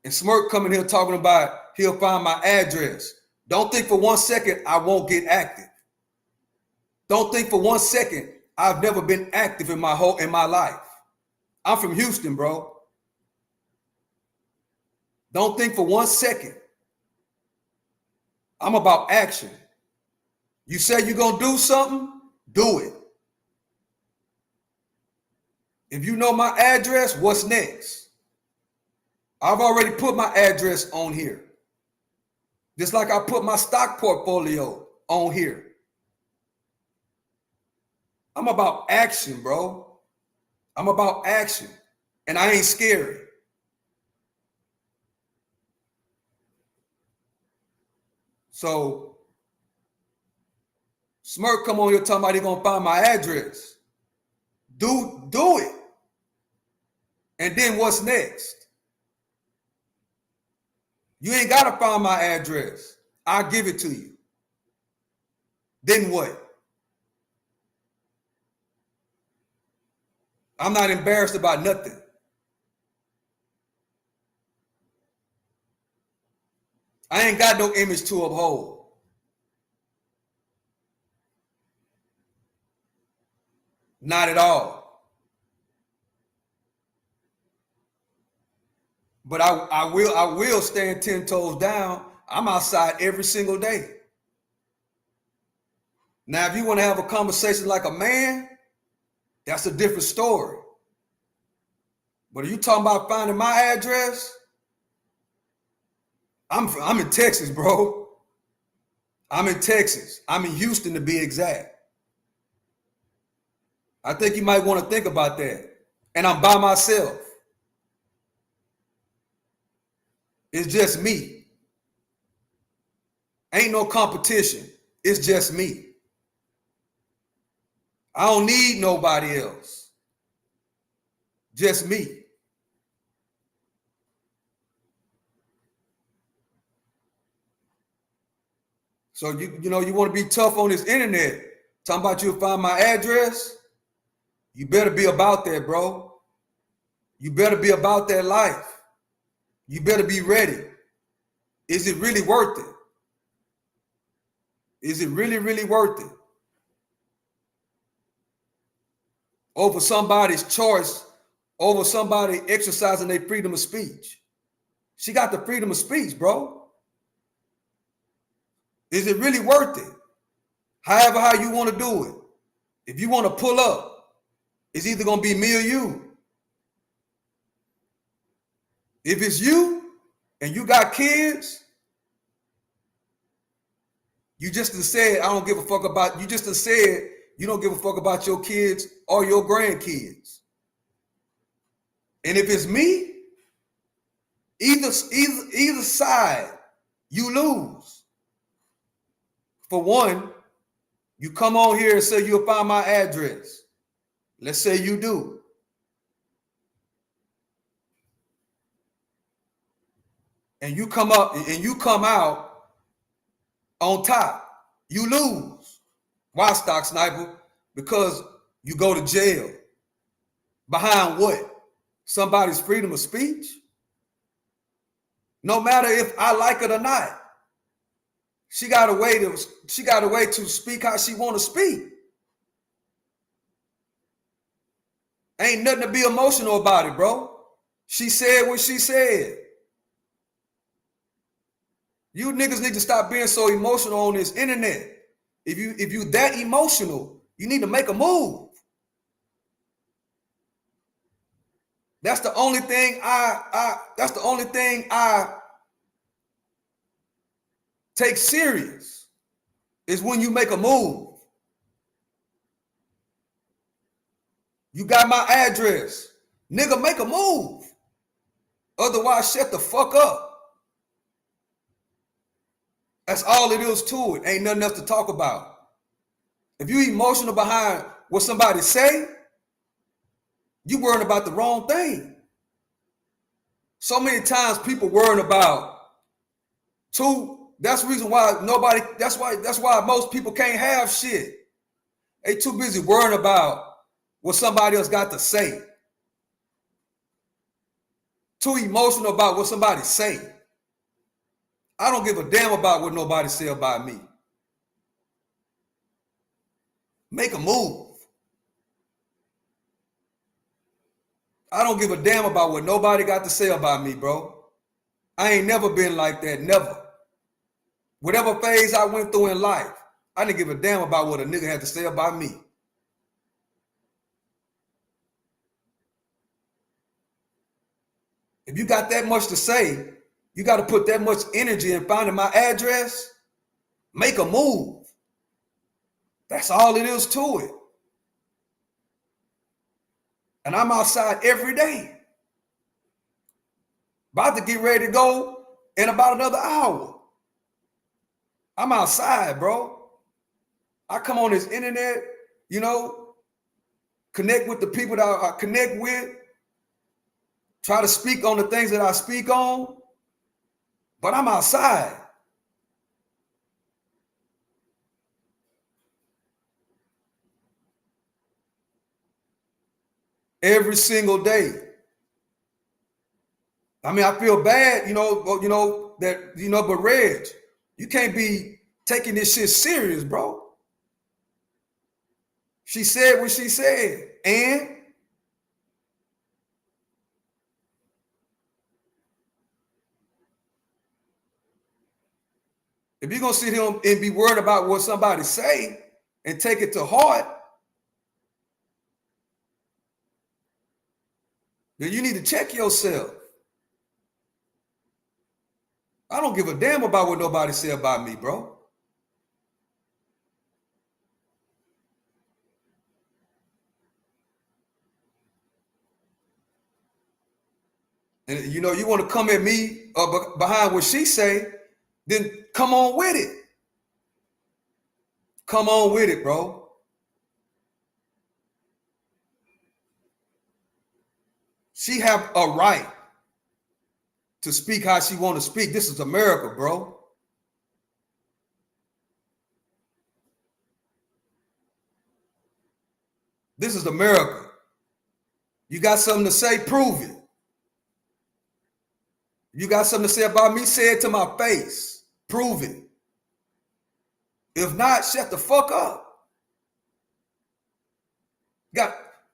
and Smirk coming here talking about he'll find my address. Don't think for 1 second I won't get active. Don't think for 1 second I've never been active in my life. I'm from Houston, bro. Don't think for 1 second. I'm about action. You say you're gonna do something, do it. If you know my address, what's next? I've already put my address on here. Just like I put my stock portfolio on here. I'm about action, bro. I'm about action. And I ain't scary. So Smirk come on here talking about he gonna find my address. Do it. And then what's next? You ain't gotta find my address. I'll give it to you. Then what? I'm not embarrassed about nothing. I ain't got no image to uphold. Not at all. But I will stand 10 toes down. I'm outside every single day. Now, if you want to have a conversation like a man, that's a different story. But are you talking about finding my address? I'm in Texas, bro. I'm in Texas. I'm in Houston to be exact. I think you might want to think about that. And I'm by myself. It's just me. Ain't no competition. It's just me. I don't need nobody else. Just me. So you want to be tough on this internet, talking about you'll find my address. You better be about that, bro. You better be about that life. You better be ready. Is it really worth it? Is it really, really worth it? Over somebody's choice, over somebody exercising their freedom of speech. She got the freedom of speech, bro. Is it really worth it? However, how you want to do it. If you want to pull up, it's either going to be me or you. If it's you and you got kids, you just said, I don't give a fuck about, you just said you don't give a fuck about your kids or your grandkids. And if it's me, either side, you lose. For one, you come on here and say you'll find my address. Let's say you do. And you come up and you come out on top. You lose. Why, Stock Sniper? Because you go to jail. Behind what? Somebody's freedom of speech? No matter if I like it or not. She got a way to speak how she want to speak. Ain't nothing to be emotional about it, bro. She said what she said. You niggas need to stop being so emotional on this internet. If you that emotional, you need to make a move. That's the only thing I take serious is when you make a move. You got my address. Nigga, make a move. Otherwise, shut the fuck up. That's all it is to it. Ain't nothing else to talk about. If you emotional behind what somebody say, you worrying about the wrong thing. So many times people worrying about that's the reason why that's why most people can't have shit. They too busy worrying about what somebody else got to say. Too emotional about what somebody say. I don't give a damn about what nobody say about me. Make a move. I don't give a damn about what nobody got to say about me, bro. I ain't never been like that, never. Whatever phase I went through in life, I didn't give a damn about what a nigga had to say about me. If you got that much to say, you got to put that much energy in finding my address, make a move. That's all it is to it. And I'm outside every day. About to get ready to go in about another hour. I'm outside, bro. I come on this internet, you know, connect with the people that I connect with, try to speak on the things that I speak on, but I'm outside. Every single day. I mean, I feel bad, but Reg, you can't be taking this shit serious, bro. She said what she said, and if you're gonna sit here and be worried about what somebody say and take it to heart, then you need to check yourself. I don't give a damn about what nobody say about me, bro. And you know, you want to come at me behind what she say, then come on with it. Come on with it, bro. She have a right to speak how she want to speak. This is America, bro. This is America. You got something to say, prove it. You got something to say about me, say it to my face. Prove it. If not, shut the fuck up.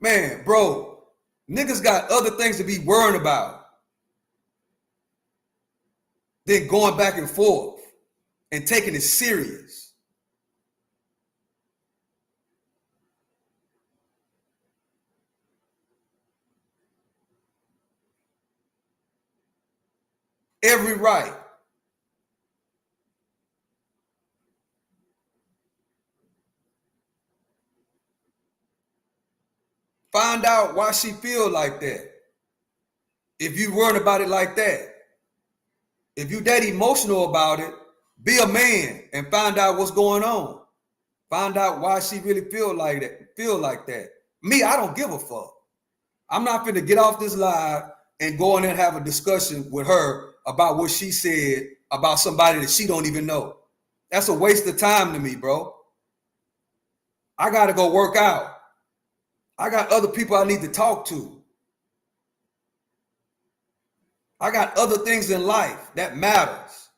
Man, bro, niggas got other things to be worrying about than going back and forth and taking it serious. Every right. Find out why she feel like that. If you worried about it like that. If you that emotional about it, be a man and find out what's going on. Find out why she really feel like that. Me, I don't give a fuck. I'm not finna get off this live and go in there and have a discussion with her about what she said about somebody that she don't even know. That's a waste of time to me, bro. I gotta go work out. I got other people I need to talk to. I got other things in life that matters.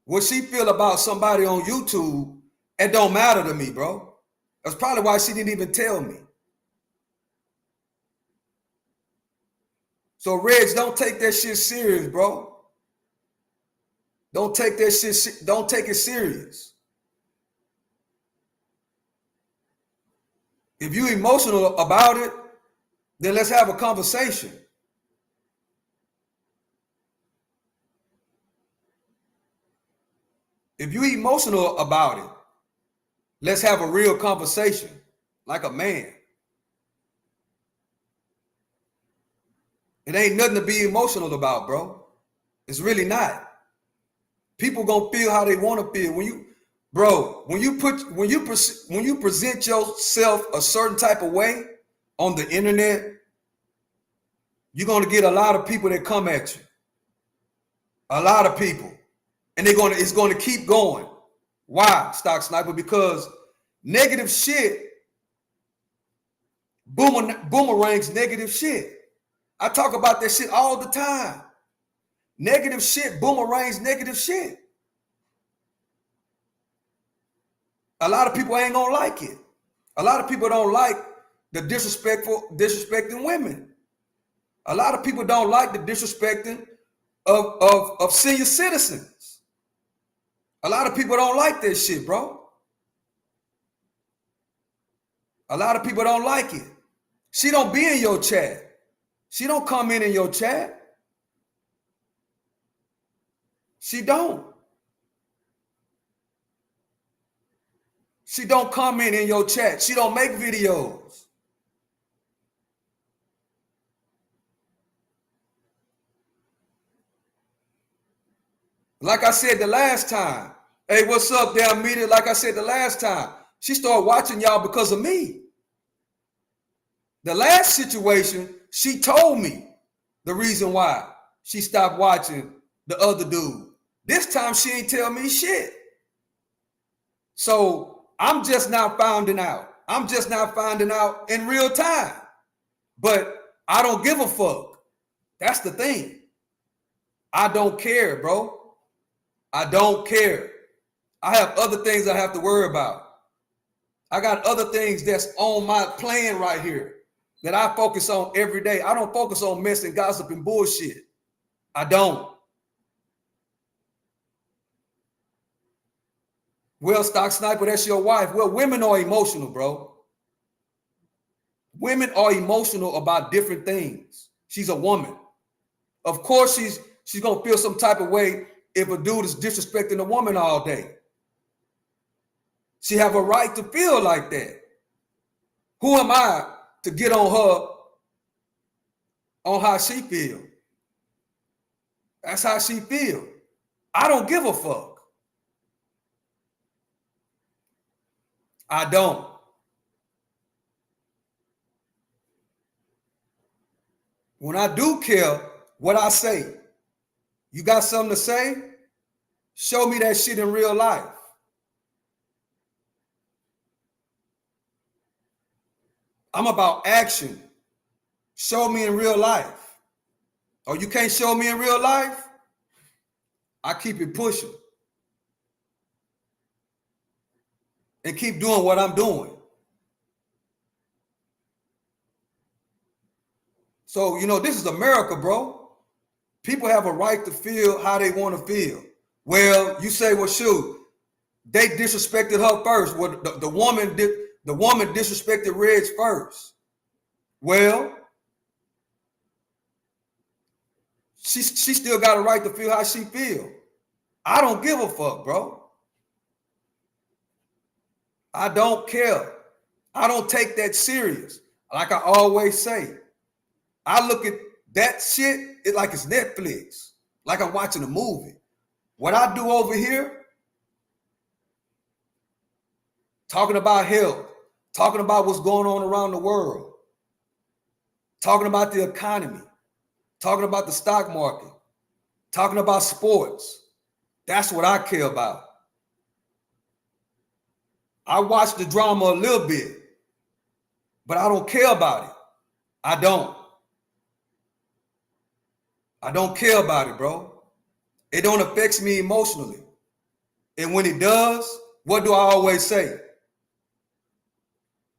What she feel about somebody on YouTube, it don't matter to me, bro. That's probably why she didn't even tell me. So Reg, don't take that shit serious, bro. Don't take that shit, don't take it serious. If you emotional about it, then let's have a conversation. If you emotional about it, let's have a real conversation, like a man. It ain't nothing to be emotional about, bro. It's really not. People gonna feel how they want to feel. When you present yourself a certain type of way on the internet, you're gonna get a lot of people that come at you. A lot of people. And it's gonna keep going. Why, Stock Sniper? Because negative shit boomerangs negative shit. I talk about that shit all the time. Negative shit boomerangs negative shit. A lot of people ain't gonna like it. A lot of people don't like the disrespecting women. A lot of people don't like the disrespecting of senior citizens. A lot of people don't like that shit, bro. A lot of people don't like it. She don't be in your chat. She don't come in your chat. She don't. She don't comment in your chat. She don't make videos. Like I said the last time. Hey, what's up, damn media? Like I said the last time. She started watching y'all because of me. The last situation, she told me the reason why she stopped watching the other dude. This time she ain't tell me shit. So I'm just now finding out. I'm just now finding out in real time. But I don't give a fuck. That's the thing. I don't care, bro. I don't care. I have other things I have to worry about. I got other things that's on my plan right here that I focus on every day. I don't focus on mess and gossip and bullshit. I don't. Well, Stock Sniper, that's your wife. Well, women are emotional, bro. Women are emotional about different things. She's a woman. Of course, she's gonna feel some type of way if a dude is disrespecting a woman all day. She have a right to feel like that. Who am I to get on her on how she feel? That's how she feel. I don't give a fuck. I don't. When I do care, what I say, you got something to say? Show me that shit in real life. I'm about action. Show me in real life. Oh, you can't show me in real life? I keep it pushing. And keep doing what I'm doing. So, you know, this is America, bro. People have a right to feel how they want to feel. Well, you say, well, shoot, they disrespected her first. Well, the woman disrespected Reg first. Well, she still got a right to feel how she feel. I don't give a fuck, bro. I don't care. I don't take that serious. Like I always say, I look at that shit like it's Netflix, like I'm watching a movie. What I do over here, talking about health, talking about what's going on around the world, talking about the economy, talking about the stock market, talking about sports. That's what I care about. I watch the drama a little bit, but I don't care about it. I don't care about it, bro. It don't affect me emotionally. And when it does, what do I always say?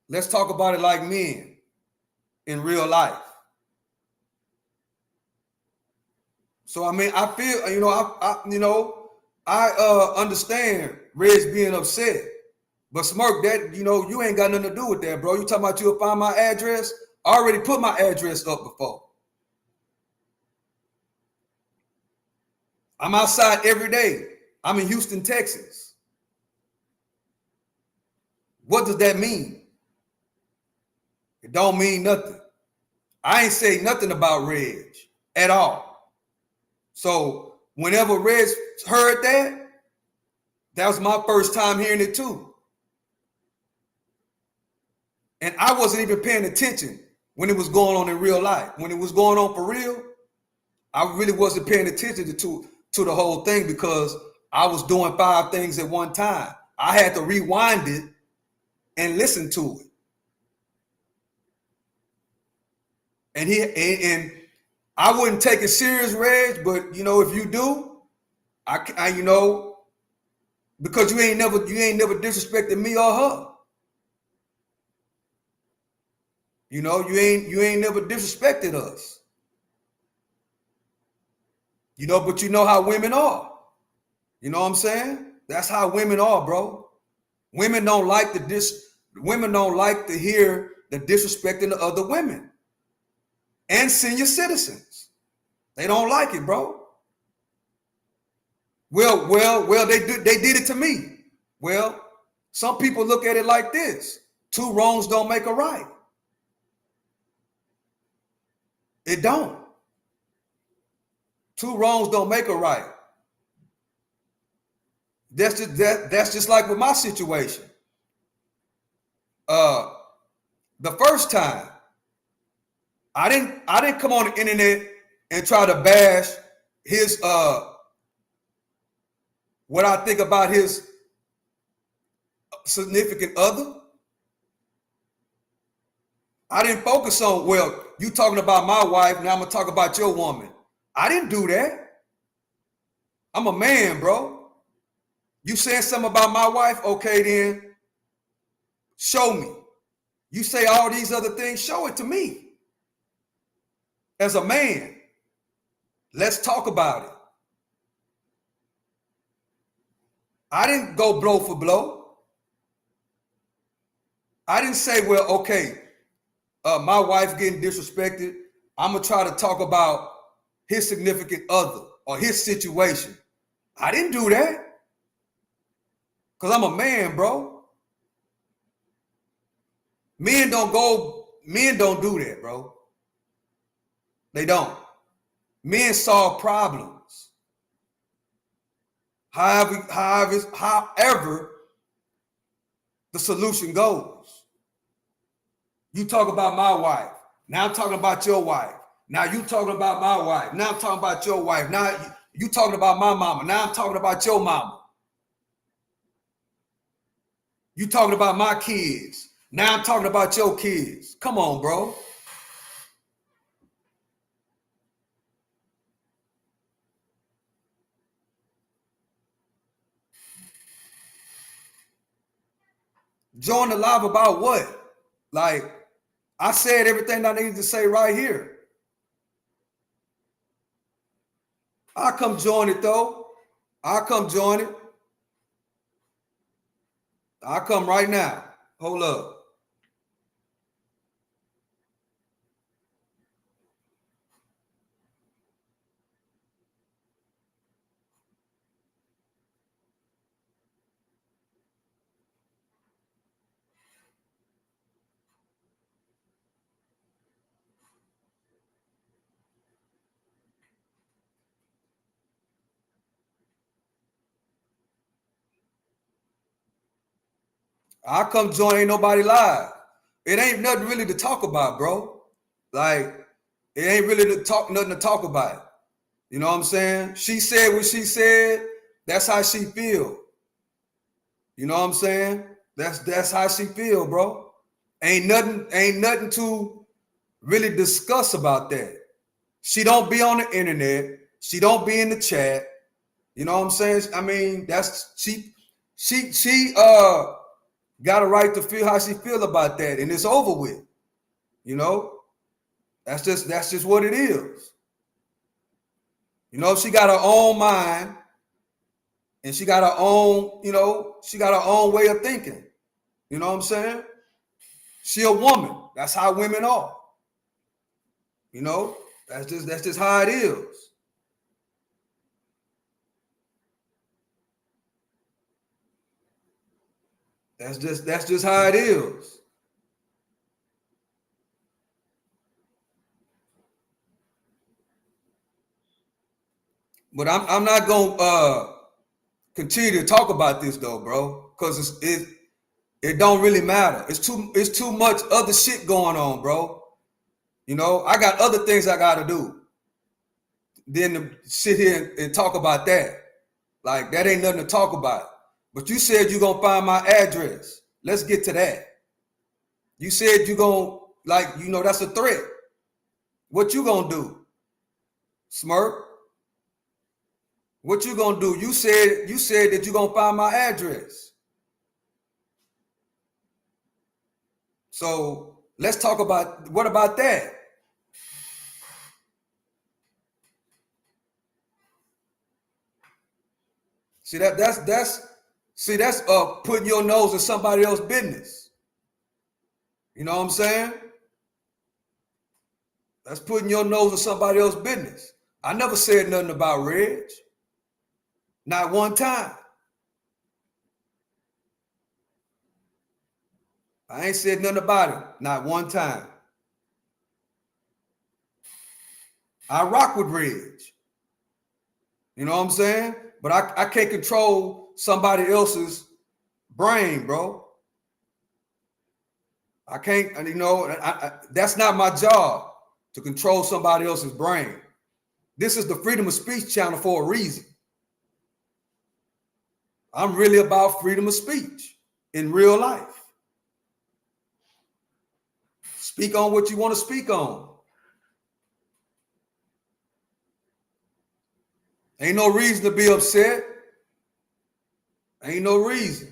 Let's talk about it like men in real life. So, I mean, I feel, I understand Reg being upset. But Smirk, that, you ain't got nothing to do with that, bro. You talking about you'll find my address? I already put my address up before. I'm outside every day. I'm in Houston, Texas. What does that mean? It don't mean nothing. I ain't say nothing about Reg at all. So whenever Reg heard that, that was my first time hearing it too. And I wasn't even paying attention when it was going on in real life. When it was going on for real, I really wasn't paying attention to the whole thing because I was doing 5 things at one time. I had to rewind it and listen to it. And I wouldn't take it serious, Reg, but if you do, I because you ain't never disrespected me or her. You ain't never disrespected us. But you know how women are. You know what I'm saying? That's how women are, bro. Women don't like to hear the disrespecting of other women and senior citizens. They don't like it, bro. Well, they did it to me. Well, some people look at it like this: 2 wrongs don't make a right. It don't. 2 wrongs don't make a right. That's just like with my situation. the first time. I didn't come on the internet and try to bash his what I think about his significant other. I didn't focus on, well, you talking about my wife, now I'm gonna talk about your woman. I didn't do that. I'm a man, bro. You saying something about my wife? Okay, then show me. You say all these other things, show it to me. As a man, let's talk about it. I didn't go blow for blow. I didn't say, well, okay, my wife getting disrespected. I'm gonna try to talk about his significant other or his situation. I didn't do that. Because I'm a man, bro. Men don't do that, bro. They don't. Men solve problems. However, the solution goes. You talk about my wife. Now I'm talking about your wife. Now you talking about my wife. Now I'm talking about your wife. Now you talking about my mama. Now I'm talking about your mama. You talking about my kids. Now I'm talking about your kids. Come on, bro. Join the live about what? Like, I said everything I needed to say right here. I'll come join it though. I'll come join it. I'll come right now. Hold up. I'll come join, ain't nobody live. It ain't nothing really to talk about, bro. Like, it ain't really nothing to talk about. You know what I'm saying? She said what she said. That's how she feel. You know what I'm saying? That's how she feel, bro. Ain't nothing to really discuss about that. She don't be on the internet. She don't be in the chat. You know what I'm saying? I mean, that's she got a right to feel how she feel about that, and it's over with. You know, that's just what it is. You know, she got her own mind, and she got her own, you know, she got her own way of thinking. You know what I'm saying? She a woman. That's how women are. You know, that's just how it is. That's just how it is. But I'm not gonna continue to talk about this though, bro, because it don't really matter. It's too much other shit going on, bro. You know, I got other things I gotta do than to sit here and talk about that. Like, that ain't nothing to talk about. But you said you're gonna find my address. Let's get to that. You said you're gonna, like, you know, that's a threat. What you gonna do? Smirk? What you gonna do? You said that you're gonna find my address. So let's talk about, what about that? See, that's putting your nose in somebody else's business. You know what I'm saying? That's putting your nose in somebody else's business. I never said nothing about Reg. Not one time. I ain't said nothing about him. Not one time. I rock with Reg. You know what I'm saying? But I can't control somebody else's brain, bro. I can't, and that's not my job to control somebody else's brain. This is the Freedom of Speech channel for a reason. I'm really about freedom of speech in real life. Speak on what you want to speak on. Ain't no reason to be upset. Ain't no reason.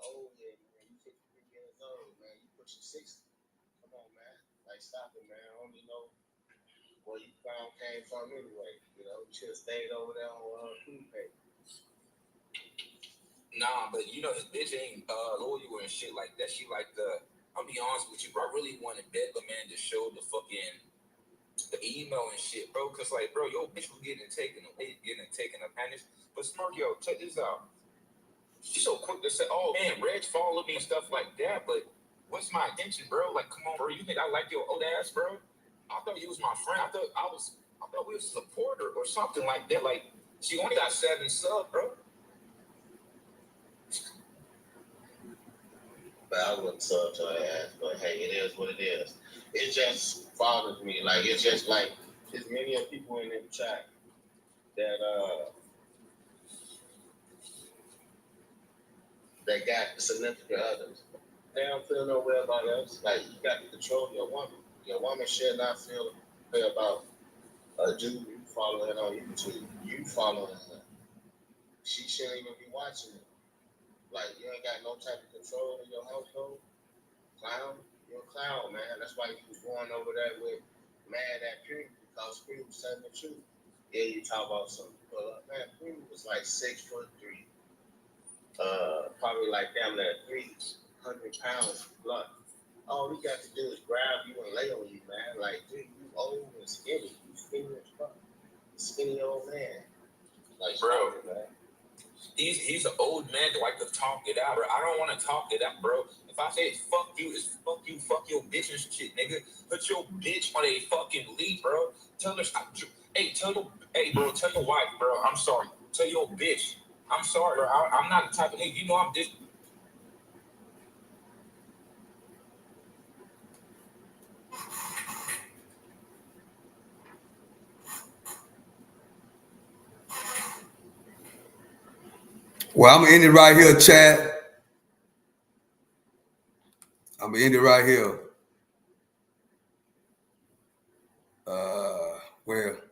Old man, you 53 years old, man. You pushing 60. Come on, man. Like, stop it, man. I don't even know where you came from anyway. You know, you should have stayed over there on food pay. Nah, but you know, his bitch ain't loyal and shit like that. She like I'll be honest with you, bro. I really wanted Bedlam man to show the email and shit, bro. Cause like, bro, your bitch was getting taken advantage. But Smurk, yo, check this out. She's so quick to say, "Oh man, Reg followed me and stuff like that." But what's my intention, bro? Like, come on, bro. You think I like your old ass, bro? I thought you was my friend. I thought we was a supporter or something like that. Like, she only got 7 subs, bro. But I wouldn't sub to her ass. But hey, it is what it is. It just bothers me. Like, it's just like there's many of people in the chat that they got significant others. They don't feel no way about us. Like, you got to control your woman. Your woman should not feel way about a dude you following on YouTube. You following her. She shouldn't even be watching it. Like, you ain't got no type of control in your household. Clown. You're a clown, man. That's why you was going over there with mad at Purity, because Purity was telling the truth. Yeah, you talk about some, man, Purity was like 6'3". Probably like damn near 300 pounds blunt. All we got to do is grab you and lay on you, man. Like, dude, you old and skinny. You skinny as fuck. Skinny old man. Like, bro, man. He's an old man that like to talk it out, bro. I don't want to talk it out, bro. If I say fuck you, it's fuck you, fuck your bitch and shit, nigga. Put your bitch on a fucking lead, bro. Tell her stop. Hey, bro, tell your wife, bro. I'm sorry. Tell your bitch. I'm sorry, bro. I'm not the type of nigga. You know I'm just. Well, I'm gonna end it right here, Chad. I'm gonna end it right here. Where?